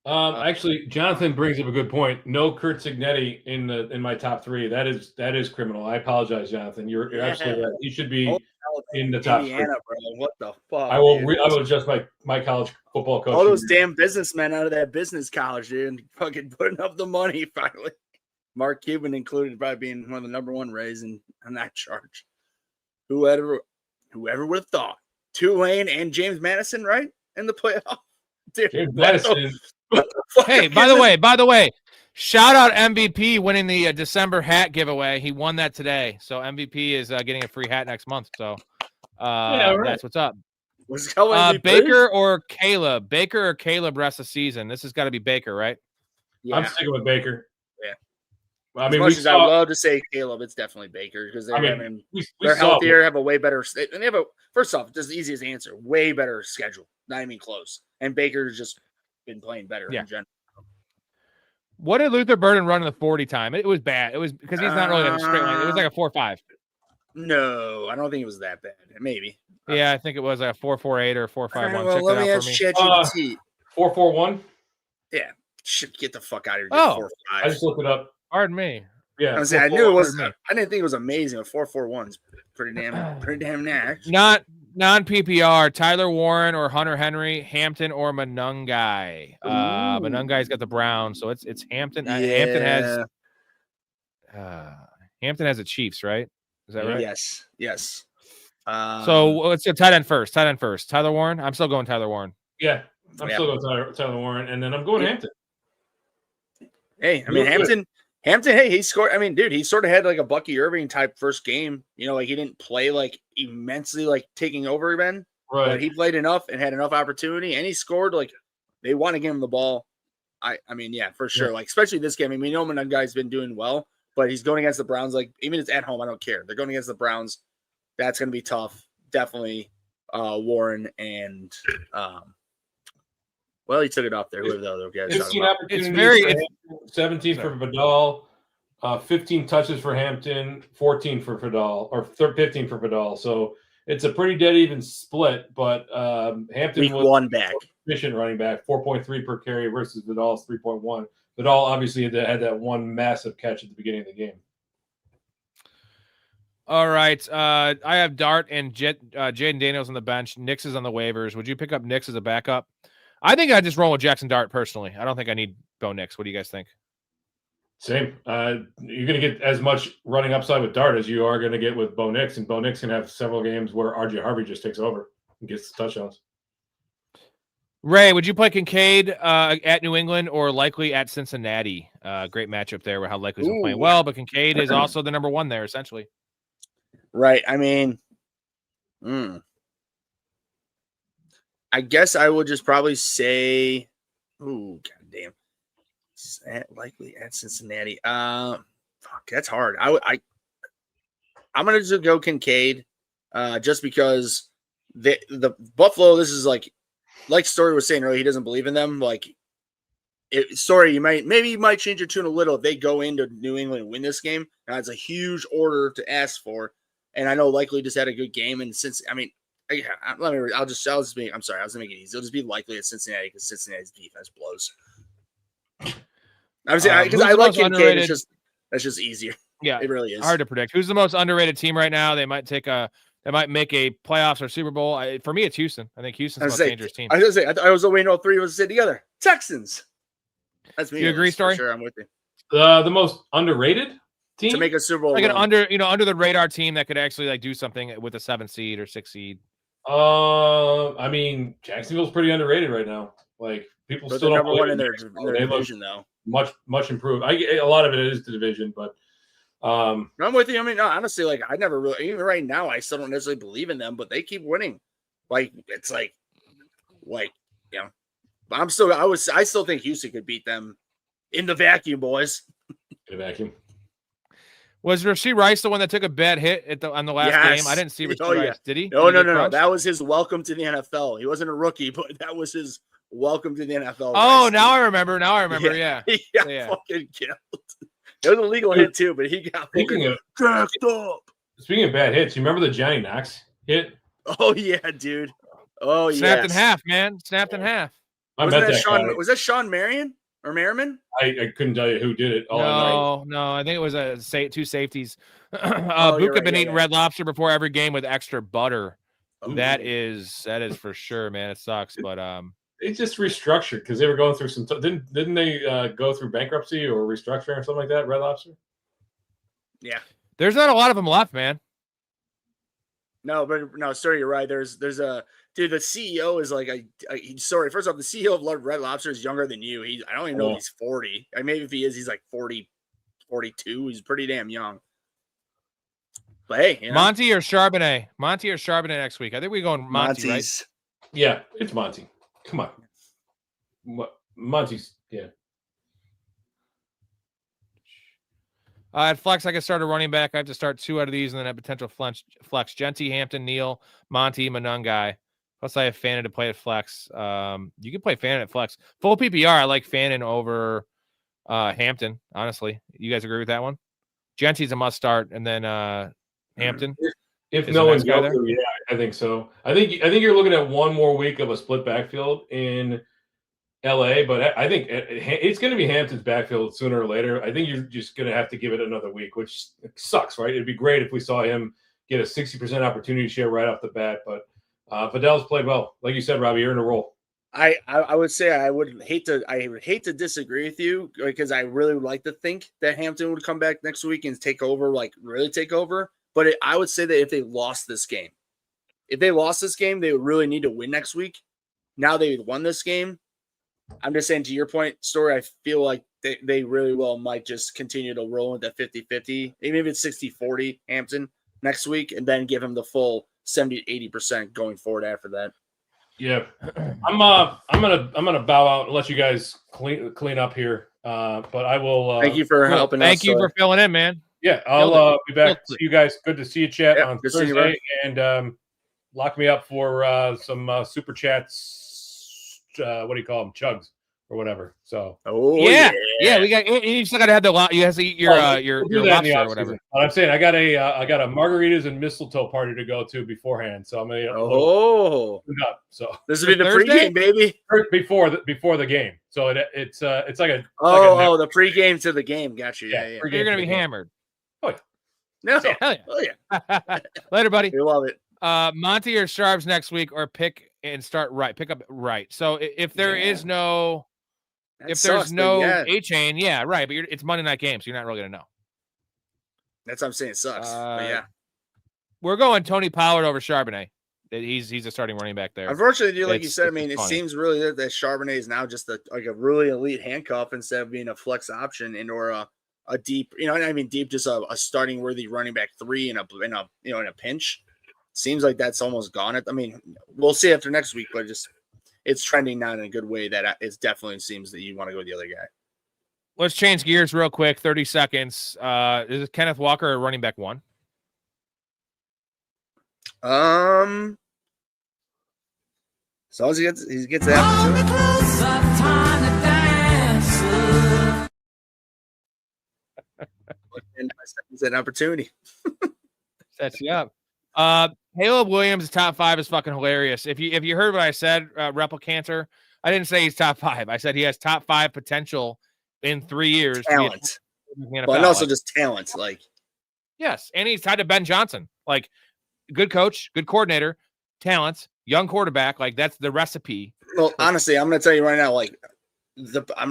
actually, Jonathan brings up a good point. No Kurt Signetti in my top 3. That is criminal. I apologize, Jonathan. You're absolutely right. He should be in the top 3. Bro. What the fuck? I will adjust my college football coach. All those damn businessmen out of that business college, dude, and fucking putting up the money finally. Mark Cuban included, probably being one of the number 1 rays on that charge. Whoever would have thought Tulane and James Madison, right, in the playoff? Dude, James Madison. Hey, by the way, shout out MVP winning the December hat giveaway. He won that today, so MVP is getting a free hat next month. So that's what's up. Baker or Caleb? Baker or Caleb rest of season? This has got to be Baker, right? Yeah. I'm sticking with Baker. Yeah. I mean, as much as I love to say Caleb, it's definitely Baker because they're healthier, have a way better, and they have first off, just the easiest answer, way better schedule, not even close. And Baker's just been playing better in general. What did Luther Burden run in the 40 time? It was bad. It was because he's not really like a straight line. It was like a 4.5. No, I don't think it was that bad. Maybe. Yeah, I think it was like a 4.48 or 4.51. Well, let me ask ChatGPT. 4.41. Yeah, shit, get the fuck out of here. 4.5. I just looked it up. Pardon me. Yeah, I knew it was. I didn't think it was amazing. 4.41's pretty damn nice. Not non-PPR. Tyler Warren or Hunter Henry, Hampton or Monungai. Monungai's got the Browns, so it's Hampton. Yeah. Hampton has the Chiefs, right? Is that right? Yes. So let's go tight end first. Tyler Warren. I'm still going Tyler Warren. Yeah, I'm still going Tyler Warren, and then I'm going Hampton. Hey, I mean Hampton. Hey, he scored. I mean, dude, he sort of had like a Bucky Irving type first game. Like he didn't play like immensely like taking over again. Right. But he played enough and had enough opportunity, and he scored. Like they want to give him the ball. I mean, yeah, for sure. Yeah. Like especially this game. I mean, we know Monungai's been doing well, but he's going against the Browns. Like even if it's at home, I don't care. They're going against the Browns. That's going to be tough. Definitely Warren and Well, he took it off there. Whoever the other guy. 15 opportunities. It's very. 17 for Vidal, 15 touches for Hampton, 14 for Vidal, or 15 for Vidal. So it's a pretty dead even split. But Hampton was one back, efficient running back, 4.3 per carry versus Vidal's 3.1. Vidal obviously had that one massive catch at the beginning of the game. All right. I have Dart and Jaden Daniels on the bench. Nix is on the waivers. Would you pick up Nix as a backup? I think I'd just roll with Jackson Dart personally. I don't think I need Bo Nix. What do you guys think? Same. You're going to get as much running upside with Dart as you are going to get with Bo Nix, and Bo Nix can have several games where RJ Harvey just takes over and gets the touchdowns. Ray, would you play Kincaid at New England or likely at Cincinnati? Great matchup there where how likely's been playing well, but Kincaid is also the number one there, essentially. Right. I mean, I guess I would just probably say, goddamn, likely at Cincinnati. Fuck, that's hard. I'm gonna just go Kincaid, just because the Buffalo. This is like Storey was saying earlier. He doesn't believe in them. Storey, you might change your tune a little if they go into New England and win this game. Now it's a huge order to ask for, and I know likely just had a good game, and I'm sorry, I was gonna make it easy. It'll just be likely at Cincinnati because Cincinnati's defense blows. I was because I like Kincaid. That's just easier. Yeah, it really is hard to predict. Who's the most underrated team right now? They might make a playoffs or Super Bowl. For me, it's Houston. I think Houston's the most dangerous team. I was gonna say I was waiting all three of us to sit together. Texans. That's me. You agree, Storey? Sure, I'm with you. The most underrated team to make a Super Bowl, like an under the radar team that could actually do something with a 7 seed or 6 seed. I mean, Jacksonville's pretty underrated right now. Like people still don't believe in their division, though. Much improved. A lot of it is the division, but I'm with you. I mean, no, honestly, I never really, even right now, I still don't necessarily believe in them, but they keep winning. It's I still think Houston could beat them in the vacuum, boys. In the vacuum. Was Rashee Rice the one that took a bad hit on the last game? I didn't see Rashee Rice. Did he? No. That was his welcome to the NFL. He wasn't a rookie, but that was his welcome to the NFL. Oh, now I remember. Yeah. He got fucking killed. It was a legal hit too, but he got cracked up. Speaking of bad hits, you remember the Johnny Knox hit? Oh yeah, dude. Oh yeah. Snapped in half, man. Snapped in half. Was that Sean Marion or Merriman? I couldn't tell you who did it. No. I think it was two safeties. Buka been eating Red Lobster before every game with extra butter. Ooh. That is for sure, man. It sucks, but they just restructured because they were going through some. Didn't they go through bankruptcy or restructuring or something like that? Red Lobster. Yeah, there's not a lot of them left, man. No, sorry, you're right. There's a dude. The CEO is sorry. First off, the CEO of Red Lobster is younger than you. I don't even know if he's 40. Maybe if he is, he's 40, 42. He's pretty damn young. But hey, Monty or Charbonnet? Monty or Charbonnet next week? I think we're going Monty, right? Yeah, it's Monty. Come on, Monty's. Yeah. At flex, I can start a running back. I have to start 2 out of these, and then a potential flex. Genty, Hampton, Neal, Monty, Manungai. Plus, I have Fannin to play at flex. You can play Fannin at flex. Full PPR, I like Fannin over Hampton. Honestly, you guys agree with that one? Genty's a must start, and then Hampton. If no one's got there, yeah, I think so. I think you're looking at one more week of a split backfield in LA, but I think it's going to be Hampton's backfield sooner or later. I think you're just going to have to give it another week, which sucks, right? It'd be great if we saw him get a 60% opportunity share right off the bat, but Fidel's played well. Like you said, Robbie, you're in a role. I would say I would hate to disagree with you because I really would like to think that Hampton would come back next week and take over, really take over. But I would say that if they lost this game, they would really need to win next week. Now they won this game. I'm just saying, to your point, Storey, I feel like they really well might just continue to roll into 50-50, even if it's 60-40 Hampton next week, and then give him the full 70-80% going forward after that. Yeah, I'm gonna bow out and let you guys clean up here. But I will. Thank you for helping. Thank you for filling in, man. Yeah, I'll be back. See you guys. Good to see you, chat on Thursday, and lock me up for some super chats what do you call them, chugs or whatever. So yeah, we got. You still got to have the. You have to eat your lobster or whatever. But I'm saying I got a margaritas and mistletoe party to go to beforehand, so I'm gonna up. So this will be the pregame, baby. Before the game, so it's like a the pregame to the game. Got you. Yeah. You're gonna be hammered. Oh yeah. No. So, hell yeah. Oh yeah. Later, buddy. We love it. Monty or Sharps next week, or pick and start right. Pick up right. So if there is no. If there's no A-chain, right. But it's Monday night game, so you're not really going to know. That's what I'm saying. It sucks. But yeah. We're going Tony Pollard over Charbonnet. He's a starting running back there. Unfortunately, like you said, I mean, it seems really that Charbonnet is now just a really elite handcuff instead of being a flex option or a deep, deep, just a starting worthy running back 3 in a pinch. Seems like that's almost gone. I mean, we'll see after next week, but it's trending not in a good way that it definitely seems that you want to go with the other guy. Let's change gears real quick. 30 seconds. Is it Kenneth Walker or running back 1? As long as he gets the opportunity. And it's an opportunity. Sets you up. Caleb Williams' top 5 is fucking hilarious. If you heard what I said, Replicanter, I didn't say he's top 5. I said he has top 5 potential in 3 years. Talent, but also just talent. Like, yes, and he's tied to Ben Johnson. Like, good coach, good coordinator, talent, young quarterback. Like, that's the recipe. Well, honestly, I'm going to tell you right now. Like,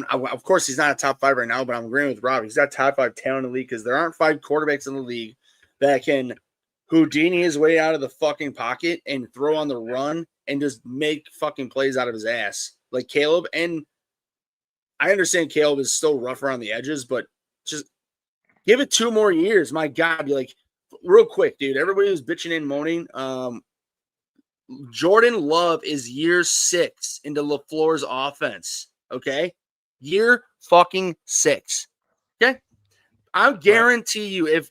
of course he's not a top 5 right now, but I'm agreeing with Rob. He's got top 5 talent in the league because there aren't 5 quarterbacks in the league that can Houdini his way out of the fucking pocket and throw on the run and just make fucking plays out of his ass like Caleb. And I understand Caleb is still rough around the edges, but just give it 2 more years. My God, like real quick, dude. Everybody was bitching and moaning. Jordan Love is year 6 into LaFleur's offense. Okay, year fucking 6. Okay, I guarantee you, if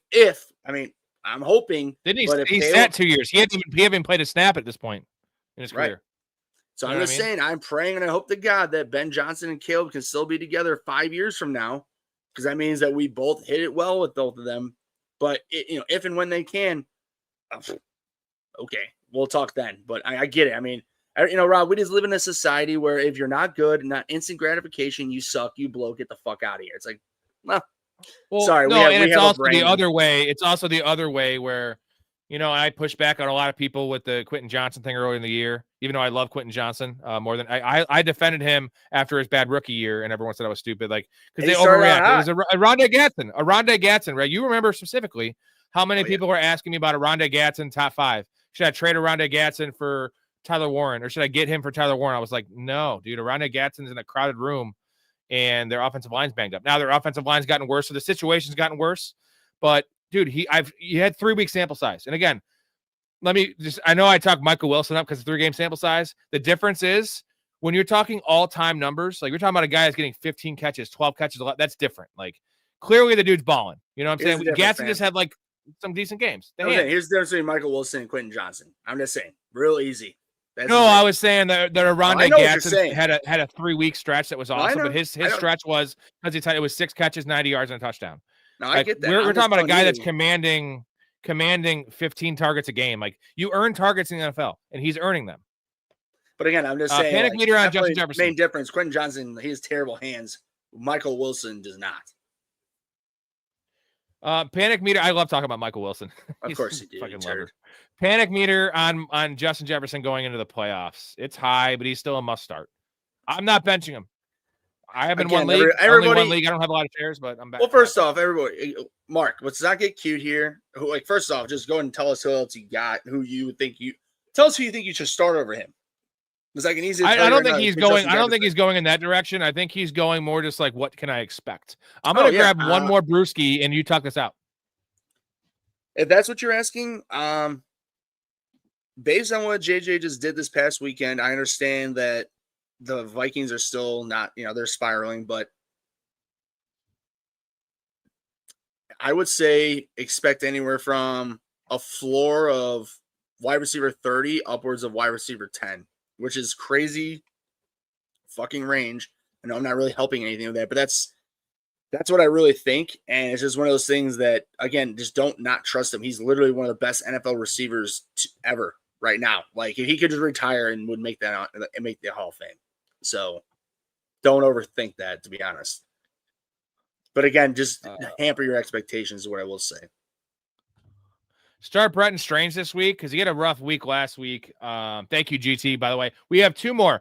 I mean. I'm hoping. Didn't he sat 2 years? He haven't played a snap at this point in his career. So I'm just saying, I'm praying and I hope to God that Ben Johnson and Caleb can still be together 5 years from now, because that means that we both hit it well with both of them. But if and when they can, okay, we'll talk then. But I get it. I mean, Rob, we just live in a society where if you're not good, not instant gratification, you suck, you blow, get the fuck out of here. It's like, well, sorry. No, it's also the other way. It's also the other way where, I push back on a lot of people with the Quentin Johnson thing earlier in the year, even though I love Quentin Johnson more than I defended him after his bad rookie year, and everyone said I was stupid, like because they overreacted. It was a Rondé Gatson, right? You remember specifically how many people were asking me about a Rondé Gatson top 5. Should I trade a Rondé Gatson for Tyler Warren, or should I get him for Tyler Warren? I was like, no, dude. Rondé Gatson's in a crowded room, and their offensive line's banged up. Now their offensive line's gotten worse, so the situation's gotten worse. But dude, you had 3-week sample size. And again, I know I talk Michael Wilson up because it's 3-game sample size. The difference is when you're talking all-time numbers, like you're talking about a guy that's getting 15 catches, 12 catches, a lot. That's different. Like clearly the dude's balling. You know what I'm saying? Gatson just had like some decent games. Here's the difference between Michael Wilson and Quentin Johnson. I'm just saying, real easy. I was saying that Rondé Gatson had a 3-week stretch that was awesome, but his stretch was because it was 6 catches, 90 yards, and a touchdown. No, I get that. We're talking about a guy that's commanding 15 targets a game. Like you earn targets in the NFL, and he's earning them. But again, I'm just saying. Panic meter on Justin Jefferson. Main difference: Quentin Johnson, he has terrible hands. Michael Wilson does not. Panic meter. I love talking about Michael Wilson. Of course you do. Fucking love it. Panic meter on Justin Jefferson going into the playoffs. It's high, but he's still a must start. I'm not benching him. I have been one league. Only one league. I don't have a lot of shares, but I'm back. Well, first off, everybody, Mark, let's not get cute here. First off, just go ahead and tell us who else you got. Tell us who you think you should start over him. It's like an easy. I don't think he's going. I don't think he's going in that direction. I think he's going more just like, what can I expect? I'm going to grab one more brewski, and you talk this out. If that's what you're asking, based on what JJ just did this past weekend, I understand that the Vikings are still not, they're spiraling, but I would say expect anywhere from a floor of wide receiver 30 upwards of wide receiver 10, which is crazy fucking range. I know I'm not really helping anything with that, but that's what I really think. And it's just one of those things that, again, just don't not trust him. He's literally one of the best NFL receivers ever right now. Like, if he could just retire and would make that and make the Hall of Fame. So don't overthink that, to be honest. But again, just hamper your expectations is what I will say. Start Bretton Strange this week because he had a rough week last week. Thank you, GT, by the way. We have two more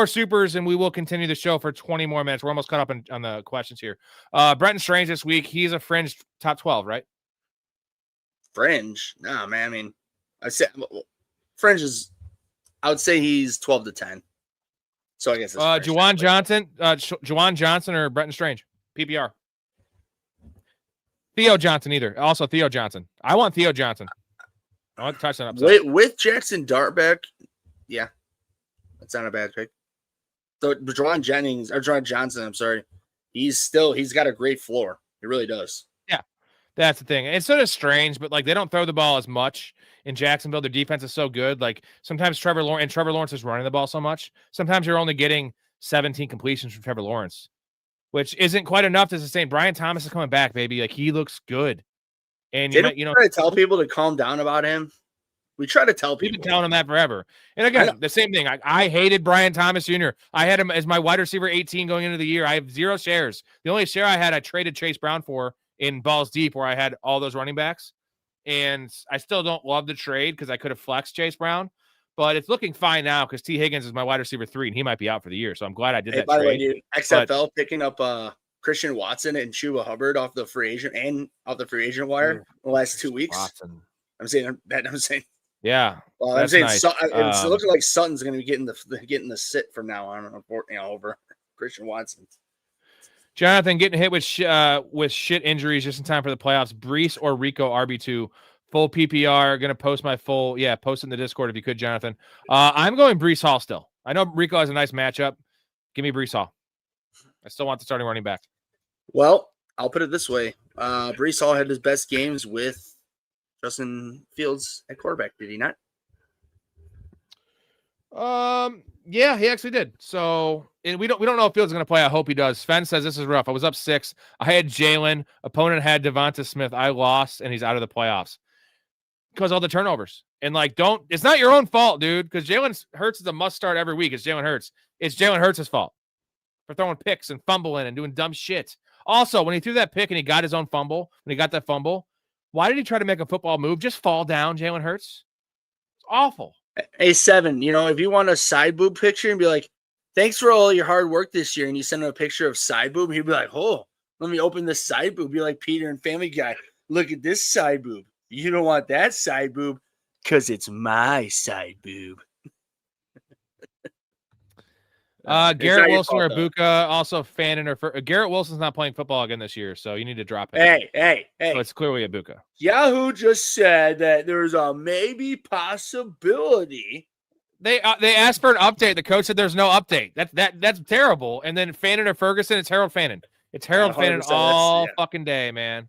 supers, and we will continue the show for 20 more minutes. We're almost caught up on the questions here. Bretton Strange this week, he's a fringe top 12, right? Fringe? No, man. I mean, fringe is, I would say he's 12 to 10. So I guess it's Juwan Johnson or Bretton Strange? PPR. Theo Johnson either. Also Theo Johnson. I want Theo Johnson. I want to touch that upside. With Jackson Dart back, yeah. That's not a bad pick. So Juwan Johnson, I'm sorry. He's got a great floor. He really does. Yeah. That's the thing. It's sort of strange, but like they don't throw the ball as much in Jacksonville. Their defense is so good. Like sometimes Trevor Lawrence is running the ball so much. Sometimes you're only getting 17 completions from Trevor Lawrence, which isn't quite enough to sustain. Brian Thomas is coming back, baby. Like he looks good. And try to tell people to calm down about him. We try to tell people. We've been telling him that forever. And again, the same thing. I hated Brian Thomas Jr. I had him as my wide receiver 18 going into the year. I have 0 shares. The only share I had, I traded Chase Brown for in Balls Deep, where I had all those running backs. And I still don't love the trade because I could have flexed Chase Brown. But it's looking fine now because T. Higgins is my wide receiver 3, and he might be out for the year. So I'm glad I did that by trade. The way, dude, XFL picking up Christian Watson and Chuba Hubbard off the free agent wire in the last 2 weeks. Watson. I'm saying. Yeah. Well, I'm saying it's looking like Sutton's going to be getting the sit from now on, over Christian Watson. Jonathan getting hit with shit injuries just in time for the playoffs. Brees or Rico RB2. Full PPR. Going to post my full. Yeah, post in the Discord if you could, Jonathan. I'm going Brees Hall still. I know Rico has a nice matchup. Give me Brees Hall. I still want the starting running back. Well, I'll put it this way. Brees Hall had his best games with Justin Fields at quarterback, did he not? Yeah, he actually did. So, and we don't know if Fields is going to play. I hope he does. Sven says this is rough. I was up 6. I had Jalen. Opponent had Devonta Smith. I lost, and he's out of the playoffs because all the turnovers. And it's not your own fault, dude. Because Jalen Hurts is a must start every week. It's Jalen Hurts. It's Jalen Hurts' fault for throwing picks and fumbling and doing dumb shit. Also, when he threw that pick and he got his own fumble, when he got that fumble, why did he try to make a football move? Just fall down, Jalen Hurts. It's awful. Hey, 7, if you want a side boob picture and be like, thanks for all your hard work this year, and you send him a picture of side boob, he'd be like, oh, let me open this side boob. Be like Peter and Family Guy. Look at this side boob. You don't want that side boob because it's my side boob. Garrett Wilson or Ibuka, also fan Garrett Wilson's not playing football again this year, so you need to drop it. Hey. So it's clearly Ibuka. Yahoo just said that there's a maybe possibility. They asked for an update. The coach said there's no update. That's terrible. And then Fannin or Ferguson, it's Harold Fannin. It's Harold Fannin all fucking day, man.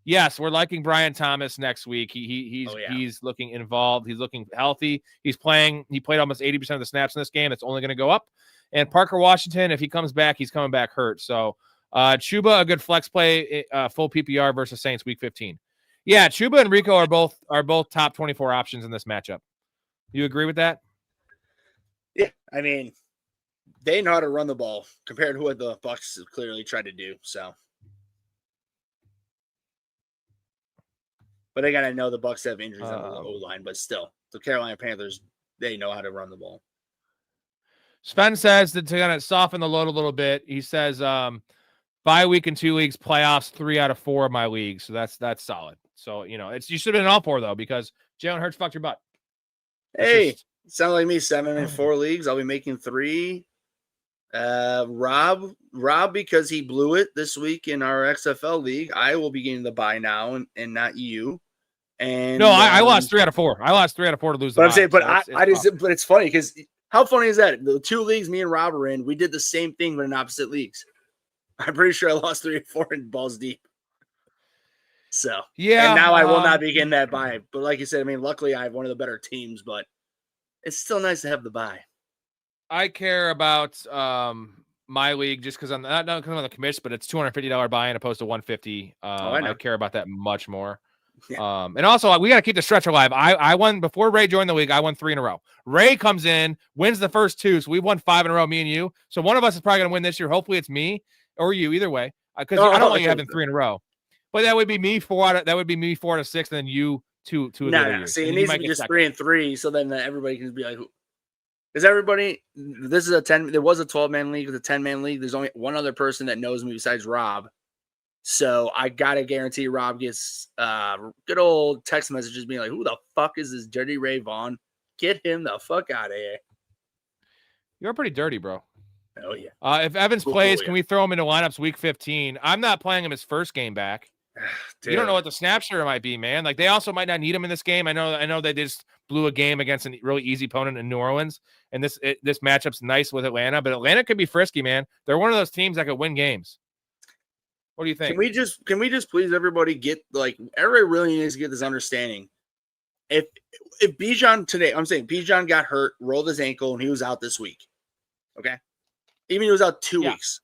Yes, we're liking Brian Thomas next week. He's looking involved. He's looking healthy. He's playing. He played almost 80% of the snaps in this game. It's only going to go up. And Parker Washington, if he comes back, he's coming back hurt. So Chuba, a good flex play, full PPR versus Saints week 15. Yeah, Chuba and Rico are both top 24 options in this matchup. You agree with that? Yeah, I mean, they know how to run the ball compared to what the Bucs have clearly tried to do. So, but again, I know the Bucs have injuries on the O-line, but still, the Carolina Panthers, they know how to run the ball. Sven says that to kind of soften the load a little bit, he says bye week in 2 leagues, playoffs 3 out of 4 of my leagues. So that's solid. So, you should have been in all 4 though, because Jalen Hurts fucked your butt. Hey, sound like me, 7 in 4 leagues. I'll be making 3. Rob, because he blew it this week in our XFL league, I will be getting the bye now and not you. And no, I lost 3 out of 4. I lost 3 out of 4 to lose the bye. I'm saying, but but it's funny because how funny is that? The 2 leagues me and Rob are in, we did the same thing but in opposite leagues. I'm pretty sure I lost 3 or 4 in balls deep. So yeah, and now I will not be getting that bye. But like you said, I mean, luckily I have one of the better teams, but it's still nice to have the bye. I care about my league just because I'm not because I'm on the commission, but it's $250 buy-in opposed to $150. I care about that much more. Yeah. And also we got to keep the stretch alive. I won before Ray joined the league. I won 3 in a row. Ray comes in, wins the first 2, so we won 5 in a row. Me and you. So one of us is probably going to win this year. Hopefully it's me or you. Either way, because I don't want you having 3 in a row. But that would be me 4 out of 6, and then you 2 of the other years. See, it needs to be just 3 and 3, so then everybody can be like, because everybody, this is a 10. There was a 12-man league with a 10-man league. There's only one other person that knows me besides Rob. So I gotta guarantee Rob gets good old text messages being like, "Who the fuck is this dirty Ray Vaughn? Get him the fuck out of here." You're pretty dirty, bro. Oh yeah. If Evans plays, can we throw him into lineups week 15? I'm not playing him his first game back. You don't know what the snap share might be, man. Like they also might not need him in this game. I know they just blew a game against a really easy opponent in New Orleans, and this matchup's nice with Atlanta, but Atlanta could be frisky, man. They're one of those teams that could win games. What do you think? Can we just please everybody get everybody really needs to get this understanding. If Bijan today, I'm saying Bijan got hurt, rolled his ankle, and he was out this week. Okay, even he was out 2 weeks.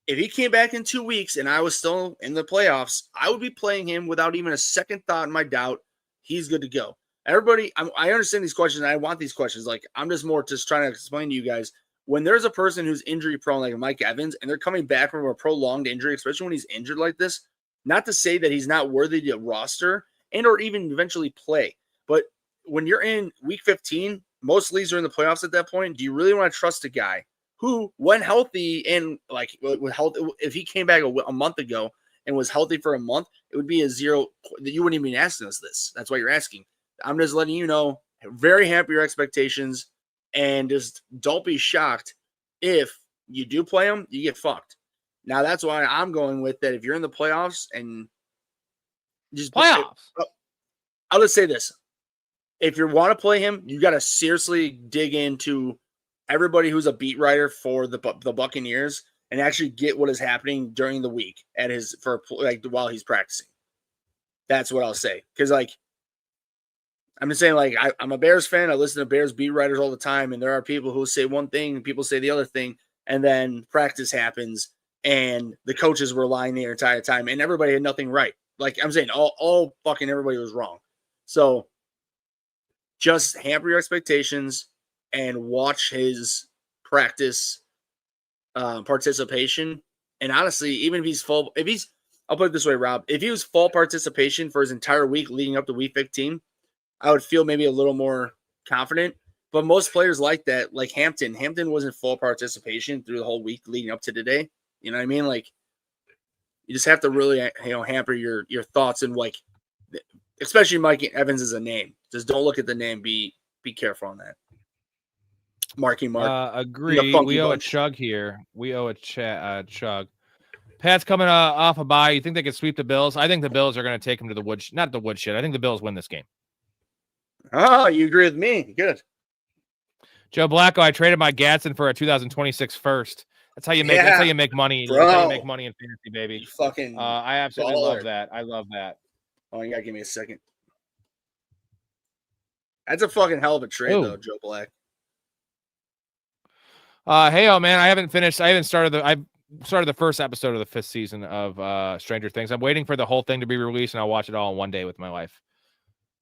If he came back in 2 weeks and I was still in the playoffs, I would be playing him without even a second thought in my doubt. He's good to go. Everybody, I understand these questions. And I want these questions. I'm just trying to explain to you guys. When there's a person who's injury prone, like Mike Evans, and they're coming back from a prolonged injury, especially when he's injured like this, not to say that he's not worthy to roster and or even eventually play. But when you're in week 15, most leagues are in the playoffs at that point. Do you really want to trust a guy who, when healthy and with health, if he came back a month ago and was healthy for a month, it would be a 0. You wouldn't even be asking us this. That's why you're asking. I'm just letting you know, very happy your expectations, and just don't be shocked if you do play him, you get fucked. Now that's why I'm going with that. If you're in the playoffs and just playoffs, I'll just say this: if you want to play him, you got to seriously dig into everybody who's a beat writer for the Buccaneers and actually get what is happening during the week while he's practicing. That's what I'll say. Because I'm just saying, I'm a Bears fan. I listen to Bears beat writers all the time, and there are people who say one thing and people say the other thing, and then practice happens and the coaches were lying the entire time and everybody had nothing right. I'm saying all fucking everybody was wrong. So just hamper your expectations and watch his practice participation. And honestly, even if I'll put it this way, Rob, if he was full participation for his entire week leading up to week 15, I would feel maybe a little more confident. But most players like that, like Hampton. Hampton wasn't full participation through the whole week leading up to today. You know what I mean? You just have to really, hamper your thoughts and especially Mike Evans is a name. Just don't look at the name. Be careful on that. Marky Mark. Agree. We owe a chug here. We owe a chug. Pat's coming off a bye. You think they could sweep the Bills? I think the Bills are going to take them to the woods. Not the woodshed. I think the Bills win this game. Oh, you agree with me? Good. Joe Blacko, I traded my Gadsden for a 2026 first. That's how you make. That's how you make money. Bro. That's how you make money in fantasy, baby. You fucking. I absolutely love that. I love that. Oh, you gotta give me a second. That's a fucking hell of a trade, though, Joe Black. Hey, man, I haven't finished. I started the first episode of the 5th season of Stranger Things. I'm waiting for the whole thing to be released, and I'll watch it all in one day with my wife.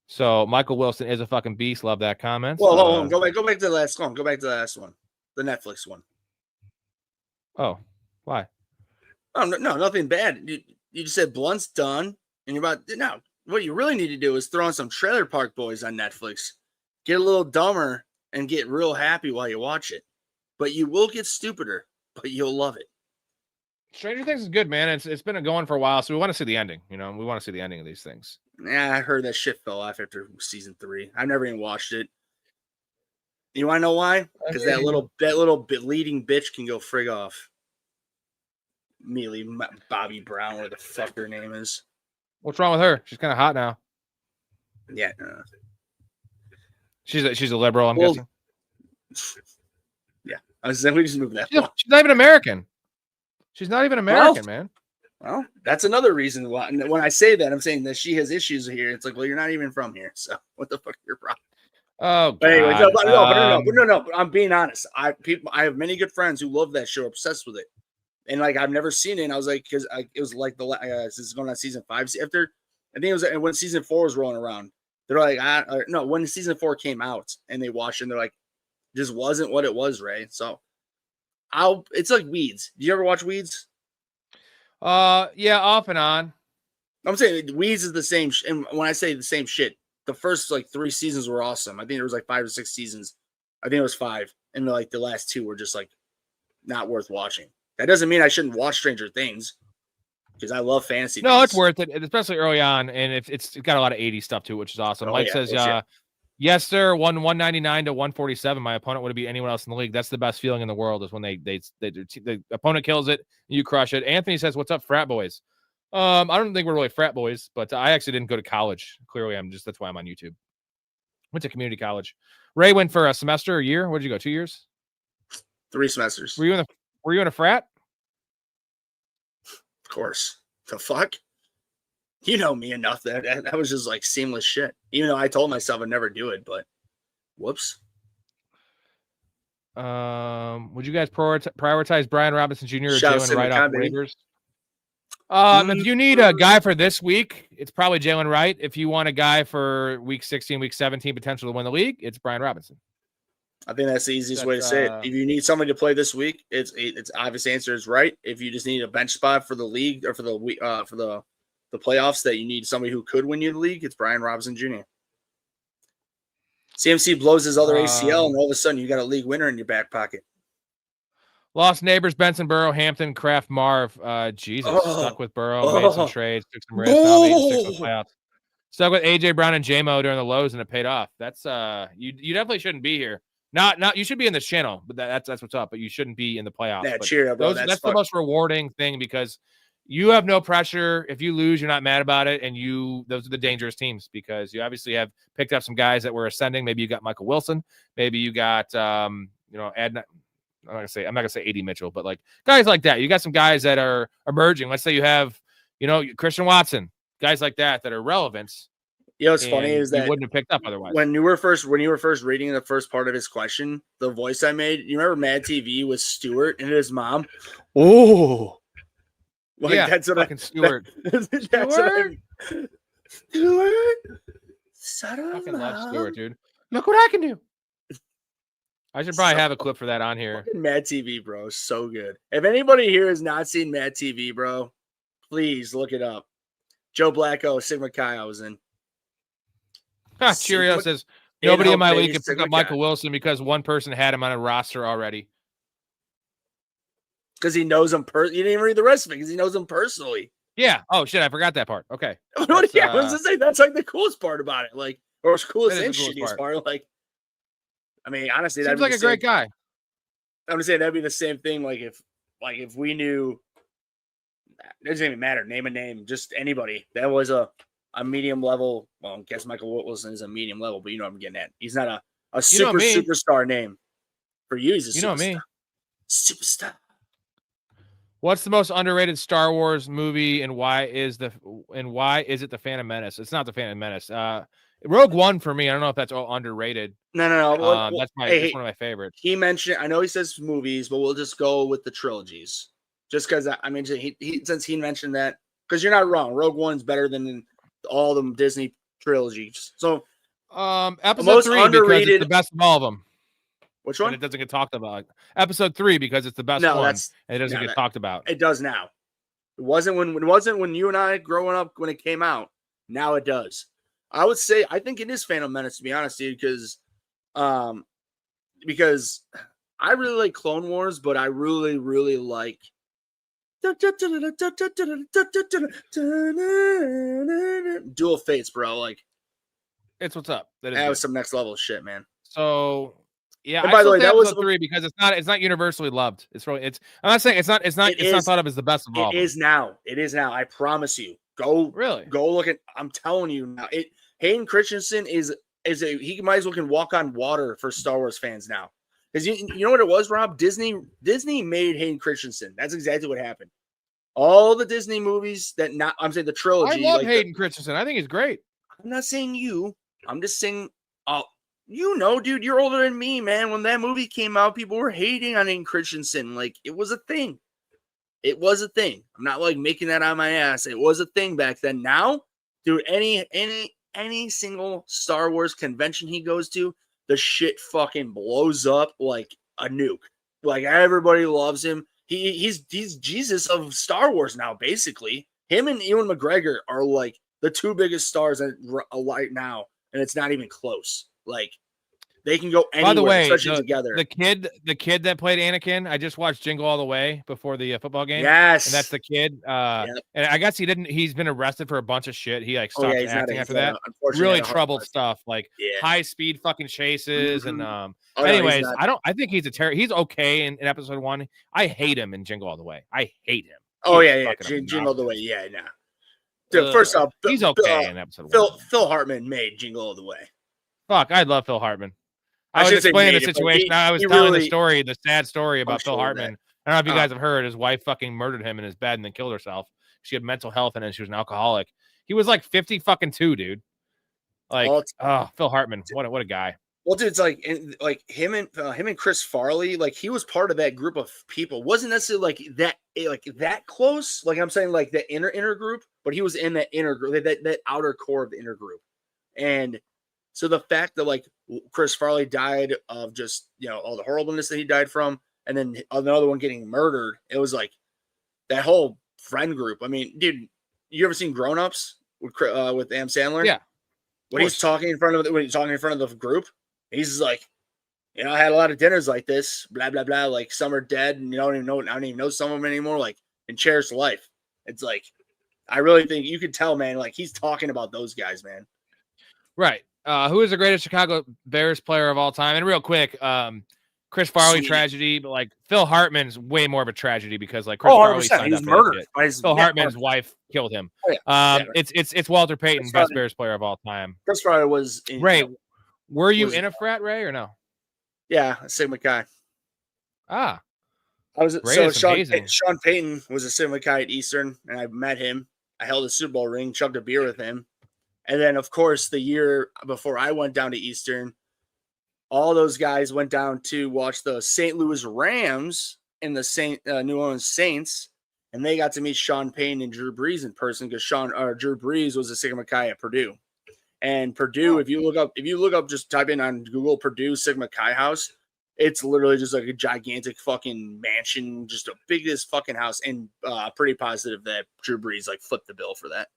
So Michael Wilson is a fucking beast. Love that comment. Well, hold on. Go back to the last one. Go back to the last one. The Netflix one. Oh, why? Oh, no, nothing bad. You just said Blunt's done, and you're about now. What you really need to do is throw on some Trailer Park Boys on Netflix. Get a little dumber and get real happy while you watch it. But you will get stupider, but you'll love it. Stranger Things is good, man. It's been going for a while, so we want to see the ending. We want to see the ending of these things. Yeah, I heard that shit fell off after season 3. I've never even watched it. You want to know why? Because that little leading bitch can go frig off. Mealy Bobby Brown, whatever the fuck her name is. What's wrong with her? She's kind of hot now. Yeah. She's a liberal, I'm guessing. Yeah. I was saying we just moved that. She's not even American. She's not even American, man. Well, that's another reason why. When I say that, I'm saying that she has issues here. It's like, well, you're not even from here. So what the fuck is your problem? Oh, but anyway, God. no. I'm being honest. I have many good friends who love that show, obsessed with it, and like I've never seen it. And I was like, because it was like this is going on season 5. After I think it was when season 4 was rolling around. They're like, when season 4 came out, and they watched, and they're like, just wasn't what it was, Ray. So it's like Weeds. Do you ever watch Weeds? Yeah, off and on. I'm saying Weeds is the same. And when I say the same shit, the first like 3 seasons were awesome. I think there was like 5 or 6 seasons. I think it was 5, and like the last 2 were just like not worth watching. That doesn't mean I shouldn't watch Stranger Things, because I love fantasy. No, it's worth it, especially early on, and it's got a lot of 80s stuff too, which is awesome. Mike says, yes, sir, 199 to 147. My opponent would be anyone else in the league. That's the best feeling in the world, is when the opponent kills it, you crush it. Anthony says, "What's up, frat boys?" I don't think we're really frat boys, but I actually didn't go to college. Clearly, that's why I'm on YouTube. Went to community college. Ray went for a semester, a year. What did you go? 2 years? 3 semesters. Were you in a frat? Of course. The fuck? You know me enough that was just like seamless shit. Even though I told myself I'd never do it, but whoops. Would you guys prioritize Brian Robinson Jr. or Jalen Wright off waivers? If you need a guy for this week, it's probably Jalen Wright. If you want a guy for week 16, week 17, potential to win the league, it's Brian Robinson. I think that's the easiest way to say it. If you need somebody to play this week, it's obvious answer is right. If you just need a bench spot for the league or for the playoffs, that you need somebody who could win you the league, it's Brian Robinson Jr. CMC blows his other ACL, and all of a sudden you got a league winner in your back pocket. Lost neighbors, Benson, Burrow, Hampton, Kraft, Marv. Jesus, stuck with Burrow, made some trades, took some risks. Now they 8-6 in the playoffs. Stuck with AJ Brown and JMO during the lows, and it paid off. That's you definitely shouldn't be here. Not you should be in this channel, but that's what's up. But you shouldn't be in the playoffs. Yeah, cheer up, bro. That's the most rewarding thing, because you have no pressure. If you lose, you're not mad about it, and those are the dangerous teams, because you obviously have picked up some guys that were ascending. Maybe you got Michael Wilson. Maybe you got Adnan. I'm not gonna say AD Mitchell, but like guys like that. You got some guys that are emerging. Let's say you have, Christian Watson, guys like that are relevant. What's funny is that you wouldn't have picked up otherwise. When you were first reading the first part of his question, the voice I made, you remember Mad TV with Stewart and his mom? Oh, yeah, that's what fucking Stewart. Stewart. I fucking love Stewart, dude. Look what I can do. I should probably have a clip for that on here. Mad TV, bro, so good. If anybody here has not seen Mad TV, bro, please look it up. Joe Blacko, Sigma Chi, I was in. Cheerio says, nobody in my league can pick up Michael Wilson because one person had him on a roster already. Because he knows him. You didn't even read the rest of it because he knows him personally. Yeah. Oh, shit. I forgot that part. Okay. I was to say, that's like the coolest part about it. Like, or it's coolest and shittiest part. Like, I mean, honestly, seems like a great guy. I'm gonna say that'd be the same thing. Like if we knew, it doesn't even matter. Name a name, just anybody that was a medium level. Well, I guess Michael Wilson is a medium level, but you know what I'm getting at. He's not a superstar name. For you, he's a superstar. You know me. Superstar. What's the most underrated Star Wars movie, and why is it the Phantom Menace? It's not the Phantom Menace. Rogue One for me. I don't know if that's all underrated. No. That's one of my favorites. He mentioned. I know he says movies, but we'll just go with the trilogies. Just because I mean, since he mentioned that, because you're not wrong. Rogue One's better than all the Disney trilogies. So, episode 3 underrated, because it's the best of all of them. Which one? And it doesn't get talked about. Episode 3 because it's the best one. And it doesn't get talked about. It does now. It wasn't when you and I growing up when it came out. Now it does. I would say I think it is Phantom Menace, to be honest, dude, because I really like Clone Wars, but I really, really like Dual Fates, bro. Like, it's what's up. That was some next level shit, man. So yeah, and by the way, that was 3 because it's not universally loved. I'm not saying it's not thought of as the best of all. It is now. I promise you. Go look at. I'm telling you now. Hayden Christensen is he might as well can walk on water for Star Wars fans now. Because you know what it was, Rob? Disney made Hayden Christensen. That's exactly what happened. All the Disney movies I'm saying the trilogy. I love Hayden Christensen. I think he's great. I'm not saying you. I'm just saying You know, dude, you're older than me, man. When that movie came out, people were hating on Aiden Christensen. Like, it was a thing. It was a thing. I'm not like making that on my ass. It was a thing back then. Now, dude, any single Star Wars convention he goes to, the shit fucking blows up like a nuke. Like, everybody loves him. He's Jesus of Star Wars now, basically. Him and Ewan McGregor are like the two biggest stars right now, and it's not even close. Like, they can go anywhere, by the way, especially together. The kid that played Anakin, I just watched Jingle All the Way before the football game. Yes, and that's the kid. And I guess he's been arrested for a bunch of shit. He like stopped acting after that. Really troubled stuff, like high speed fucking chases and anyways, I think he's he's okay in episode 1. I hate him in Jingle All the Way. I hate him. Jingle All the Way. Yeah, nah. Dude, first off, he's okay in episode 1. Phil Hartman made Jingle All the Way. Fuck, I love Phil Hartman. I was explaining the situation. I was telling the sad story about Phil Hartman. I don't know if you guys have heard. His wife fucking murdered him in his bed and then killed herself. She had mental health and then she was an alcoholic. He was like 52, dude. Like, Phil Hartman, what a guy. Well, dude, it's like him and Chris Farley. Like, he was part of that group of people. Wasn't necessarily that close. Like, I'm saying, like the inner group, but he was in that inner group, that outer core of the inner group, and. So the fact that like Chris Farley died of just, all the horribleness that he died from, and then another one getting murdered, it was like that whole friend group. I mean, dude, you ever seen Grown Ups with Adam Sandler? Yeah. When he's talking in front of the group, he's like, I had a lot of dinners like this, blah blah blah. Like, some are dead, and I don't even know some of them anymore. Like, and cherish life. It's like, I really think you could tell, man. Like, he's talking about those guys, man. Right. Who is the greatest Chicago Bears player of all time? And real quick, Chris Farley tragedy, but like Phil Hartman's way more of a tragedy because like Chris Farley signed up murdered. Phil Hartman's wife killed him. It's Walter Payton, best Bears player of all time. Chris Farley was Ray. Were you in a frat, Ray, or no? Yeah, Sigma Chi. I was Sean Payton was a Sigma Chi at Eastern, and I met him. I held a Super Bowl ring, chugged a beer with him. And then, of course, the year before I went down to Eastern, all those guys went down to watch the St. Louis Rams and the New Orleans Saints, and they got to meet Sean Payton and Drew Brees in person because Drew Brees was a Sigma Chi at Purdue. And Purdue, if you look up, just type in on Google Purdue Sigma Chi house, it's literally just like a gigantic fucking mansion, just a biggest fucking house, and pretty positive that Drew Brees like flipped the bill for that.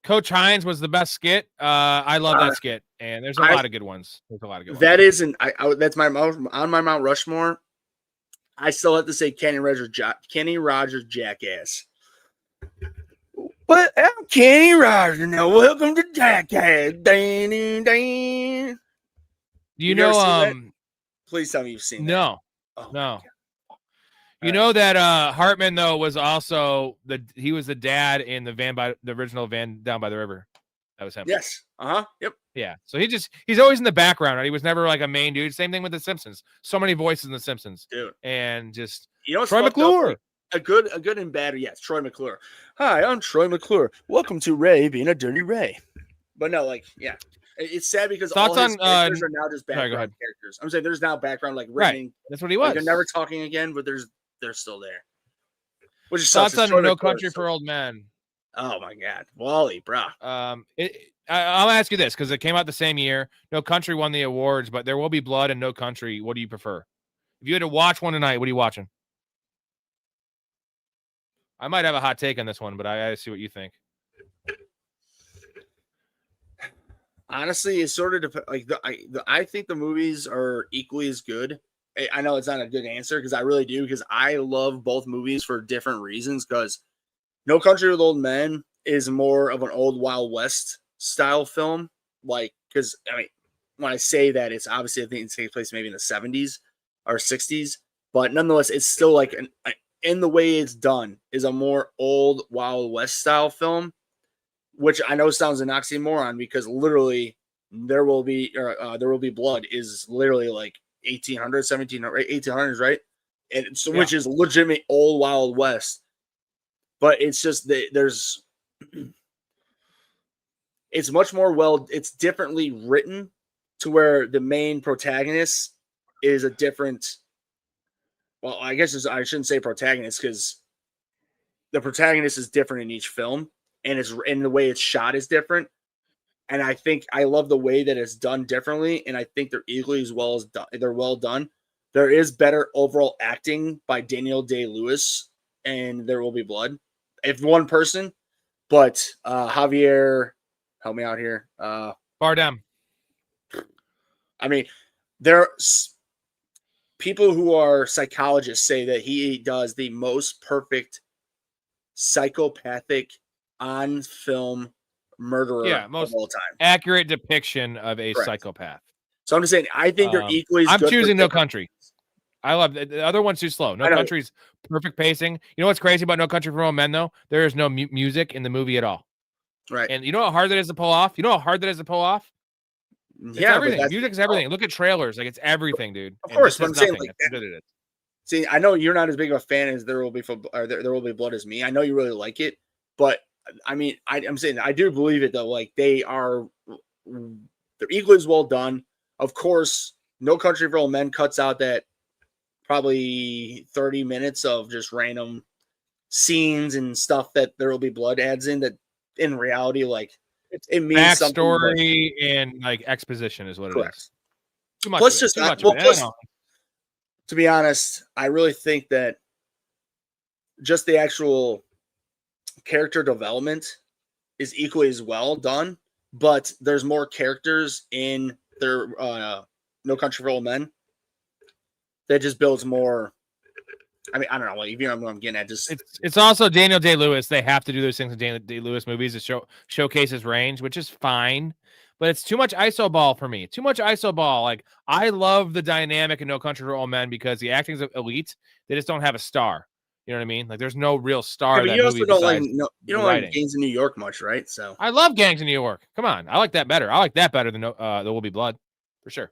Coach Hines was the best skit. I love that skit, and there's a lot of good ones. That isn't. That's on my Mount Rushmore. I still have to say Kenny Rogers Jackass. But I'm Kenny Rogers now. Welcome to Jackass. Dan. Do you know? Please tell me you've seen that. No. No. You know that Hartman though was also he was the dad in the original Van Down by the River. That was him. Yes. Yep. Yeah. So he's always in the background. Right? He was never like a main dude. Same thing with the Simpsons. So many voices in the Simpsons. Dude. And just Troy McClure. A good and bad. Yes, Troy McClure. Hi, I'm Troy McClure. Welcome to Ray being a dirty Ray. But no, like, yeah. It's sad because all his characters are now just background characters. I'm saying there's now background like writing. Right. That's what he was. Like, they're never talking again, but they're still there. Which is thoughts on No Country for Old Men. Oh my God, Wally, bro. I'll ask you this because it came out the same year. No Country won the awards, but There Will Be Blood and No Country. What do you prefer? If you had to watch one tonight, what are you watching? I might have a hot take on this one, but I gotta see what you think. Honestly, it's sort of like I think the movies are equally as good. I know it's not a good answer because I really do, because I love both movies for different reasons. Because No Country for Old Men is more of an old Wild West style film. Like, because I mean, when I say that, it's obviously I think it takes place maybe in the 70s or 60s, but nonetheless, it's still like in the way it's done is a more old Wild West style film, which I know sounds an oxymoron because literally There Will Be Blood is literally like 1800s, right? And so, which is legitimate old Wild West. But it's just it's much more it's differently written to where the main protagonist is a different. Well, I guess I shouldn't say protagonist because the protagonist is different in each film, and the way it's shot is different. And I think I love the way that it's done differently, and I think they're equally as well as done. They're well done. There is better overall acting by Daniel Day-Lewis and There Will Be Blood. If one person, but Javier, help me out here. Bardem. I mean, there's people who are psychologists say that he does the most perfect psychopathic on film murderer most of all time. Accurate depiction of a Correct. psychopath. So I'm just saying, I think they're equally. I'm good choosing No Country. I love it. The other one's too slow. No Country's perfect pacing. You know what's crazy about No Country for Old Men, though? There is no music in the movie at all. Right. And you know how hard that is to pull off? It's everything. Music is everything. Look at trailers. Like, it's everything, dude. Of course, but I'm saying, like, see, I know you're not as big of a fan as There Will Be Blood as me. I know you really like it, but I mean, I'm saying I do believe it though. Like, they're equally as well done. Of course, No Country for Old Men cuts out that probably 30 minutes of just random scenes and stuff that There Will Be Blood adds in. That in reality, like, it means backstory and like exposition is what correct. It is. Too much. Plus, of it. just Too much well, of it. plus, to be honest, I really think that just the actual character development is equally as well done, but there's more characters in their No Country for Old Men that just builds more. I mean, I don't know. Like, if you know what I'm getting at, just it's also Daniel Day-Lewis. They have to do those things in Daniel Day-Lewis movies to showcase his range, which is fine. But it's too much ISO ball for me. Too much ISO ball. Like, I love the dynamic in No Country for Old Men because the acting's elite. They just don't have a star. You know what I mean? Like, there's no real star. Yeah, but you also don't like Gangs in New York much, right? So I love Gangs in New York. Come on, I like that better. I like that better than There Will Be Blood, for sure.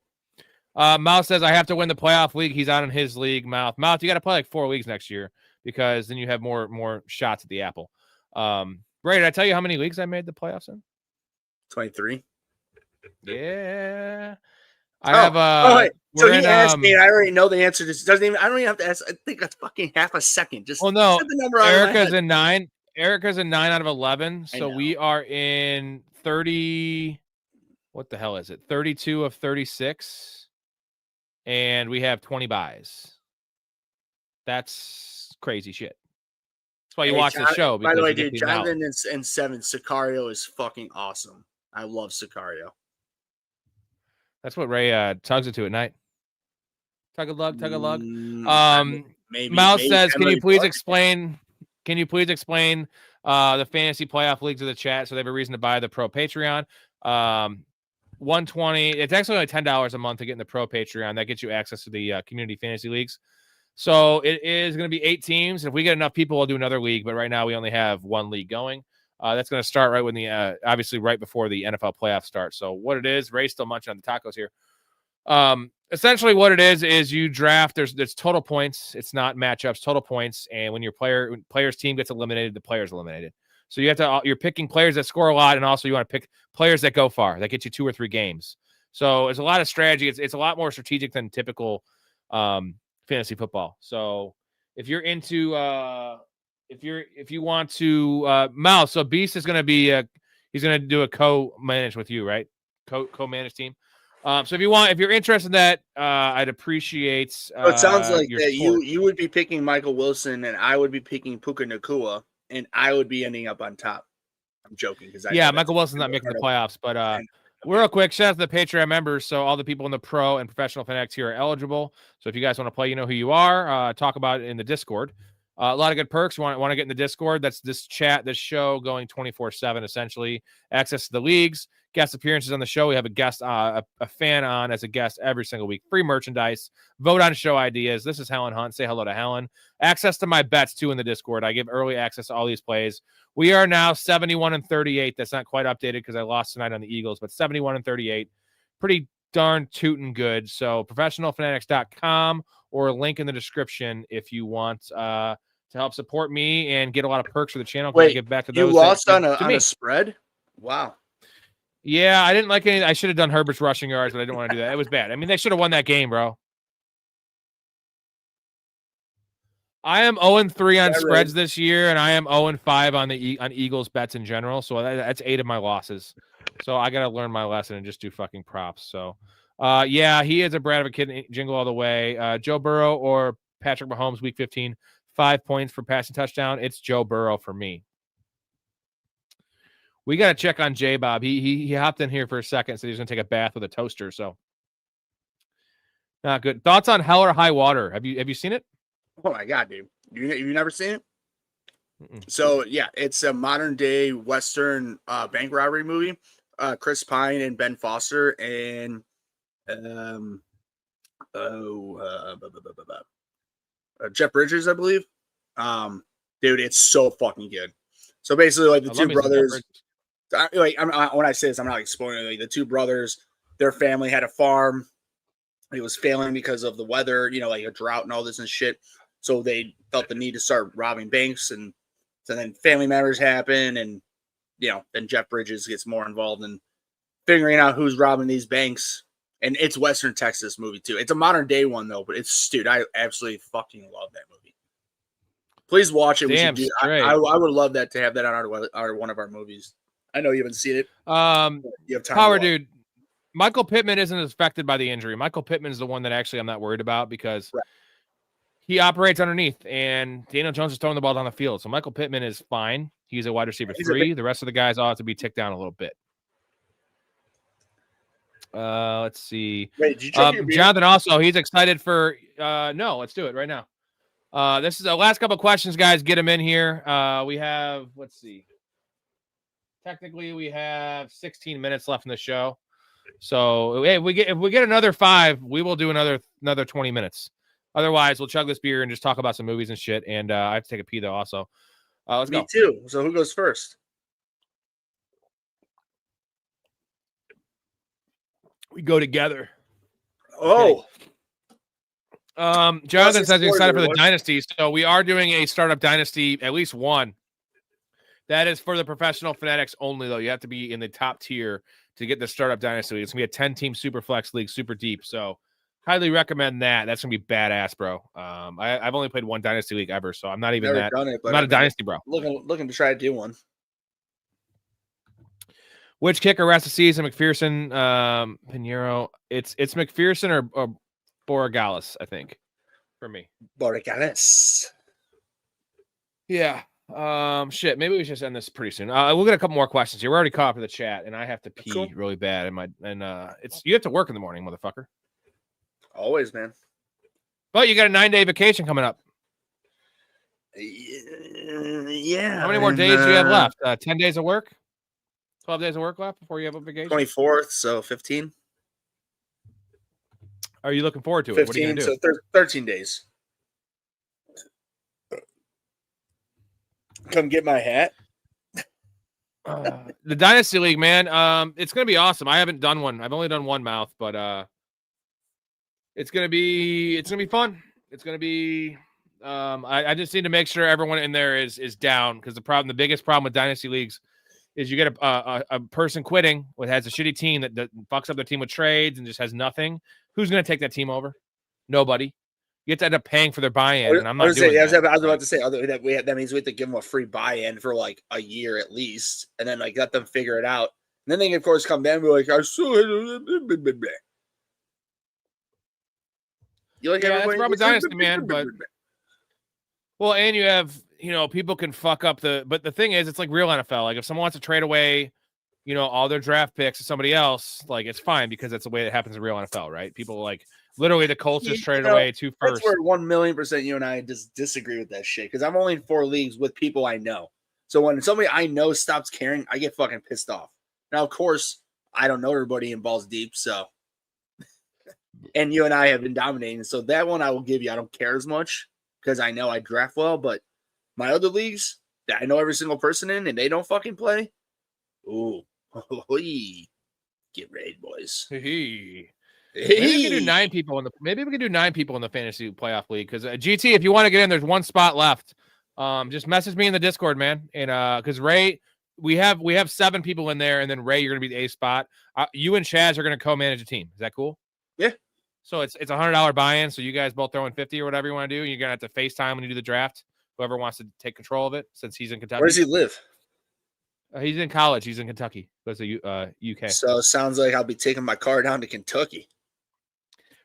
Mouth says I have to win the playoff league. He's out in his league. Mouth, you got to play like 4 leagues next year because then you have more shots at the apple. Ray, did I tell you how many leagues I made the playoffs in? 23. Yeah. I have wait. So he asked me, and I already know the answer. This doesn't even. I don't even have to ask. I think that's fucking half a second. Just well, no. Set the number Erica's in 9. Erica's in 9 out of 11. So we are in 30. What the hell is it? 32 of 36, and we have 20 buys. That's crazy shit. That's why you watch the show. By the way, dude, Jonathan and 7 Sicario is fucking awesome. I love Sicario. That's what Ray tugs it to at night. Tug a lug. Maybe. Mouse says, "Can you please explain the fantasy playoff leagues of the chat so they have a reason to buy the Pro Patreon?" $120. It's actually only $10 a month to get in the Pro Patreon. That gets you access to the community fantasy leagues. So it is going to be 8 teams. If we get enough people, we'll do another league. But right now we only have 1 league going. That's going to start right when obviously right before the NFL playoffs start. So what it is, Ray's still munching on the tacos here. Essentially what it is you draft. There's total points. It's not matchups, total points. And when player's team gets eliminated, the player's eliminated. So you're picking players that score a lot, and also you want to pick players that go far, that get you 2 or 3 games. So it's a lot of strategy. It's a lot more strategic than typical fantasy football. So if you're into if you want to Mouse, so Beast is going to be he's going to do a co-manage with you, right? Co-manage team. So if you're interested in that, I'd appreciate. So it sounds like that you would be picking Michael Wilson, and I would be picking Puka Nacua, and I would be ending up on top. I'm joking because Michael Wilson's not making the playoffs, but real quick, shout out to the Patreon members. So all the people in the pro and professional fanatics here are eligible. So if you guys want to play, you know who you are. Talk about it in the Discord. A lot of good perks. Want to get in the Discord? That's this chat, this show going 24/7, essentially. Access to the leagues, guest appearances on the show. We have a guest, a fan on as a guest every single week. Free merchandise. Vote on show ideas. This is Helen Hunt. Say hello to Helen. Access to my bets too in the Discord. I give early access to all these plays. We are now 71-38. That's not quite updated because I lost tonight on the Eagles, but 71-38. Pretty darn tootin' good. So professionalfanatics.com or link in the description if you want to help support me and get a lot of perks for the channel. Wait, I give back to you those lost on a spread? Wow. Yeah, I didn't like any. I should have done Herbert's rushing yards, but I didn't want to do that. It was bad. I mean, they should have won that game, bro. I am 0-3 on spreads this year, and I am 0-5 on Eagles bets in general. So that's 8 of my losses. So I got to learn my lesson and just do fucking props. So, yeah, he is a brat of a kid. Jingle all the way. Joe Burrow or Patrick Mahomes, Week 15, 5 points for passing touchdown. It's Joe Burrow for me. We got to check on J Bob. He hopped in here for a second, so he's gonna take a bath with a toaster. So, not good. Thoughts on Hell or High Water? Have you seen it? Oh my god, dude! You've never seen it? So yeah, it's a modern day Western bank robbery movie. Chris Pine and Ben Foster and Jeff Bridges, I believe. Dude, it's so fucking good. So basically, like the two brothers. When I say this, I'm not explaining. Like the two brothers, their family had a farm. It was failing because of the weather, like a drought and all this and shit. So they felt the need to start robbing banks, and so then family matters happen, and then Jeff Bridges gets more involved in figuring out who's robbing these banks. And it's Western Texas movie too. It's a modern day one though, but dude, I absolutely fucking love that movie. Please watch it. Damn, I would love that to have that on our one of our movies. I know you haven't seen it. You have time. Power dude. Michael Pittman isn't affected by the injury. Michael Pittman's the one that actually I'm not worried about because he operates underneath, and Daniel Jones is throwing the ball down the field. So Michael Pittman is fine. He's a wide receiver 3. The rest of the guys ought to be ticked down a little bit. Let's see. Wait, did you check your beer? Jonathan also, he's excited for no, let's do it right now. This is the last couple of questions, guys. Get them in here. We have, let's see. Technically, we have 16 minutes left in the show. So hey, if we get another 5, we will do another 20 minutes. Otherwise, we'll chug this beer and just talk about some movies and shit. And I have to take a pee though. Also, let's go. Me too. So who goes first? We go together. Oh. Okay. Jonathan says he's excited for the dynasty. So we are doing a startup dynasty, at least one. That is for the professional fanatics only, though. You have to be in the top tier to get the startup dynasty league. It's gonna be a 10-team super flex league, super deep. So highly recommend that. That's gonna be badass, bro. I've only played one dynasty league ever, so I'm not even that. I'm not a dynasty, bro. Looking to try to do one. Which kicker rest of season? McPherson, Pinheiro. It's McPherson or Borregales, I think, for me. Borregales. Yeah. Shit. Maybe we should just end this pretty soon. We'll get a couple more questions here. We're already caught up in the chat, and I have to pee really bad. It's you have to work in the morning, motherfucker. Always, man. But you got a 9-day vacation coming up. Yeah. How many more days do you have left? 10 days of work? 12 days of work left before you have a vacation? 24th, so 15. Are you looking forward to it? 15, what are you going to do? So 13 days. Come get my hat. The Dynasty League, man. It's going to be awesome. I haven't done one. I've only done one mouth, but it's going to be fun. It's going to be I just need to make sure everyone in there is down, because the biggest problem with Dynasty Leagues is you get a person quitting that has a shitty team that fucks up their team with trades and just has nothing. Who's going to take that team over? Nobody. You have to end up paying for their buy-in, and I'm not doing that. I was about to say that means we have to give them a free buy-in for like a year at least, and then like let them figure it out. And then they can, of course, come down and be like, "I saw it." You like that's Robert Dynasty, man. But well, and you have people can fuck up but the thing is, it's like real NFL. Like if someone wants to trade away, all their draft picks to somebody else, like it's fine because that's the way it happens in real NFL, right? People like. Literally, the Colts just traded away 2 firsts. That's where 1,000,000% you and I just disagree with that shit. Because I'm only in 4 leagues with people I know. So when somebody I know stops caring, I get fucking pissed off. Now, of course, I don't know everybody in balls deep. So, and you and I have been dominating. So that one I will give you. I don't care as much because I know I draft well. But my other leagues that I know every single person in and they don't fucking play. Ooh, get ready, boys. Maybe we can do 9 people in the fantasy playoff league, because GT, if you want to get in, there's 1 spot left. Just message me in the Discord, man. And because Ray, we have 7 people in there, and then Ray, you're gonna be the A spot. You and Chaz are gonna co-manage a team. Is that cool? Yeah. So it's $100 buy-in. So you guys both throw in 50 or whatever you want to do. You're gonna have to FaceTime when you do the draft. Whoever wants to take control of it, since he's in Kentucky. Where does he live? He's in college. He's in Kentucky. Goes to UK. So it sounds like I'll be taking my car down to Kentucky.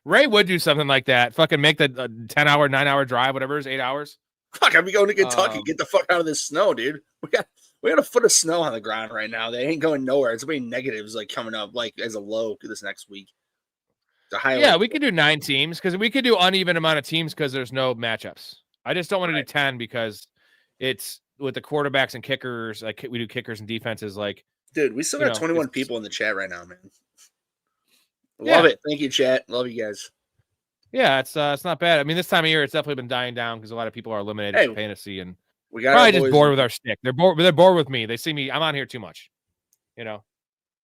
Ray would do something like that. Fucking make the 10-hour, 9-hour drive, whatever it is, 8 hours. Fuck, I'll be going to Kentucky. Get the fuck out of this snow, dude. We got a foot of snow on the ground right now. They ain't going nowhere. It's going to be negatives like coming up like as a low this next week. Yeah, we could do 9 teams because we could do uneven amount of teams because there's no matchups. I just don't want to do 10 because it's with the quarterbacks and kickers. Like we do kickers and defenses. Like, dude, we still got 21 people in the chat right now, man. Love it. Thank you, chat. Love you guys. Yeah, it's not bad. I mean, this time of year, it's definitely been dying down because a lot of people are eliminated from fantasy, and we got probably just bored with our stick. They're bored with me. They see me. I'm on here too much. You know,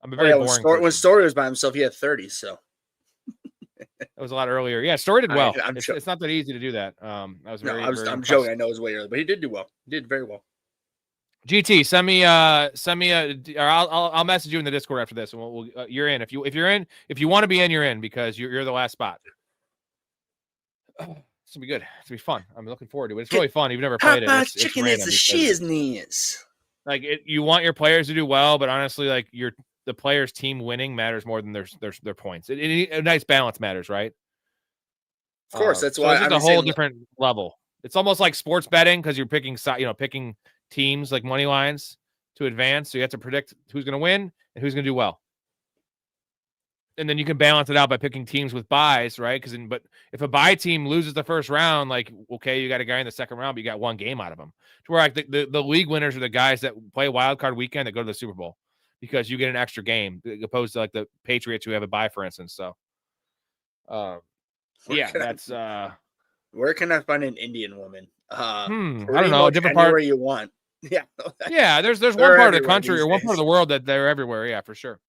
I'm a very boring. When Storey was by himself, he had 30. So it was a lot earlier. Yeah, Storey did well. It's not that easy to do that. I'm joking. I know it was way early, but he did do well. He did very well. GT, send me or I'll message you in the Discord after this, and we'll you're in. If you want to be in, you're in because you're the last spot. It's gonna be good. It's gonna be fun. I'm looking forward to it. It's really fun. You've never played it. It's chicken is the shizness. Like you want your players to do well, but honestly, like the players' team winning matters more than their points. A nice balance matters, right? Of course, that's why it's just a whole different level. It's almost like sports betting because you're picking teams like money lines to advance. So you have to predict who's going to win and who's going to do well. And then you can balance it out by picking teams with buys, right? But if a buy team loses the first round, like, okay, you got a guy in the second round, but you got one game out of them. To where like the league winners are the guys that play wild card weekend that go to the Super Bowl because you get an extra game opposed to like the Patriots who have a bye, for instance. So, that's where can I find an Indian woman? I don't know, a different part where you want. Yeah. Yeah, there's one part of the country or one part of the world that they're everywhere. Yeah, for sure.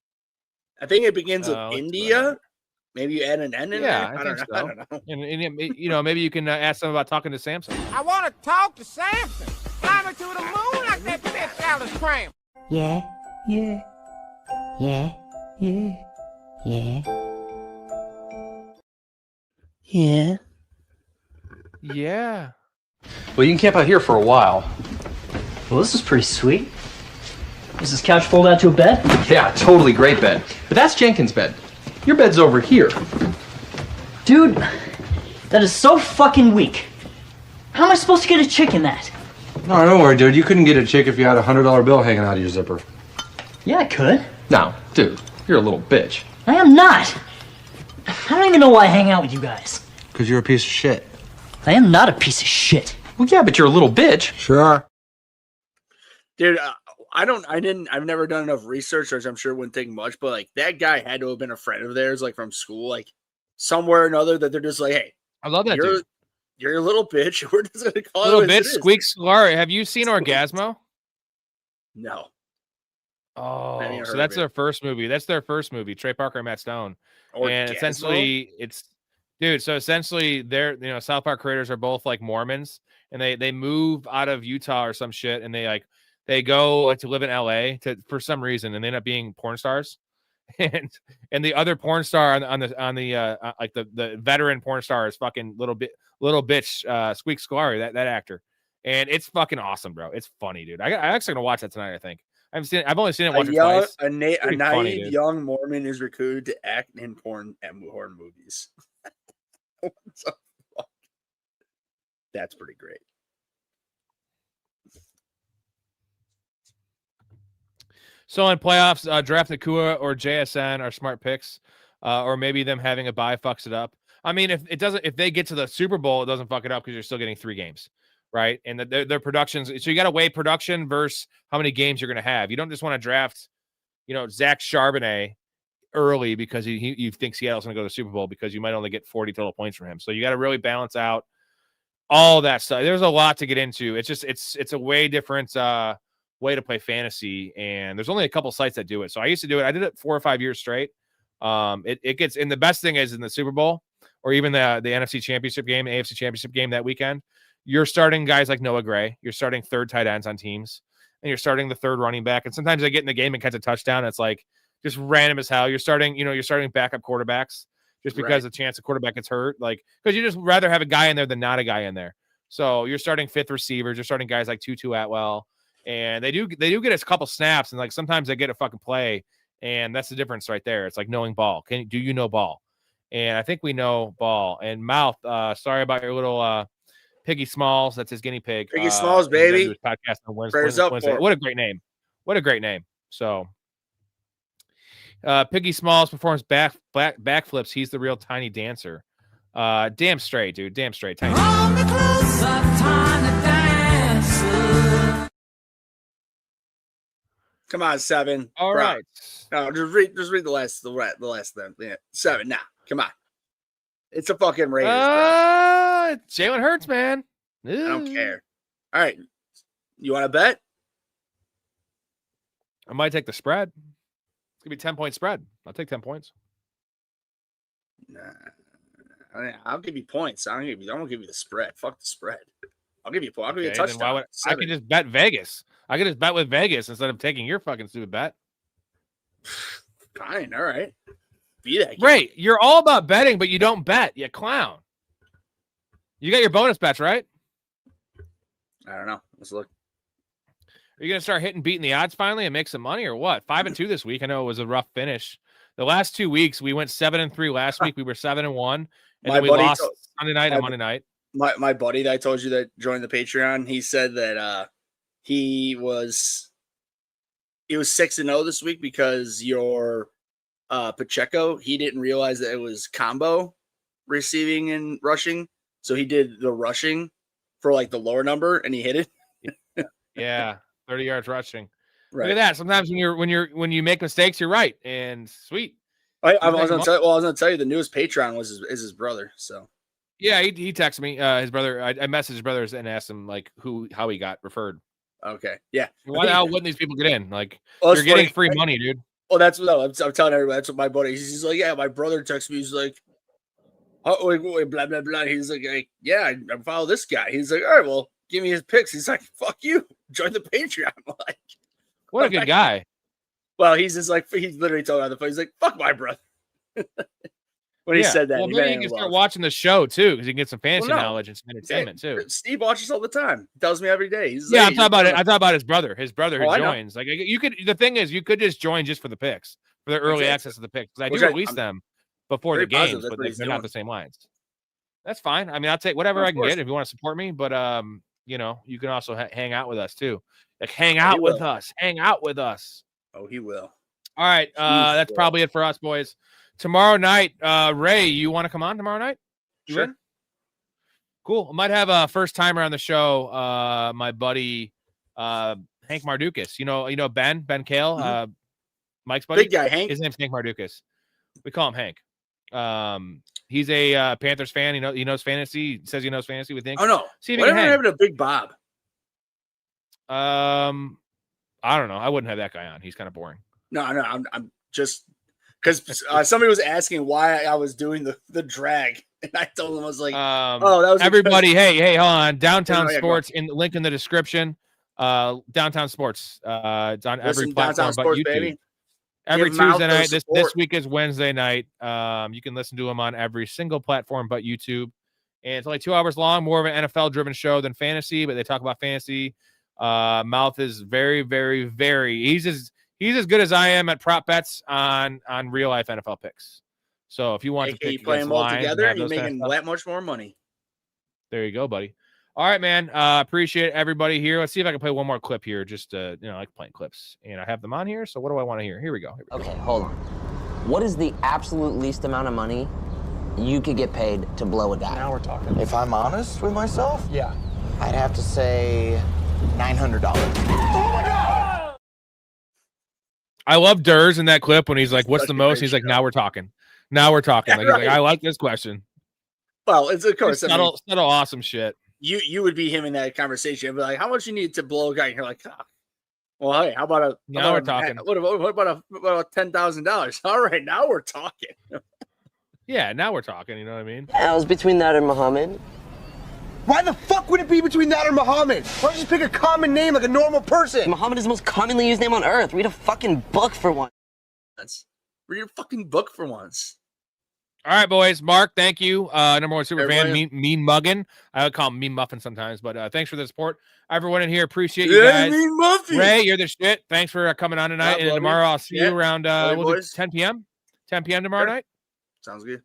I think it begins with India. Maybe you add an N in there. I don't know. And maybe you can ask them about talking to Samson. I want to talk to Samson. Fly me to the moon like that bitch out of Cram. Yeah. Well, you can camp out here for a while. Well, this is pretty sweet. Does this couch fold out to a bed? Yeah, totally great bed. But that's Jenkins' bed. Your bed's over here. Dude, that is so fucking weak. How am I supposed to get a chick in that? No, don't worry, dude. You couldn't get a chick if you had a $100 bill hanging out of your zipper. Yeah, I could. No, dude, you're a little bitch. I am not. I don't even know why I hang out with you guys. Because you're a piece of shit. I am not a piece of shit. Well, yeah, but you're a little bitch. Sure. Dude, I've never done enough research, which I'm sure wouldn't take much, but like that guy had to have been a friend of theirs, like from school, like somewhere or another, that they're just like, hey, I love that dude. You're a little bitch. We're just gonna call little bitch. Squeak Slar. Have you seen Orgasmo? No. Oh, so that's their first movie. That's their first movie. Trey Parker and Matt Stone. And essentially, they're South Park creators are both like Mormons, and they move out of Utah or some shit, and they go to live in LA for some reason, and they end up being porn stars. And the other porn star on the veteran porn star is fucking little bitch Squeak Scolari, that actor. And it's fucking awesome, bro. It's funny, dude. I actually gonna watch that tonight, I think. I've only seen it once or twice. A naive young Mormon is recruited to act in porn movies. What the fuck? That's pretty great. So in playoffs, draft Nakua or JSN are smart picks, or maybe them having a bye fucks it up. I mean, if they get to the Super Bowl, it doesn't fuck it up because you're still getting 3 games, right? And their productions. So you got to weigh production versus how many games you're going to have. You don't just want to draft, Zach Charbonnet early because you think Seattle's going to go to the Super Bowl because you might only get 40 total points from him. So you got to really balance out all that stuff. There's a lot to get into. It's just it's a way different way to play fantasy, and there's only a couple sites that do it. So I used to do it. I did it 4 or 5 years straight. It gets, and the best thing is in the Super Bowl or even the NFC Championship game, AFC Championship game that weekend, you're starting guys like Noah Gray. You're starting third tight ends on teams. and you're starting the third running back, and sometimes they get in the game and catch a touchdown. It's like just random as hell. You're starting backup quarterbacks just because the chance the quarterback gets hurt, like because you just rather have a guy in there than not a guy in there. So you're starting fifth receivers, you're starting guys like Tutu Atwell, and they do get a couple snaps, and like sometimes they get a fucking play, and that's the difference right there. It's like knowing ball. Do you know ball? And I think we know ball. And Mouth, sorry about your little Piggy Smalls. That's his guinea pig. Piggy Smalls, baby. His podcast on Wednesday. What a great name. What a great name. So Piggy Smalls performs backflips. He's the real tiny dancer. Damn straight, dude. Damn straight. Tiny. Come on, 7. All right. No, just read the last of them. Yeah. 7. Now, come on. It's a fucking Raiders. Jalen Hurts, man. I don't care. All right. You want to bet? I might take the spread. It's gonna be 10-point spread. I'll take 10 points. Nah. I'll give you points. I won't give you the spread. Fuck the spread. I'll give you a point. I'll give you a touchdown. I can just bet Vegas. I can just bet with Vegas instead of taking your fucking stupid bet. Fine. All right. Be that. Great. You're all about betting, but you don't bet. You clown. You got your bonus bets, right? I don't know. Let's look. Are you going to start beating the odds finally and make some money or what? 5-2 this week. I know it was a rough finish. The last 2 weeks, we went 7-3 last week. We were 7-1. And then we lost Sunday night and Monday night. My buddy that I told you that joined the Patreon, he said that he was 6-0 this week because your Pacheco, he didn't realize that it was combo receiving and rushing. So he did the rushing for like the lower number and he hit it. Yeah, 30 yards rushing. Right. Look at that. Sometimes when you make mistakes, you're right. And sweet. I was gonna tell you the newest Patreon is his brother. So yeah, he texted me. His brother. I messaged his brothers and asked him like how he got referred. Okay. Yeah. Why the hell wouldn't these people get in? Like you're getting free money, dude. Well, I'm telling everybody. That's what my buddy. He's like, yeah. My brother texted me. He's like, oh, wait, blah blah blah. He's like, yeah, I follow this guy. He's like, all right, well, give me his picks. He's like, fuck you, join the Patreon. I'm like, what a good guy. Well, he's just like, he literally told me on the phone. He's like, fuck my brother. When he said that, well, maybe you can start watching the show too, because you can get some fantasy knowledge and some entertainment too. Steve watches all the time. He tells me every day. He's yeah, like, I'm talking about it. I thought about his brother. His brother who joins. Like you could. The thing is, you could just join just for the picks, for the early access to the picks. Because I do release them before the games, but they're not the same lines. That's fine. I mean, I'll take whatever I can get if you want to support me. But you can also hang out with us too. Like hang out with us. Hang out with us. Oh, he will. All right. That's probably it for us, boys. Tomorrow night, Ray, you want to come on tomorrow night? Sure. Cool. I might have a first timer on the show. My buddy Hank Mardukas. You know Ben Kale, Mike's buddy. Big guy, Hank. His name's Hank Mardukas. We call him Hank. He's a Panthers fan. He knows fantasy. He says he knows fantasy. We think. Oh no. See if whatever happened to Big Bob? I don't know. I wouldn't have that guy on. He's kind of boring. No. I'm just. Because somebody was asking why I was doing the drag, and I told them I was like, "Oh, that was everybody." Hey, hold on. Downtown Sports in the link in the description. Downtown Sports. It's on every platform but YouTube. Baby. Every Tuesday night. This week is Wednesday night. You can listen to them on every single platform but YouTube. And it's only 2 hours long. More of an NFL-driven show than fantasy, but they talk about fantasy. Mouth is very, very, very. He's as good as I am at prop bets on real life NFL picks. So if you want to pick playing them all together, you're making that much more money. There you go, buddy. All right, man. Appreciate everybody here. Let's see if I can play one more clip here. Just I like playing clips, and I have them on here. So what do I want to hear? Here we go. Okay, hold on. What is the absolute least amount of money you could get paid to blow a guy? Now we're talking. If I'm honest with myself, yeah, I'd have to say $900. Oh my God! I love Durs in that clip when he's like, "What's the most?" He's like, "Now we're talking." Now we're talking. Like, he's like, I like this question. Well, it's of course subtle, awesome shit. You would be him in that conversation. I'd be like, "How much you need to blow a guy?" And you're like, oh. "Well, hey, how about now we're talking? What about $10,000? All right, now we're talking." Yeah, now we're talking. You know what I mean? I was between that and Muhammad. Why the fuck would it be between that or Muhammad? Why don't you just pick a common name like a normal person? Muhammad is the most commonly used name on earth. Read a fucking book for once. Read a fucking book for once. All right, boys. Mark, thank you. Number one super fan, Everybody- mean muggin. I would call him mean muffin sometimes, but thanks for the support. Everyone in here, appreciate you guys. Mean muffin. Ray, you're the shit. Thanks for coming on tonight. And tomorrow I'll see you around Love you, 10 p.m. 10 p.m. tomorrow night. Sounds good.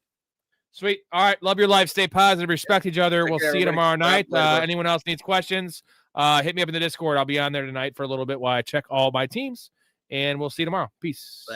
Sweet. All right. Love your life. Stay positive. Respect each other. We'll care, see you everybody. tomorrow night. Later, Anyone else needs questions, hit me up in the Discord. I'll be on there tonight for a little bit while I check all my teams. And we'll see you tomorrow. Peace.